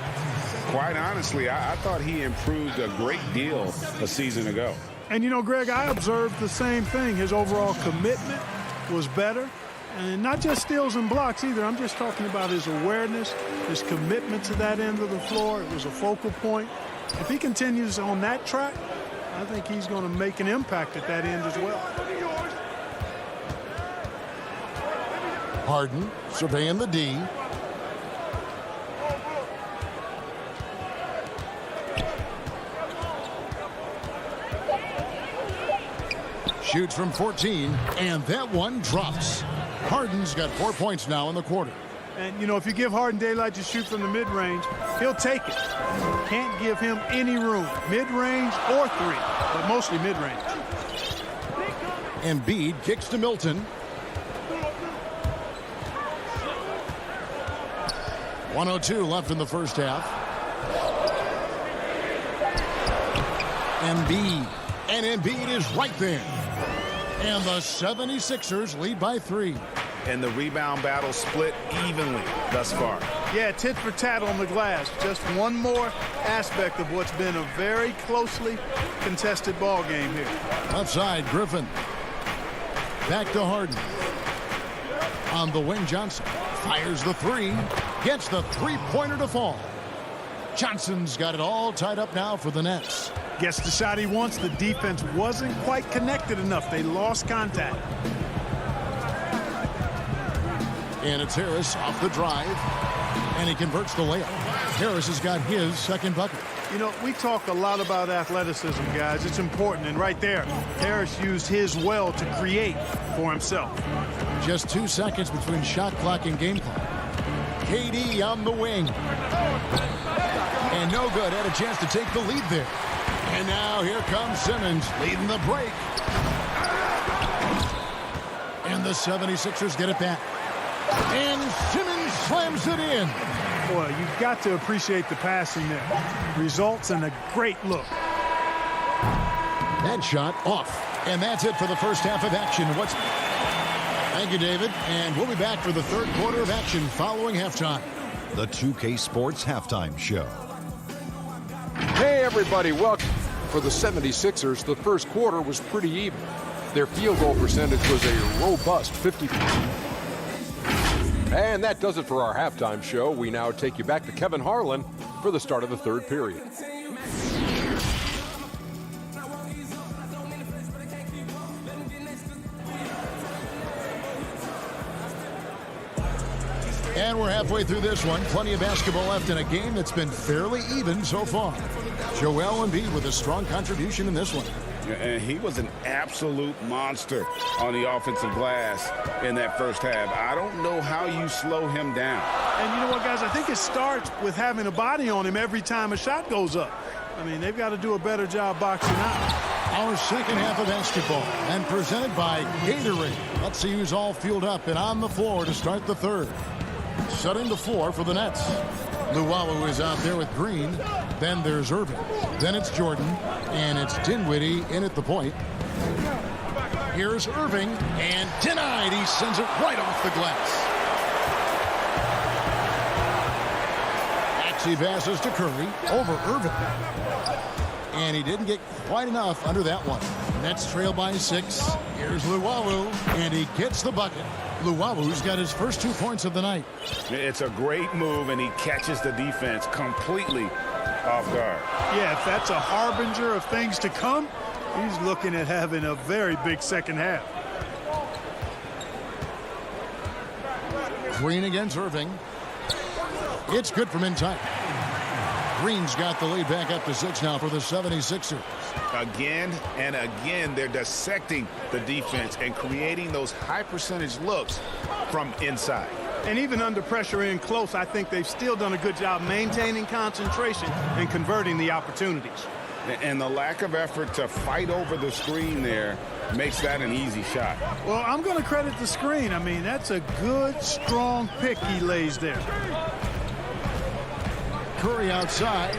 quite honestly, I thought he improved a great deal a season ago. And, you know, Greg, I observed the same thing. His overall commitment was better. And not just steals and blocks either. I'm just talking about his awareness, his commitment to that end of the floor. It was a focal point. If he continues on that track, I think he's going to make an impact at that end as well. Harden surveying the D. Shoots from 14, and that one drops. Harden's got 4 points now in the quarter. And, you know, if you give Harden daylight to shoot from the mid-range, he'll take it. Can't give him any room, mid-range or three, but mostly mid-range. Embiid kicks to Milton. 1:02 left in the first half. Embiid. And Embiid is right there. And the 76ers lead by 3. And the rebound battle split evenly thus far. Yeah, tit for tat on the glass. Just one more aspect of what's been a very closely contested ball game here. Outside, Griffin. Back to Harden. On the wing, Johnson fires the 3. Gets the three-pointer to fall. Johnson's got it all tied up now for the Nets. Gets the shot he wants. The defense wasn't quite connected enough. They lost contact. And it's Harris off the drive. And he converts the layup. Harris has got his second bucket. You know, we talk a lot about athleticism, guys. It's important. And right there, Harris used his well to create for himself. Just 2 seconds between shot clock and game clock. KD on the wing. And no good. Had a chance to take the lead there. And now here comes Simmons leading the break. And the 76ers get it back. And Simmons slams it in. Boy, you've got to appreciate the passing there. Results in a great look. That shot off. And that's it for the first half of action. Thank you, David. And we'll be back for the third quarter of action following halftime. The 2K Sports Halftime Show. Hey, everybody, welcome. For the 76ers, the first quarter was pretty even. Their field goal percentage was a robust 50%. And that does it for our halftime show. We now take you back to Kevin Harlan for the start of the third period. And we're halfway through this one. Plenty of basketball left in a game that's been fairly even so far. Joel Embiid with a strong contribution in this one. And he was an absolute monster on the offensive glass in that first half. I don't know how you slow him down. And you know what, guys? I think it starts with having a body on him every time a shot goes up. I mean, they've got to do a better job boxing out. Our second half of basketball and presented by Gatorade. Let's see who's all fueled up and on the floor to start the third. Setting the floor for the Nets. Luwawu is out there with Green. Then there's Irving. Then it's Jordan. And it's Dinwiddie in at the point. Here's Irving. And denied. He sends it right off the glass. Maxey passes to Curry. Over Irving. And he didn't get quite enough under that one. Nets trail by 6. Here's Luwawu. And he gets the bucket. Luwawu's got his first 2 points of the night. It's a great move, and he catches the defense completely off guard. Yeah, if that's a harbinger of things to come, he's looking at having a very big second half. Green against Irving. It's good from inside. Green's got the lead back up to 6 now for the 76ers. Again and again, they're dissecting the defense and creating those high percentage looks from inside. And even under pressure in close, I think they've still done a good job maintaining concentration and converting the opportunities. And the lack of effort to fight over the screen there makes that an easy shot. Well, I'm going to credit the screen. I mean, that's a good, strong pick he lays there. Curry outside.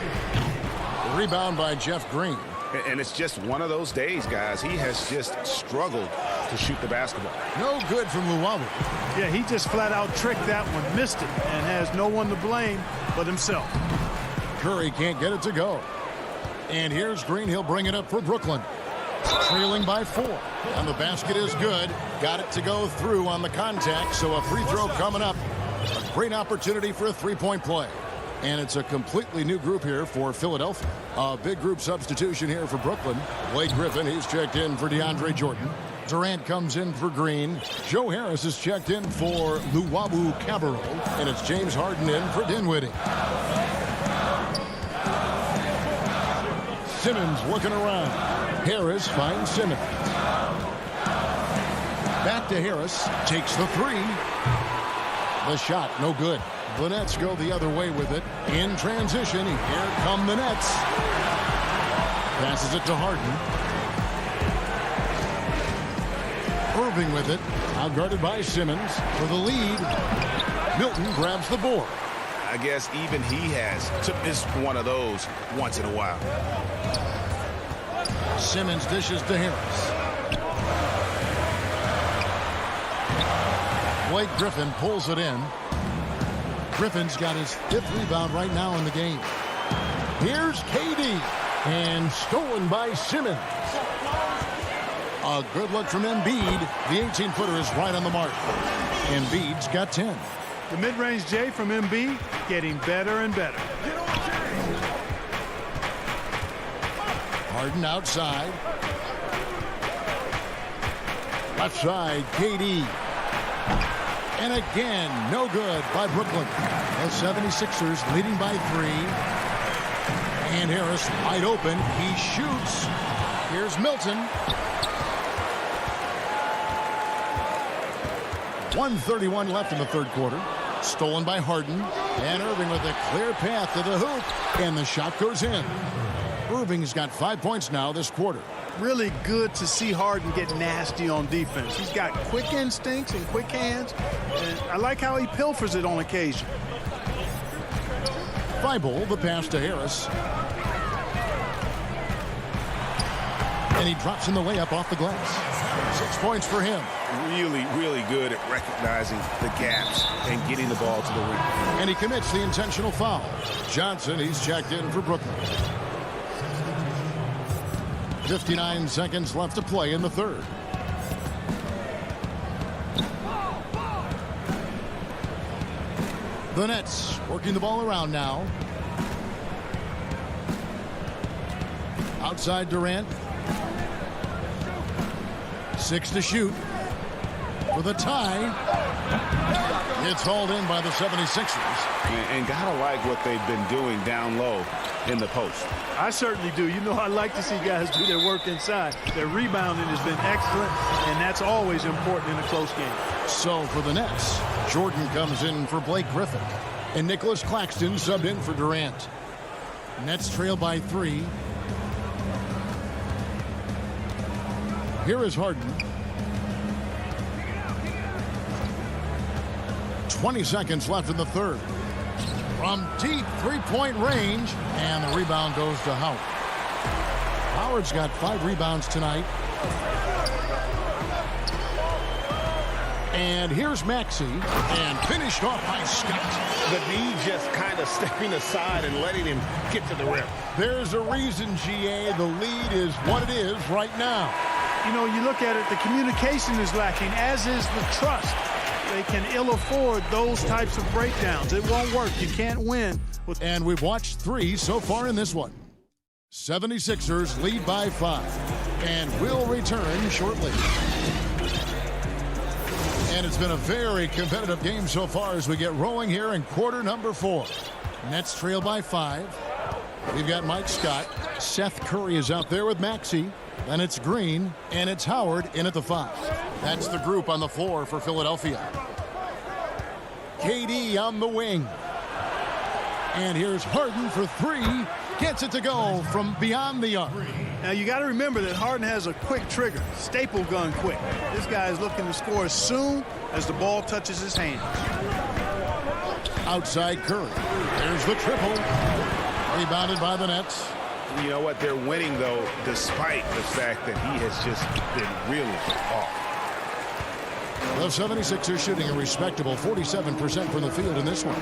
Rebound by Jeff Green. And it's just one of those days, guys. He has just struggled to shoot the basketball. No good from Luwawu. Yeah, he just flat out tricked that one, missed it, and has no one to blame but himself. Curry can't get it to go. And here's Green. He'll bring it up for Brooklyn. Trailing by 4. And the basket is good. Got it to go through on the contact, so a free throw coming up. A great opportunity for a three-point play. And it's a completely new group here for Philadelphia. A big group substitution here for Brooklyn. Blake Griffin, he's checked in for DeAndre Jordan. Durant comes in for Green. Joe Harris is checked in for Luwawu Cabarro. And it's James Harden in for Dinwiddie. Simmons looking around. Harris finds Simmons. Back to Harris. Takes the 3. The shot, no good. The Nets go the other way with it. In transition, here come the Nets. Passes it to Harden. Irving with it. Out guarded by Simmons for the lead. Milton grabs the board. I guess even he has to miss one of those once in a while. Simmons dishes to Harris. Blake Griffin pulls it in. Griffin's got his 5th rebound right now in the game. Here's KD. And stolen by Simmons. A good look from Embiid. The 18-footer is right on the mark. Embiid's got 10. The mid-range J from Embiid getting better and better. Harden outside. Left side, KD. And again, no good by Brooklyn. The 76ers leading by 3. And Harris wide open. He shoots. Here's Milton. 1:31 left in the 3rd quarter. Stolen by Harden. And Irving with a clear path to the hoop. And the shot goes in. Irving's got 5 points now this quarter. Really good to see Harden get nasty on defense. He's got quick instincts and quick hands. And I like how he pilfers it on occasion. Thibault, the pass to Harris. And he drops in the layup off the glass. 6 points for him. Really, really good at recognizing the gaps and getting the ball to the rim. And he commits the intentional foul. Johnson, he's checked in for Brooklyn. 59 seconds left to play in the 3rd. The Nets working the ball around now. Outside Durant. 6 to shoot. For the tie. It's hauled in by the 76ers. And gotta like what they've been doing down low in the post. I certainly do. You know, I like to see guys do their work inside. Their rebounding has been excellent, and that's always important in a close game. So for the Nets, Jordan comes in for Blake Griffin. And Nicholas Claxton subbed in for Durant. Nets trail by 3. Here is Harden. 20 seconds left in the 3rd. From deep 3-point range, and the rebound goes to Howard. Howard's got 5 rebounds tonight. And here's Maxey, and finished off by Scott. The D just kind of stepping aside and letting him get to the rim. There's a reason, GA, the lead is what it is right now. You know, you look at it, the communication is lacking, as is the trust. They can ill afford those types of breakdowns. It won't work. You can't win. And we've watched 3 so far in this one. 76ers lead by 5. And we'll return shortly. And it's been a very competitive game so far as we get rolling here in quarter number 4. Nets trail by 5. We've got Mike Scott. Seth Curry is out there with Maxey. Then it's Green, and it's Howard in at the 5. That's the group on the floor for Philadelphia. KD on the wing. And here's Harden for 3. Gets it to go from beyond the arc. Now, you got to remember that Harden has a quick trigger, staple gun quick. This guy is looking to score as soon as the ball touches his hand. Outside Curry. There's the triple. Rebounded by the Nets. You know what? They're winning, though, despite the fact that he has just been really off. The 76ers shooting a respectable 47% from the field in this one.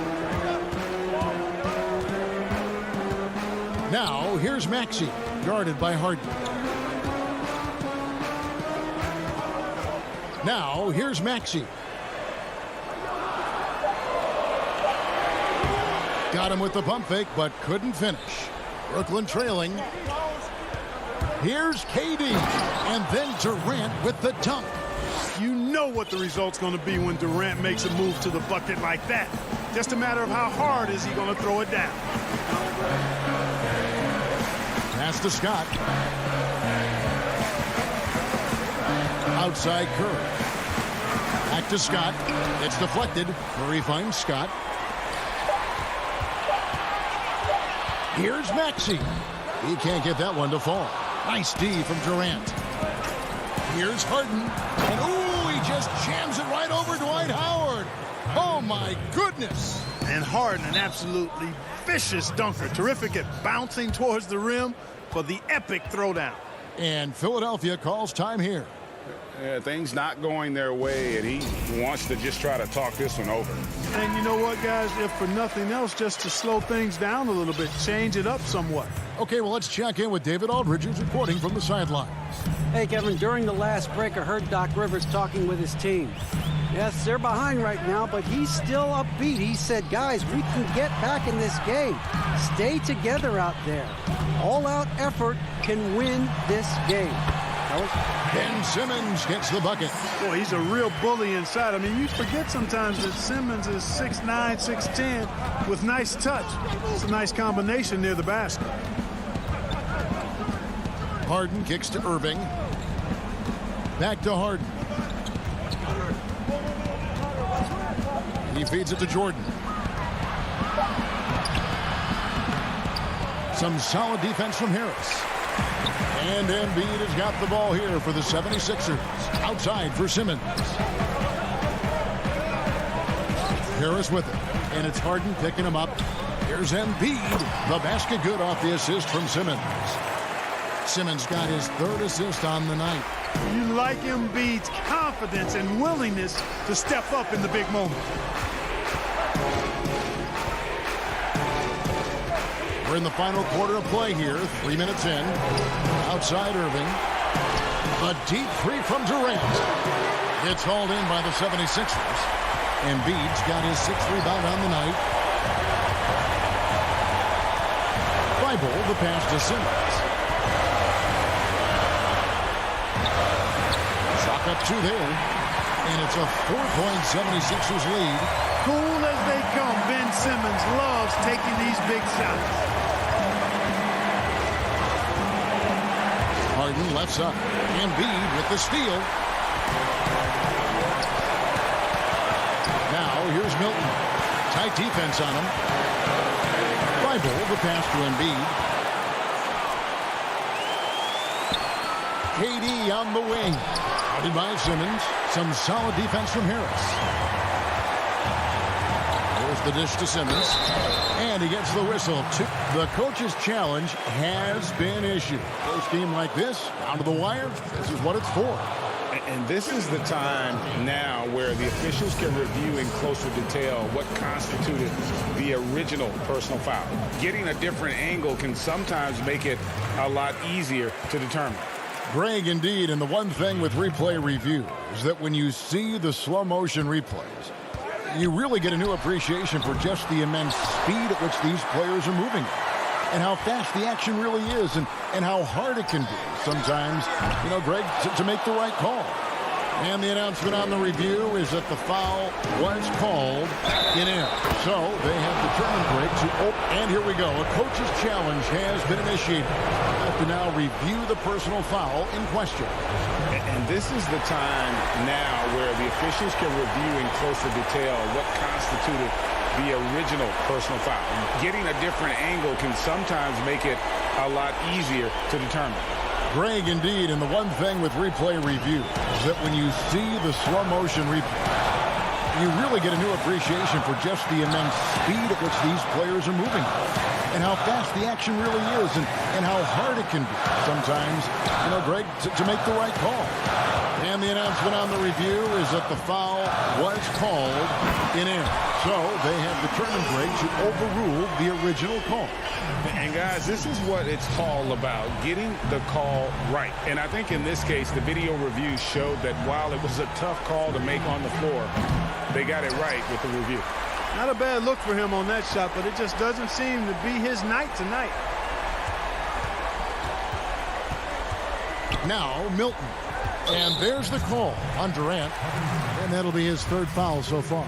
Now, here's Maxey, guarded by Harden. Now, here's Maxey. Got him with the pump fake, but couldn't finish. Brooklyn trailing. Here's KD. And then Durant with the dunk. You know what the result's going to be when Durant makes a move to the bucket like that. Just a matter of how hard is he going to throw it down. Pass to Scott. Outside Curry. Back to Scott. It's deflected. Curry finds Scott. Here's Maxey. He can't get that one to fall. Nice D from Durant. Here's Harden. And, ooh, he just jams it right over Dwight Howard. Oh, my goodness. And Harden, an absolutely vicious dunker. Terrific at bouncing towards the rim for the epic throwdown. And Philadelphia calls time here. Yeah, things not going their way, and he wants to just try to talk this one over. And you know what, guys? If for nothing else, just to slow things down a little bit, change it up somewhat. Okay, well, let's check in with David Aldridge, who's reporting from the sidelines. Hey, Kevin, during the last break, I heard Doc Rivers talking with his team. Yes, they're behind right now, but he's still upbeat. He said, guys, we can get back in this game. Stay together out there. All-out effort can win this game. Ben Simmons gets the bucket. Boy, he's a real bully inside. I mean, you forget sometimes that Simmons is 6'9", 6'10", with nice touch. It's a nice combination near the basket. Harden kicks to Irving. Back to Harden. He feeds it to Jordan. Some solid defense from Harris. And Embiid has got the ball here for the 76ers. Outside for Simmons. Harris with it. And it's Harden picking him up. Here's Embiid. The basket good off the assist from Simmons. Simmons got his third assist on the night. You like Embiid's confidence and willingness to step up in the big moment. We're in the final quarter of play here. 3 minutes in. Outside Irving. A deep three from Durant. It's hauled in by the 76ers. Embiid's got his 6th rebound on the night. Thibault, the pass to Simmons. Shot up 2 there. And it's a 4-point 76ers lead. Cool as they come, Ben Simmons loves taking these big shots. Harden lefts up. Embiid with the steal. Now here's Milton. Tight defense on him. Thibault, the pass to Embiid. KD on the wing. Guarded by Simmons. Some solid defense from Harris. There's the dish to Simmons. And he gets the whistle. The coach's challenge has been issued. First game like this, down to the wire, this is what it's for. And this is the time now where the officials can review in closer detail what constituted the original personal foul. Getting a different angle can sometimes make it a lot easier to determine. Greg, indeed, and the one thing with replay review is that when you see the slow motion replays, you really get a new appreciation for just the immense speed at which these players are moving and how fast the action really is and how hard it can be sometimes, you know, Greg, to make the right call. And the announcement on the review is that the foul was called in air. So they have determined, Greg, and here we go. A coach's challenge has been initiated. Have to now review the personal foul in question. And this is the time now where the officials can review in closer detail what constituted the original personal foul. Getting a different angle can sometimes make it a lot easier to determine. Greg, indeed, and the one thing with replay review is that when you see the slow motion replay, you really get a new appreciation for just the immense speed at which these players are moving and how fast the action really is and how hard it can be sometimes, you know, Greg, to make the right call. And the announcement on the review is that the foul was called in air. So they have determined, Greg, to overrule the original call. And guys, this is what it's all about, getting the call right. And I think in this case, the video review showed that while it was a tough call to make on the floor, they got it right with the review. Not a bad look for him on that shot, but it just doesn't seem to be his night tonight. Now Milton. And there's the call on Durant. And that'll be his 3rd foul so far.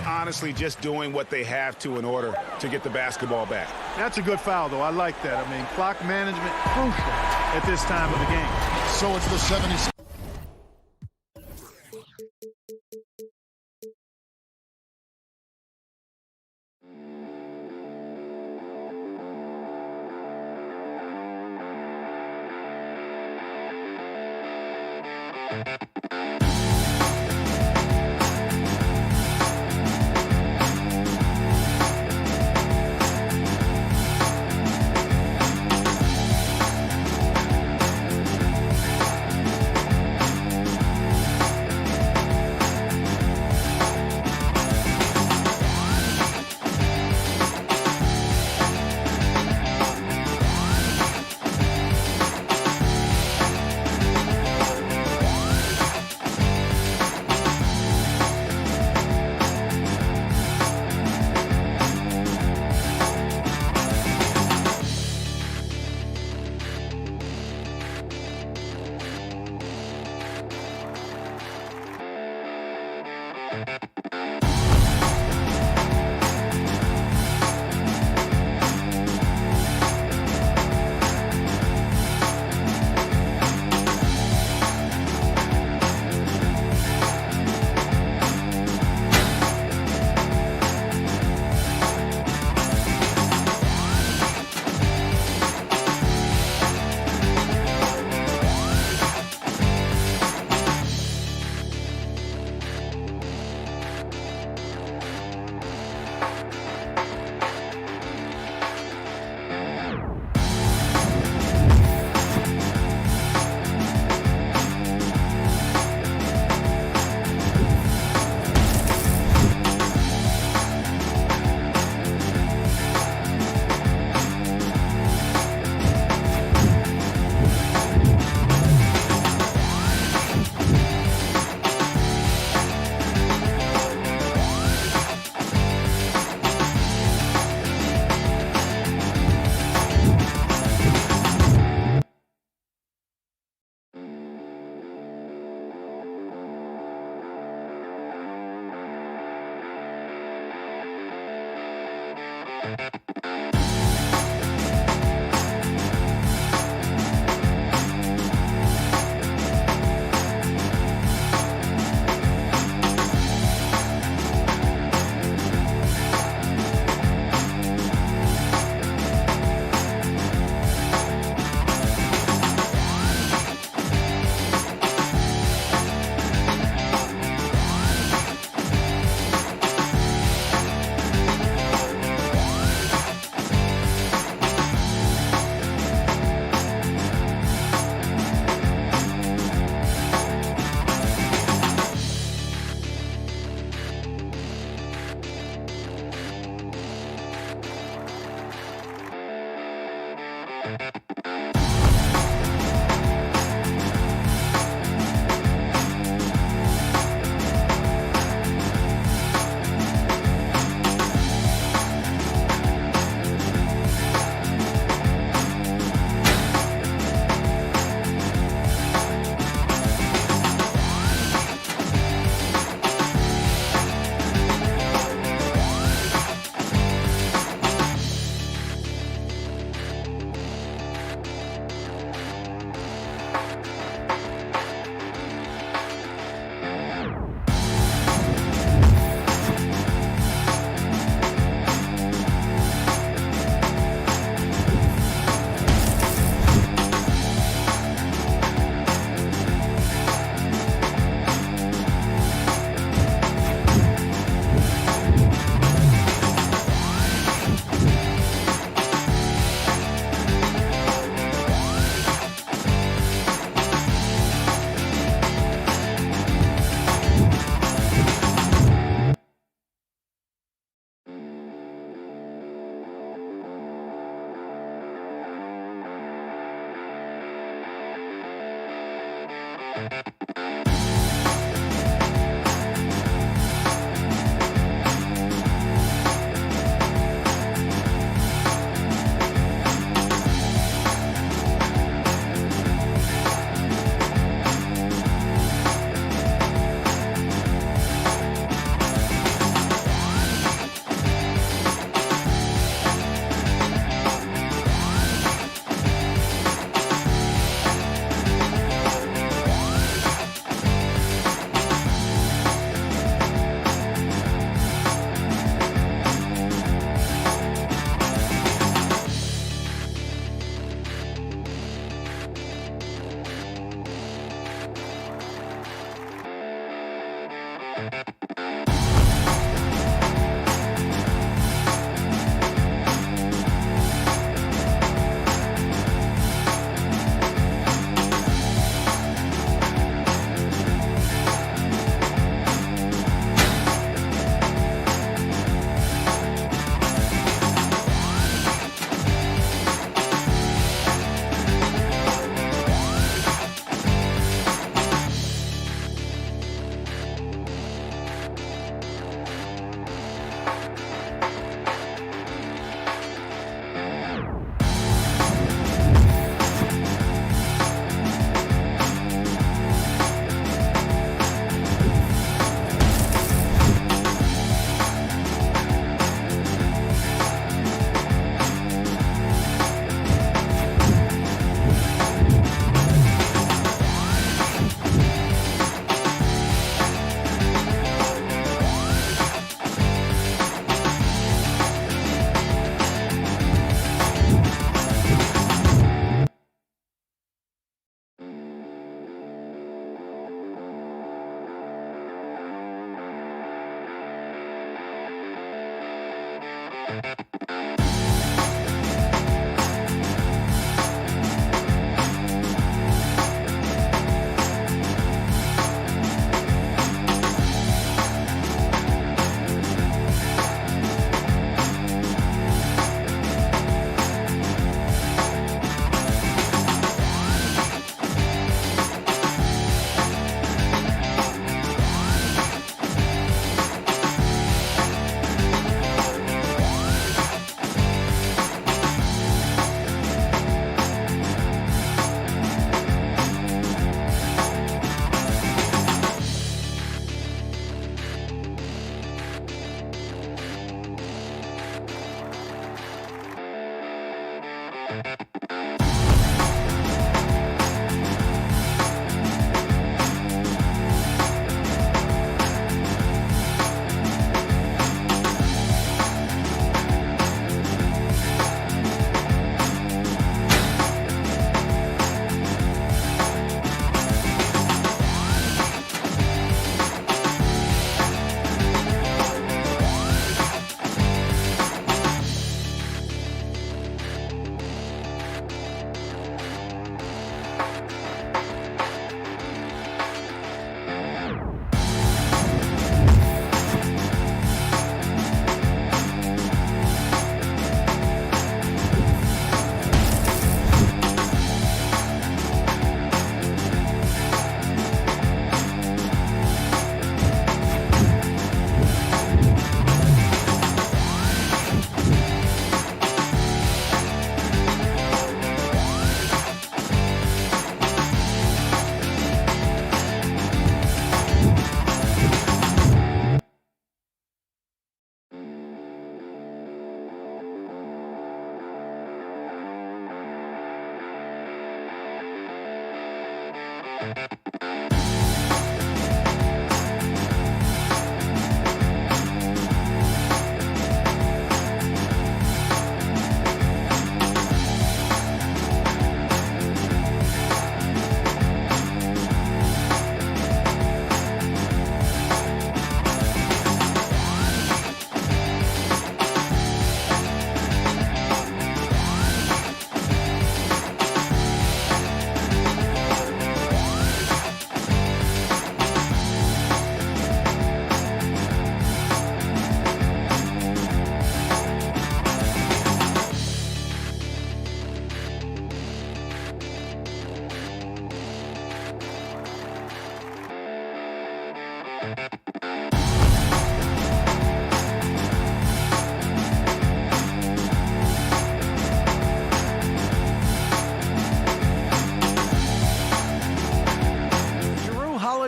Honestly, just doing what they have to in order to get the basketball back. That's a good foul, though. I like that. I mean, clock management crucial at this time of the game. So it's the 76ers.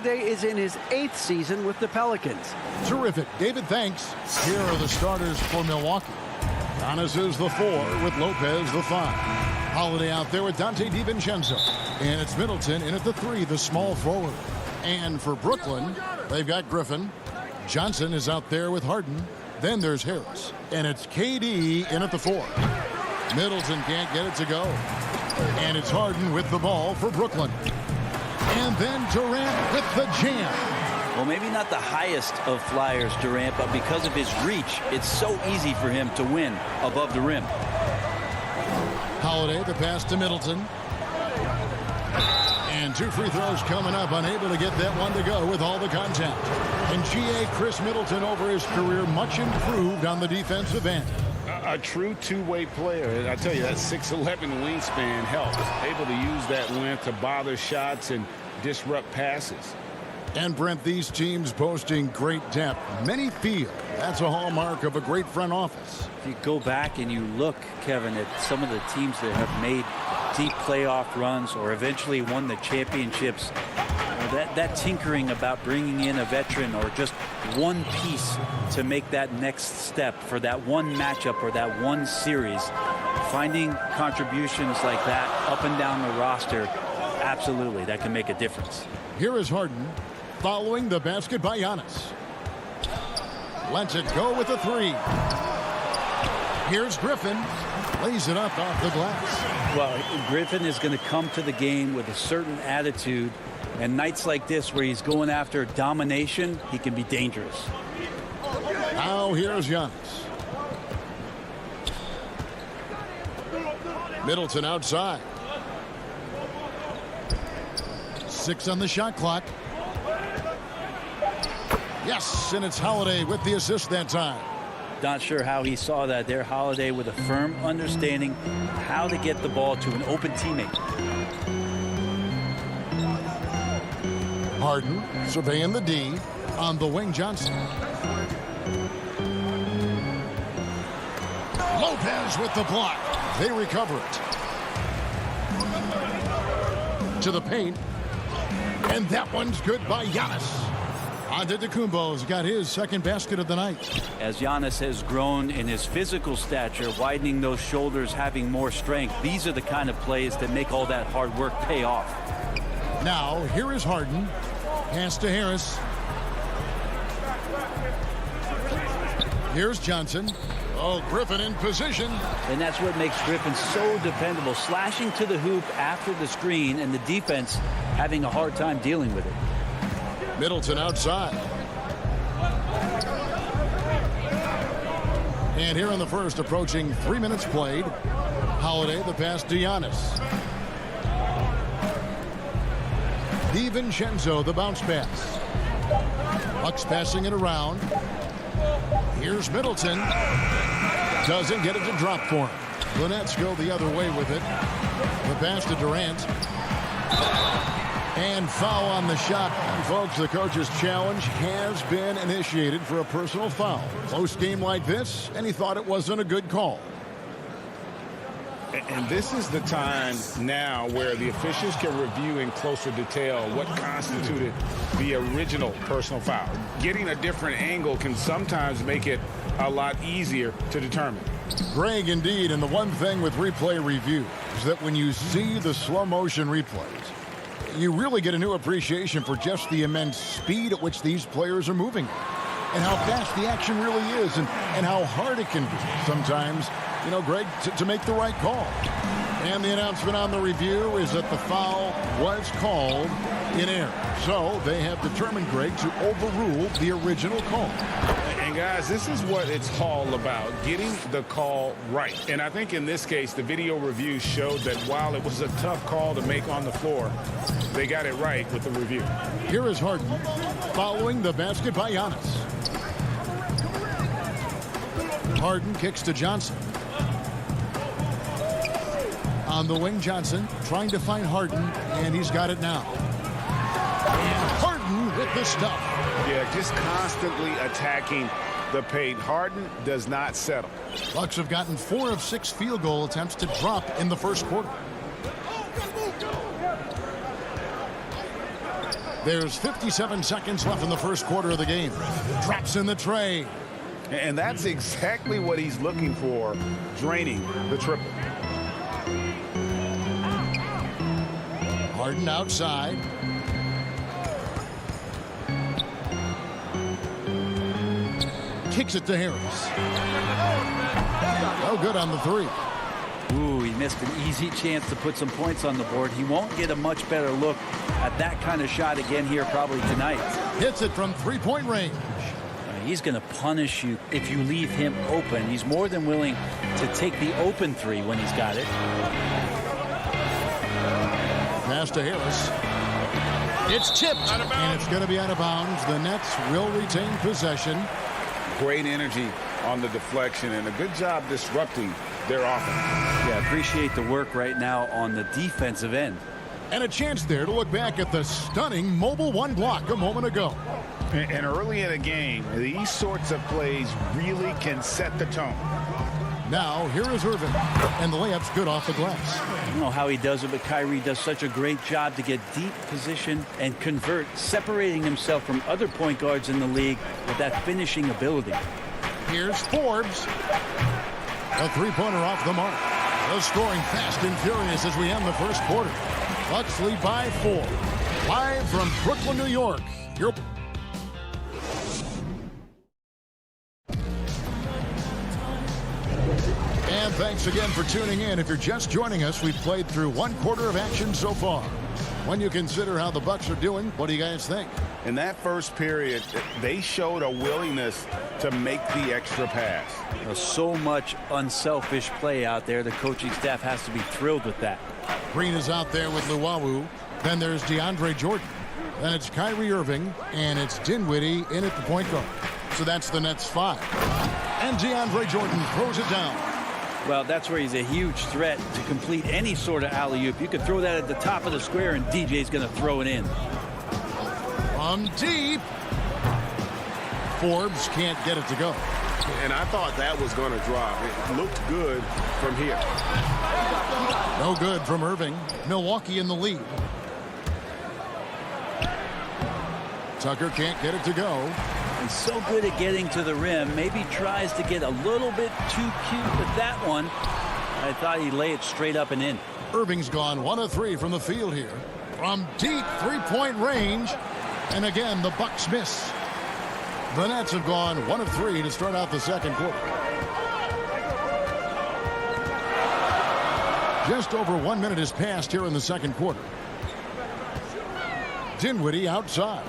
Is in his 8th season with the Pelicans. Terrific. David, thanks. Here are the starters for Milwaukee. Giannis is the 4 with Lopez the 5. Holiday out there with Donte DiVincenzo. And it's Middleton in at the 3, the small forward. And for Brooklyn, they've got Griffin. Johnson is out there with Harden. Then there's Harris. And it's KD in at the 4. Middleton can't get it to go. And it's Harden with the ball for Brooklyn. And then Durant with the jam. Well, maybe not the highest of flyers, Durant, but because of his reach, it's so easy for him to win above the rim. Holiday, the pass to Middleton. And 2 free throws coming up, unable to get that one to go with all the contact. And GA Chris Middleton over his career, much improved on the defensive end. A true two-way player. And I tell you, that 6'11" wingspan helps. Able to use that length to bother shots and disrupt passes. And Brent, these teams boasting great depth. Many feel that's a hallmark of a great front office. If you go back and you look, Kevin, at some of the teams that have made deep playoff runs or eventually won the championships, that tinkering about bringing in a veteran or just one piece to make that next step for that one matchup or that one series, finding contributions like that up and down the roster, absolutely, that can make a difference. Here is Harden following the basket by Giannis. Lets it go with a 3. Here's Griffin. Lays it up off the glass. Well, Griffin is going to come to the game with a certain attitude. And nights like this where he's going after domination, he can be dangerous. Now here's Giannis. Middleton outside. 6 on the shot clock. Yes, and it's Holiday with the assist that time. Not sure how he saw that there. Holiday with a firm understanding how to get the ball to an open teammate. Harden surveying the D on the wing. Johnson. Lopez with the block. They recover it. To the paint. And that one's good by Giannis. Antetokounmpo's got his second basket of the night. As Giannis has grown in his physical stature, widening those shoulders, having more strength, these are the kind of plays that make all that hard work pay off. Now, here is Harden. Pass to Harris. Here's Johnson. Oh, Griffin in position. And that's what makes Griffin so dependable. Slashing to the hoop after the screen, and the defense having a hard time dealing with it. Middleton outside. And here in the first, approaching 3 minutes played. Holiday, the pass to Giannis. DiVincenzo, the bounce pass. Bucks passing it around. Here's Middleton. Doesn't get it to drop for him. The Nets go the other way with it. The pass to Durant. And foul on the shot. And folks, the coach's challenge has been initiated for a personal foul. Close game like this, and he thought it wasn't a good call. And this is the time now where the officials can review in closer detail what constituted the original personal foul. Getting a different angle can sometimes make it a lot easier to determine. Greg, indeed, and the one thing with replay review is that when you see the slow motion replays, you really get a new appreciation for just the immense speed at which these players are moving and how fast the action really is and how hard it can be sometimes, you know, Greg, to make the right call. And the announcement on the review is that the foul was called in error. So they have determined, Greg, to overrule the original call. And guys, this is what it's all about, getting the call right. And I think in this case, the video review showed that while it was a tough call to make on the floor, they got it right with the review. Here is Harden following the basket by Giannis. Harden kicks to Johnson. On the wing, Johnson trying to find Harden, and he's got it now. And Harden with the stuff. Yeah, just constantly attacking the paint. Harden does not settle. Bucks have gotten 4 of 6 field goal attempts to drop in the first quarter. There's 57 seconds left in the first quarter of the game. Drops in the tray. And that's exactly what he's looking for, draining the triple. Harden outside. Kicks it to Harris. Oh, good on the 3. Ooh, he missed an easy chance to put some points on the board. He won't get a much better look at that kind of shot again here probably tonight. Hits it from 3-point range. He's going to punish you if you leave him open. He's more than willing to take the open 3 when he's got it. Pass to Harris. It's tipped, and it's going to be out of bounds. The Nets will retain possession. Great energy on the deflection, and a good job disrupting their offense. Yeah, appreciate the work right now on the defensive end. And a chance there to look back at the stunning mobile 1 block a moment ago. And early in a game, these sorts of plays really can set the tone. Now, here is Irvin, and the layup's good off the glass. I don't know how he does it, but Kyrie does such a great job to get deep position and convert, separating himself from other point guards in the league with that finishing ability. Here's Forbes. A 3-pointer off the mark. The scoring fast and furious as we end the first quarter. Bucks lead by 4. Live from Brooklyn, New York. And thanks again for tuning in. If you're just joining us, we've played through 1 quarter of action so far. When you consider how the Bucks are doing, what do you guys think? In that first period, they showed a willingness to make the extra pass. So much unselfish play out there. The coaching staff has to be thrilled with that. Green is out there with Luwawu. Then there's DeAndre Jordan. Then it's Kyrie Irving, and it's Dinwiddie in at the point guard. So that's the Nets 5. And DeAndre Jordan throws it down. Well, that's where he's a huge threat to complete any sort of alley-oop. You could throw that at the top of the square, and DJ's going to throw it in. From deep. Forbes can't get it to go. And I thought that was going to drop. It looked good from here. No good from Irving. Milwaukee in the lead. Tucker can't get it to go. He's so good at getting to the rim. Maybe tries to get a little bit too cute with that one. I thought he'd lay it straight up and in. Irving's gone 1 of 3 from the field here. From deep three-point range. And again, the Bucks miss. The Nets have gone 1 of 3 to start out the second quarter. Just over 1 minute has passed here in the second quarter. Dinwiddie outside.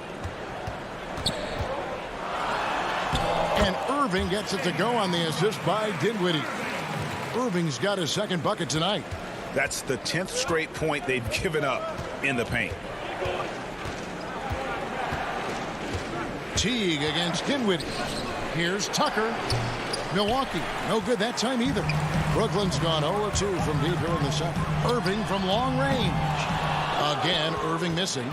And Irving gets it to go on the assist by Dinwiddie. Irving's got his second bucket tonight. That's the 10th straight point they've given up in the paint. Teague against Dinwiddie. Here's Tucker. Milwaukee, no good that time either. Brooklyn's gone 0-2 from deep here in the second. Irving from long range. Again, Irving missing.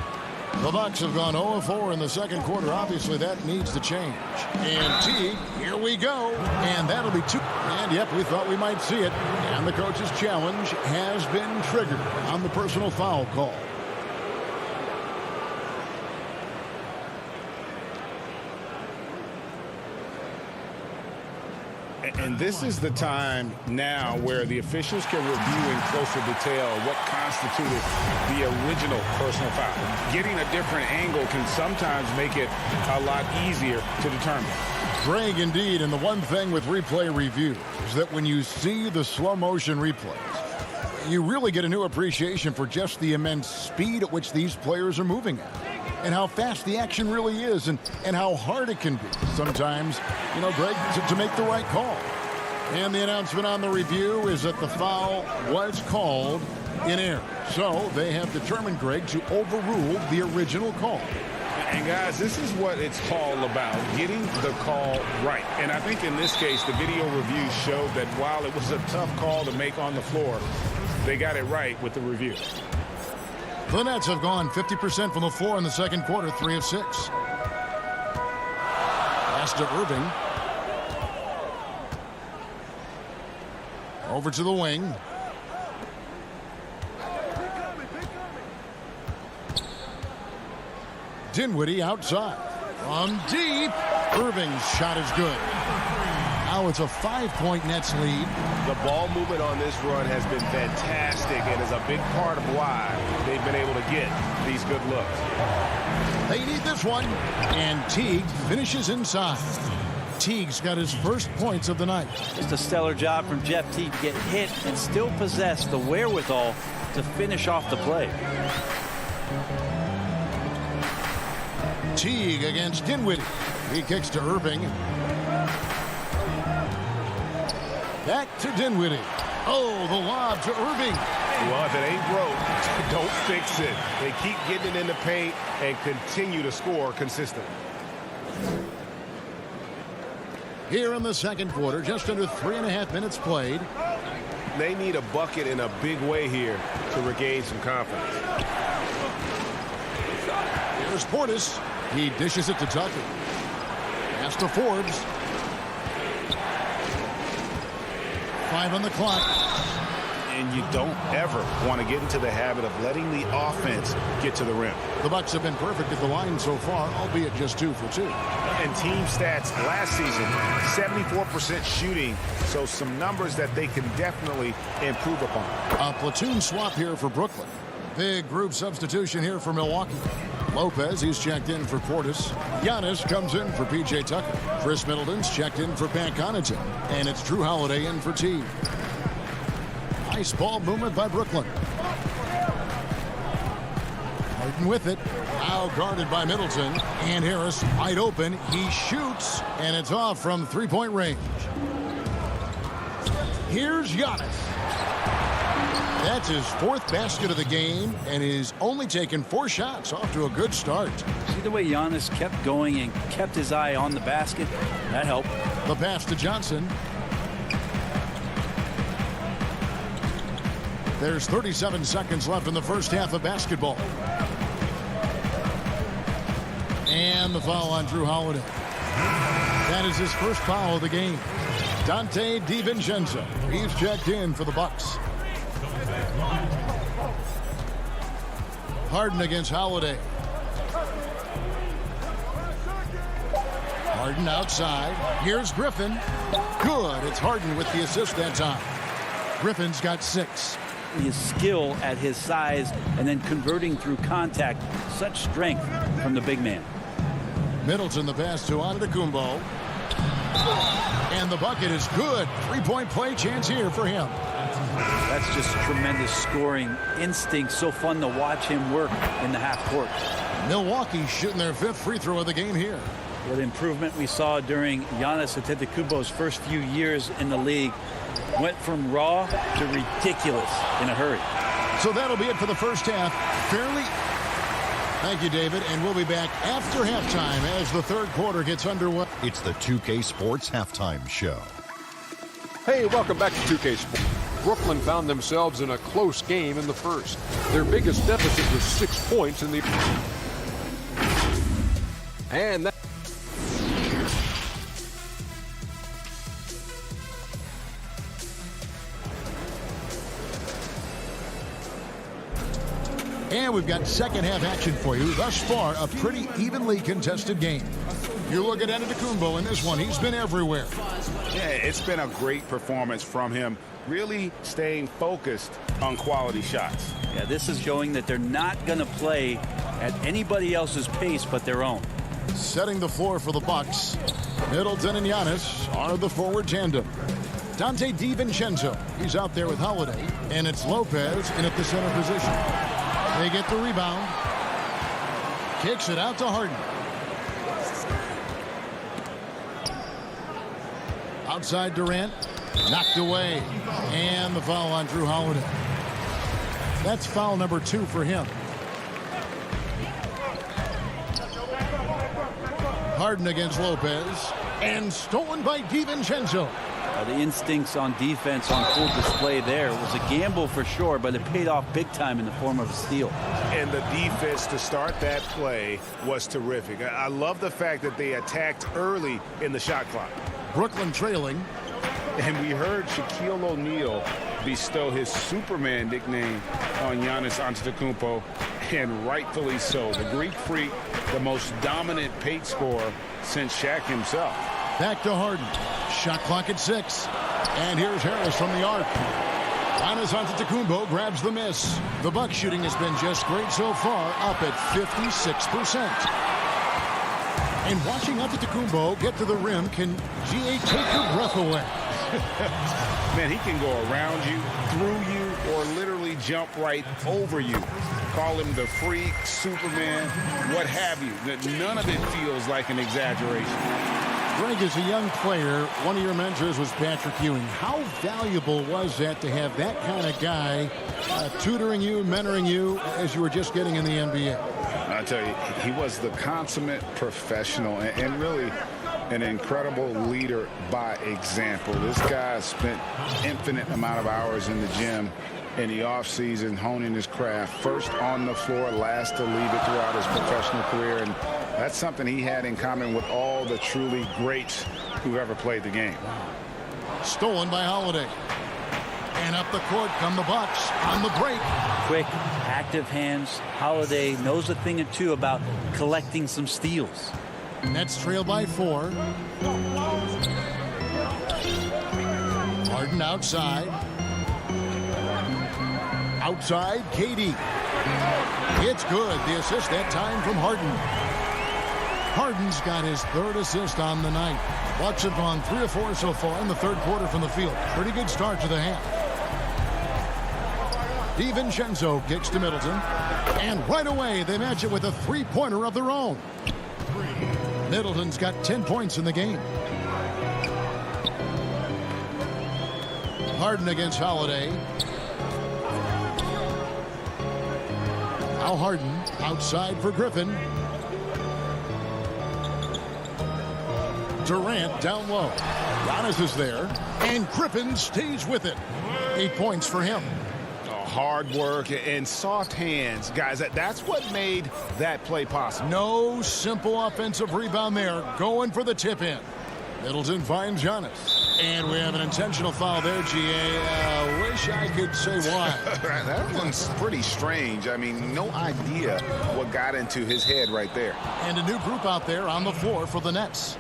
The Bucks have gone 0-4 in the second quarter. Obviously, that needs to change. And Teague, here we go. And that'll be 2. And, yep, we thought we might see it. And the coach's challenge has been triggered on the personal foul call. And this is the time now where the officials can review in closer detail what constituted the original personal foul. Getting a different angle can sometimes make it a lot easier to determine. Greg, indeed, and the one thing with replay review is that when you see the slow motion replays, you really get a new appreciation for just the immense speed at which these players are moving at. And how fast the action really is, and how hard it can be sometimes, you know, Greg, to make the right call. And the announcement on the review is that the foul was called in error. So they have determined, Greg, to overrule the original call. And guys, this is what it's all about, getting the call right. And I think in this case, the video review showed that while it was a tough call to make on the floor, they got it right with the review. The Nets have gone 50% from the floor in the second quarter, 3 of 6. Pass to Irving. Over to the wing. Dinwiddie outside. From deep. Irving's shot is good. Now it's a 5-point Nets lead. The ball movement on this run has been fantastic and is a big part of why they've been able to get these good looks. They need this one. And Teague finishes inside. Teague's got his first points of the night. Just a stellar job from Jeff Teague to get hit and still possess the wherewithal to finish off the play. Teague against Dinwiddie. He kicks to Irving. Back to Dinwiddie. Oh, the lob to Irving. Well, if it ain't broke, don't fix it. They keep getting it in the paint and continue to score consistently. Here in the second quarter, just under 3.5 minutes played. They need a bucket in a big way here to regain some confidence. Here's Portis. He dishes it to Tucker. Pass to Forbes. 5 on the clock. And you don't ever want to get into the habit of letting the offense get to the rim. The Bucks have been perfect at the line so far, albeit just 2 for 2. And team stats last season, 74% shooting, so some numbers that they can definitely improve upon. A platoon swap here for Brooklyn. Big group substitution here for Milwaukee. Lopez, he's checked in for Portis. Giannis comes in for P.J. Tucker. Chris Middleton's checked in for Pat Connaughton. And it's Drew Holiday in for Teague. Nice ball movement by Brooklyn. Harden with it. Now guarded by Middleton. And Harris wide open. He shoots, and it's off from three-point range. Here's Giannis. That's his fourth basket of the game, and he's only taken 4 shots. Off to a good start. See the way Giannis kept going and kept his eye on the basket? That helped. The pass to Johnson. There's 37 seconds left in the first half of basketball. And the foul on Drew Holiday. That is his first foul of the game. Dante DiVincenzo. He's checked in for the Bucks. Harden against Holiday. Harden outside. Here's Griffin. Good. It's Harden with the assist that time. Griffin's got 6. His skill at his size and then converting through contact. Such strength from the big man. Middleton the pass to Antetokounmpo. And the bucket is good. 3-point play chance here for him. That's just tremendous scoring instinct. So fun to watch him work in the half court. Milwaukee shooting their 5th free throw of the game here. What improvement we saw during Giannis Antetokounmpo's first few years in the league. Went from raw to ridiculous in a hurry. So that'll be it for the first half. Fairly. Thank you, David. And we'll be back after halftime as the third quarter gets underway. It's the 2K Sports Halftime Show. Hey, welcome back to 2K Sports. Brooklyn found themselves in a close game in the first. Their biggest deficit was 6 points in the... And that... And we've got second half action for you. Thus far, a pretty evenly contested game. You look at Antetokounmpo in this one. He's been everywhere. Yeah, it's been a great performance from him. Really staying focused on quality shots. Yeah, this is showing that they're not going to play at anybody else's pace but their own. Setting the floor for the Bucks. Middleton and Giannis are the forward tandem. Dante DiVincenzo, he's out there with Holiday. And it's Lopez in at the center position. They get the rebound. Kicks it out to Harden. Outside Durant. Knocked away. And the foul on Drew Holiday. That's foul number 2 for him. Harden against Lopez. And stolen by DiVincenzo. The instincts on defense on full display there. It was a gamble for sure, but it paid off big time in the form of a steal. And the defense to start that play was terrific. I love the fact that they attacked early in the shot clock. Brooklyn trailing. And we heard Shaquille O'Neal bestow his Superman nickname on Giannis Antetokounmpo, and rightfully so. The Greek Freak, the most dominant paint scorer since Shaq himself. Back to Harden. Shot clock at 6. And here's Harris from the arc. Giannis Antetokounmpo grabs the miss. The Bucks shooting has been just great so far, up at 56%. And watching Antetokounmpo get to the rim can take your breath away. Man, he can go around you, through you, or literally jump right over you. Call him the freak, Superman, what have you. None of it feels like an exaggeration. Greg, as a young player, one of your mentors was Patrick Ewing. How valuable was that to have that kind of guy tutoring you, mentoring you as you were just getting in the NBA? I tell you, he was the consummate professional and really an incredible leader by example. This guy spent infinite amount of hours in the gym in the offseason honing his craft, first on the floor, last to leave it throughout his professional career. And that's something he had in common with all the truly greats who've ever played the game. Stolen by Holiday. And up the court come the Bucks on the break. Quick, active hands. Holiday knows a thing or two about collecting some steals. Nets trail by 4. Harden outside. Outside, KD. It's good. The assist that time from Harden. Harden's got his 3rd assist on the night. Bucks have gone 3 of 4 so far in the third quarter from the field. Pretty good start to the half. DiVincenzo kicks to Middleton. And right away, they match it with a three-pointer of their own. Middleton's got 10 points in the game. Harden against Holiday. Now Harden outside for Griffin. Durant down low. Giannis is there. And Griffin stays with it. 8 points for him. Hard work and soft hands. Guys, that's what made that play possible. No simple offensive rebound there. Going for the tip-in. Middleton finds Giannis. And we have an intentional foul there, GA. Wish I could say why. That one's pretty strange. I mean, no idea what got into his head right there. And a new group out there on the floor for the Nets.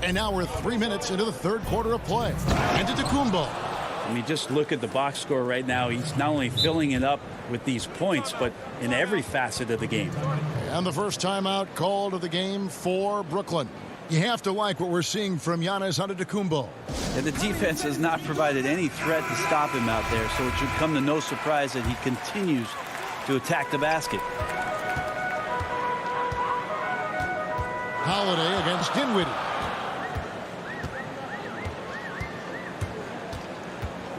And now we're 3 minutes into the third quarter of play. Antetokounmpo. I mean, just look at the box score right now. He's not only filling it up with these points, but in every facet of the game. And the first timeout called of the game for Brooklyn. You have to like what we're seeing from Giannis Antetokounmpo. And the defense has not provided any threat to stop him out there, so it should come to no surprise that he continues to attack the basket. Holiday against Dinwiddie.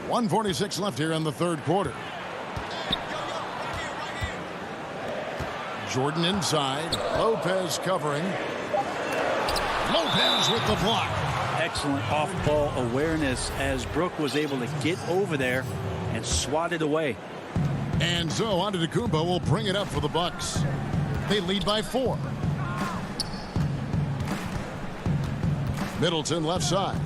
1:46 left here in the third quarter. Jordan inside. Lopez covering. Lopez with the block. Excellent off-ball awareness as Brook was able to get over there and swat it away. And so Antetokounmpo will bring it up for the Bucks. They lead by 4. Middleton left side.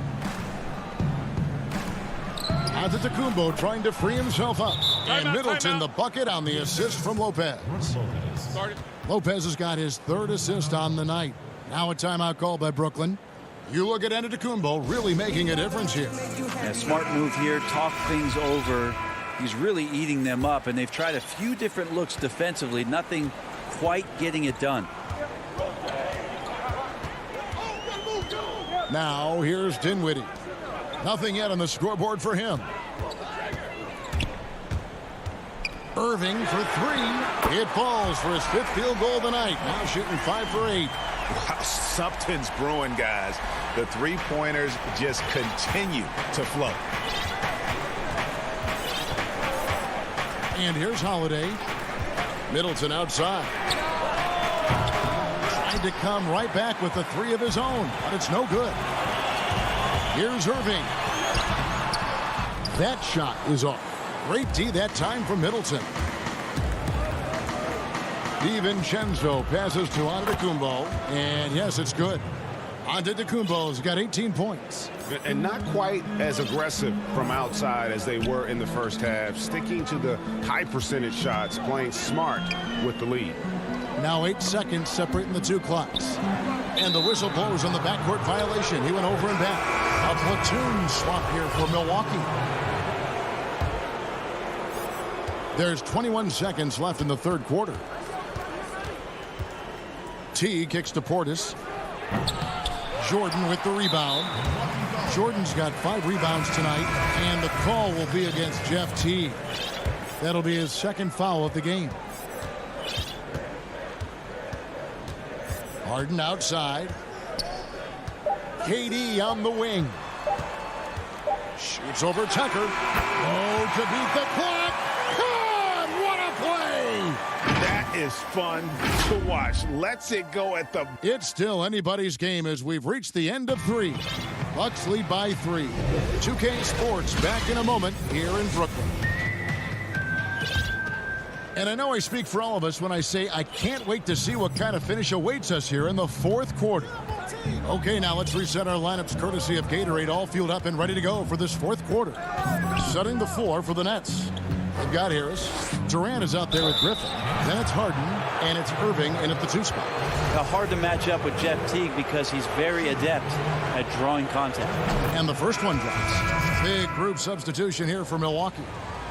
Antetokounmpo trying to free himself up. And Middleton the bucket on the assist from Lopez. Lopez has got his 3rd assist on the night. Now a timeout called by Brooklyn. You look at Antetokounmpo really making a difference here. A smart move here. Talk things over. He's really eating them up, and they've tried a few different looks defensively. Nothing quite getting it done. Now here's Dinwiddie. Nothing yet on the scoreboard for him. Irving for 3. It falls for his 5th field goal of the night. Now shooting 5 for 8. Wow, something's brewing, guys. The three-pointers just continue to flow. And here's Holiday. Middleton outside. Trying to come right back with the 3 of his own, but it's no good. Here's Irving. That shot is off. Great D that time from Middleton. DiVincenzo passes to Antetokounmpo, and yes, it's good. Antetokounmpo's got 18 points. And not quite as aggressive from outside as they were in the first half, sticking to the high percentage shots, playing smart with the lead. Now 8 seconds separating the 2 clocks. And the whistle blows on the backcourt violation. He went over and back. A platoon swap here for Milwaukee. There's 21 seconds left in the third quarter. T kicks to Portis. Jordan with the rebound. Jordan's got 5 rebounds tonight, and the call will be against Jeff T. That'll be his 2nd foul of the game. Harden outside. KD on the wing. Shoots over Tucker. Oh, to beat the clock. God, what a play! That is fun to watch. Lets it go at the... It's still anybody's game as we've reached the end of 3. Bucks lead by 3. 2K Sports back in a moment here in Brooklyn. And I know I speak for all of us when I say I can't wait to see what kind of finish awaits us here in the 4th quarter. Okay, now let's reset our lineups courtesy of Gatorade, all fueled up and ready to go for this 4th quarter. Setting the floor for the Nets. They've got Harris. Durant is out there with Griffin. Then it's Harden, and it's Irving in at the 2 spot. Now, hard to match up with Jeff Teague because he's very adept at drawing contact. And the first one drops. Big group substitution here for Milwaukee.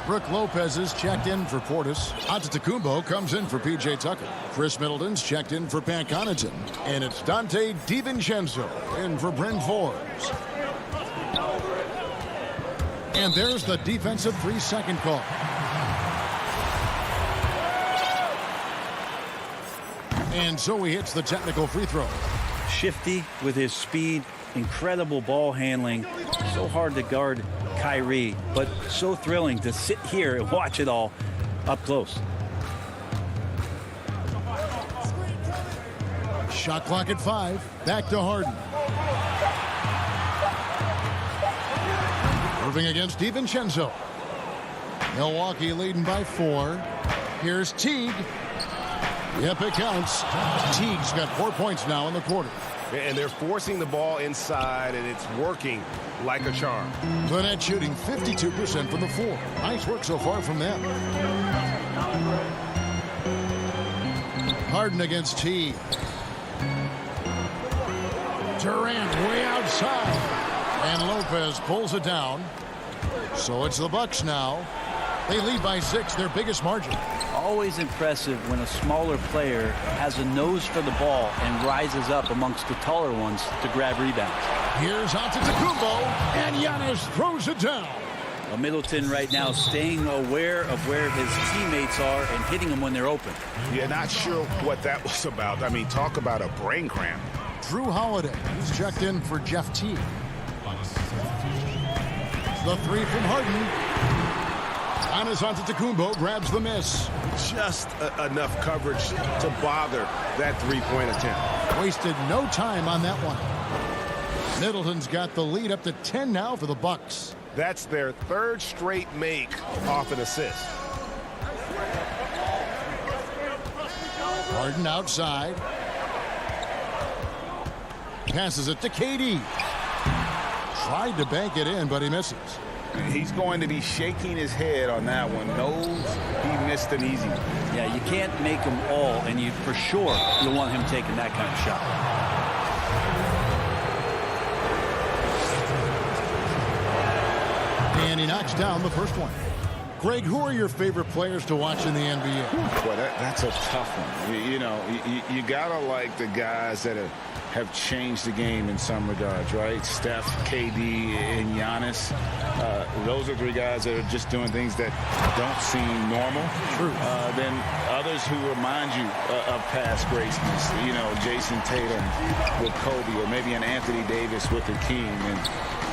Brook Lopez is checked in for Portis. Antetokounmpo comes in for P.J. Tucker. Chris Middleton's checked in for Pat Connaughton. And it's Donte DiVincenzo in for Bryn Forbes. And there's the defensive 3-second call. And so he hits the technical free throw. Shifty with his speed, incredible ball handling. So hard to guard Kyrie, but so thrilling to sit here and watch it all up close. Shot clock at 5. Back to Harden. Irving against DiVincenzo. Milwaukee leading by 4. Here's Teague. Yep, it counts. Teague's got 4 points now in the quarter. And they're forcing the ball inside, and it's working like a charm. Gwinnett shooting 52% from the floor. Nice work so far from them. Harden against Teague. Durant way outside. And Lopez pulls it down. So it's the Bucks now. They lead by 6, their biggest margin. Always impressive when a smaller player has a nose for the ball and rises up amongst the taller ones to grab rebounds. Here's Antetokounmpo, and Giannis throws it down. Middleton right now staying aware of where his teammates are and hitting them when they're open. Yeah, not sure what that was about. I mean, talk about a brain cramp. Drew Holiday, he's checked in for Jeff Teague. The 3 from Harden. Giannis Antetokounmpo grabs the miss. Just enough coverage to bother that 3-point attempt. Wasted no time on that one. Middleton's got the lead up to 10 now for the Bucks. That's their 3rd straight make off an assist. Harden outside. Passes it to KD. Tried to bank it in, but he misses. He's going to be shaking his head on that one. Knows he missed an easy one. Yeah, you can't make them all, and you for sure you'll want him taking that kind of shot. And he knocks down the first one. Greg, who are your favorite players to watch in the NBA? Boy, that's a tough one. You gotta like the guys that have changed the game in some regards, right? Steph, KD, and Giannis. Those are 3 guys that are just doing things that don't seem normal. True. Then others who remind you of past greatness. Jason Tatum with Kobe, or maybe an Anthony Davis with the King. And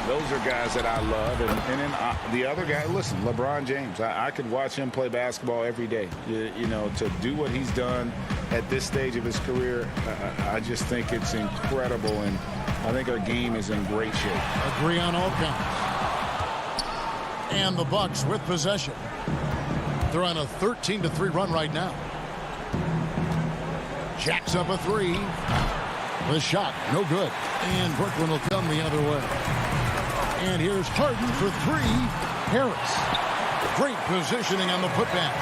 those are guys that I love. And then the other guy, listen, LeBron James. I could watch him play basketball every day. To do what he's done at this stage of his career, I just think it's incredible. And I think our game is in great shape. Agree on all counts. And the Bucks with possession. They're on a 13-3 run right now. Jacks up a 3. The shot, no good. And Brooklyn will come the other way. And here's Harden for 3. Harris. Great positioning on the putback.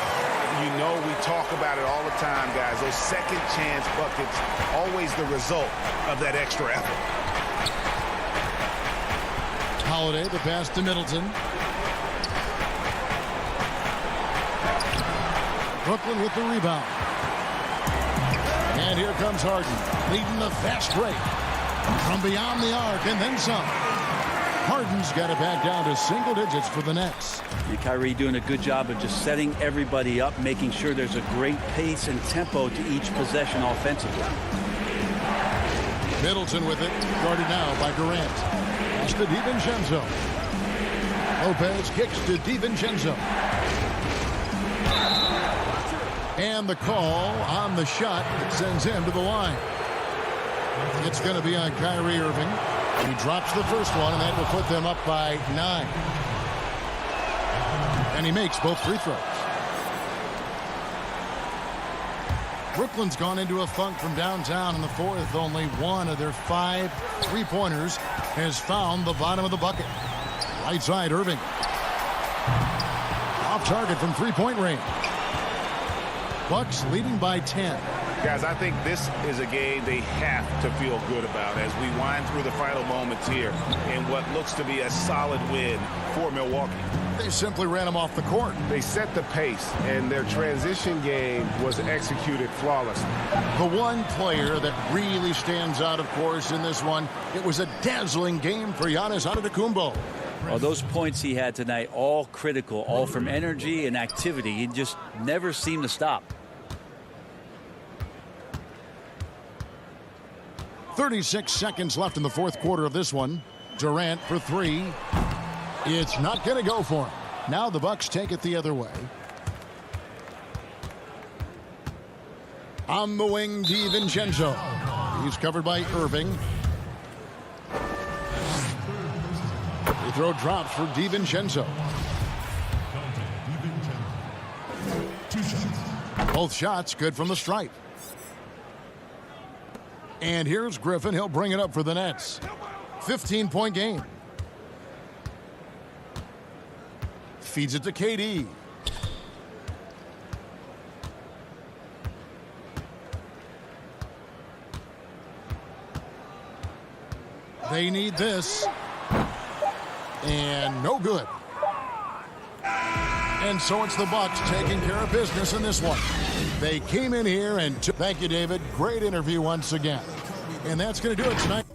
We talk about it all the time, guys. Those second chance buckets, always the result of that extra effort. Holiday, the pass to Middleton. Brooklyn with the rebound. And here comes Harden, leading the fast break. From beyond the arc, and then some. Harden's got it back down to single digits for the Nets. Kyrie doing a good job of just setting everybody up, making sure there's a great pace and tempo to each possession offensively. Middleton with it, guarded now by Durant. Pass to DiVincenzo. Lopez kicks to DiVincenzo. And the call on the shot that sends him to the line. It's going to be on Kyrie Irving. He drops the first one, and that will put them up by 9. And he makes both free throws. Brooklyn's gone into a funk from downtown in the 4th. Only one of their 5 3-pointers has found the bottom of the bucket. Right side, Irving. Off target from 3-point range. Bucks leading by 10. Guys, I think this is a game they have to feel good about as we wind through the final moments here in what looks to be a solid win for Milwaukee. They simply ran them off the court. They set the pace, and their transition game was executed flawlessly. The one player that really stands out, of course, in this one, it was a dazzling game for Giannis Antetokounmpo. Well, those points he had tonight, all critical, all from energy and activity. He just never seemed to stop. 36 seconds left in the fourth quarter of this one. Durant for three. It's not going to go for him. Now the Bucks take it the other way. On the wing, DiVincenzo. He's covered by Irving. The throw drops for DiVincenzo. Both shots good from the stripe. And here's Griffin. He'll bring it up for the Nets. 15-point game. Feeds it to KD. They need this. And no good. And so it's the Bucks taking care of business in this one. They came in here and thank you, David. Great interview once again. And that's going to do it tonight.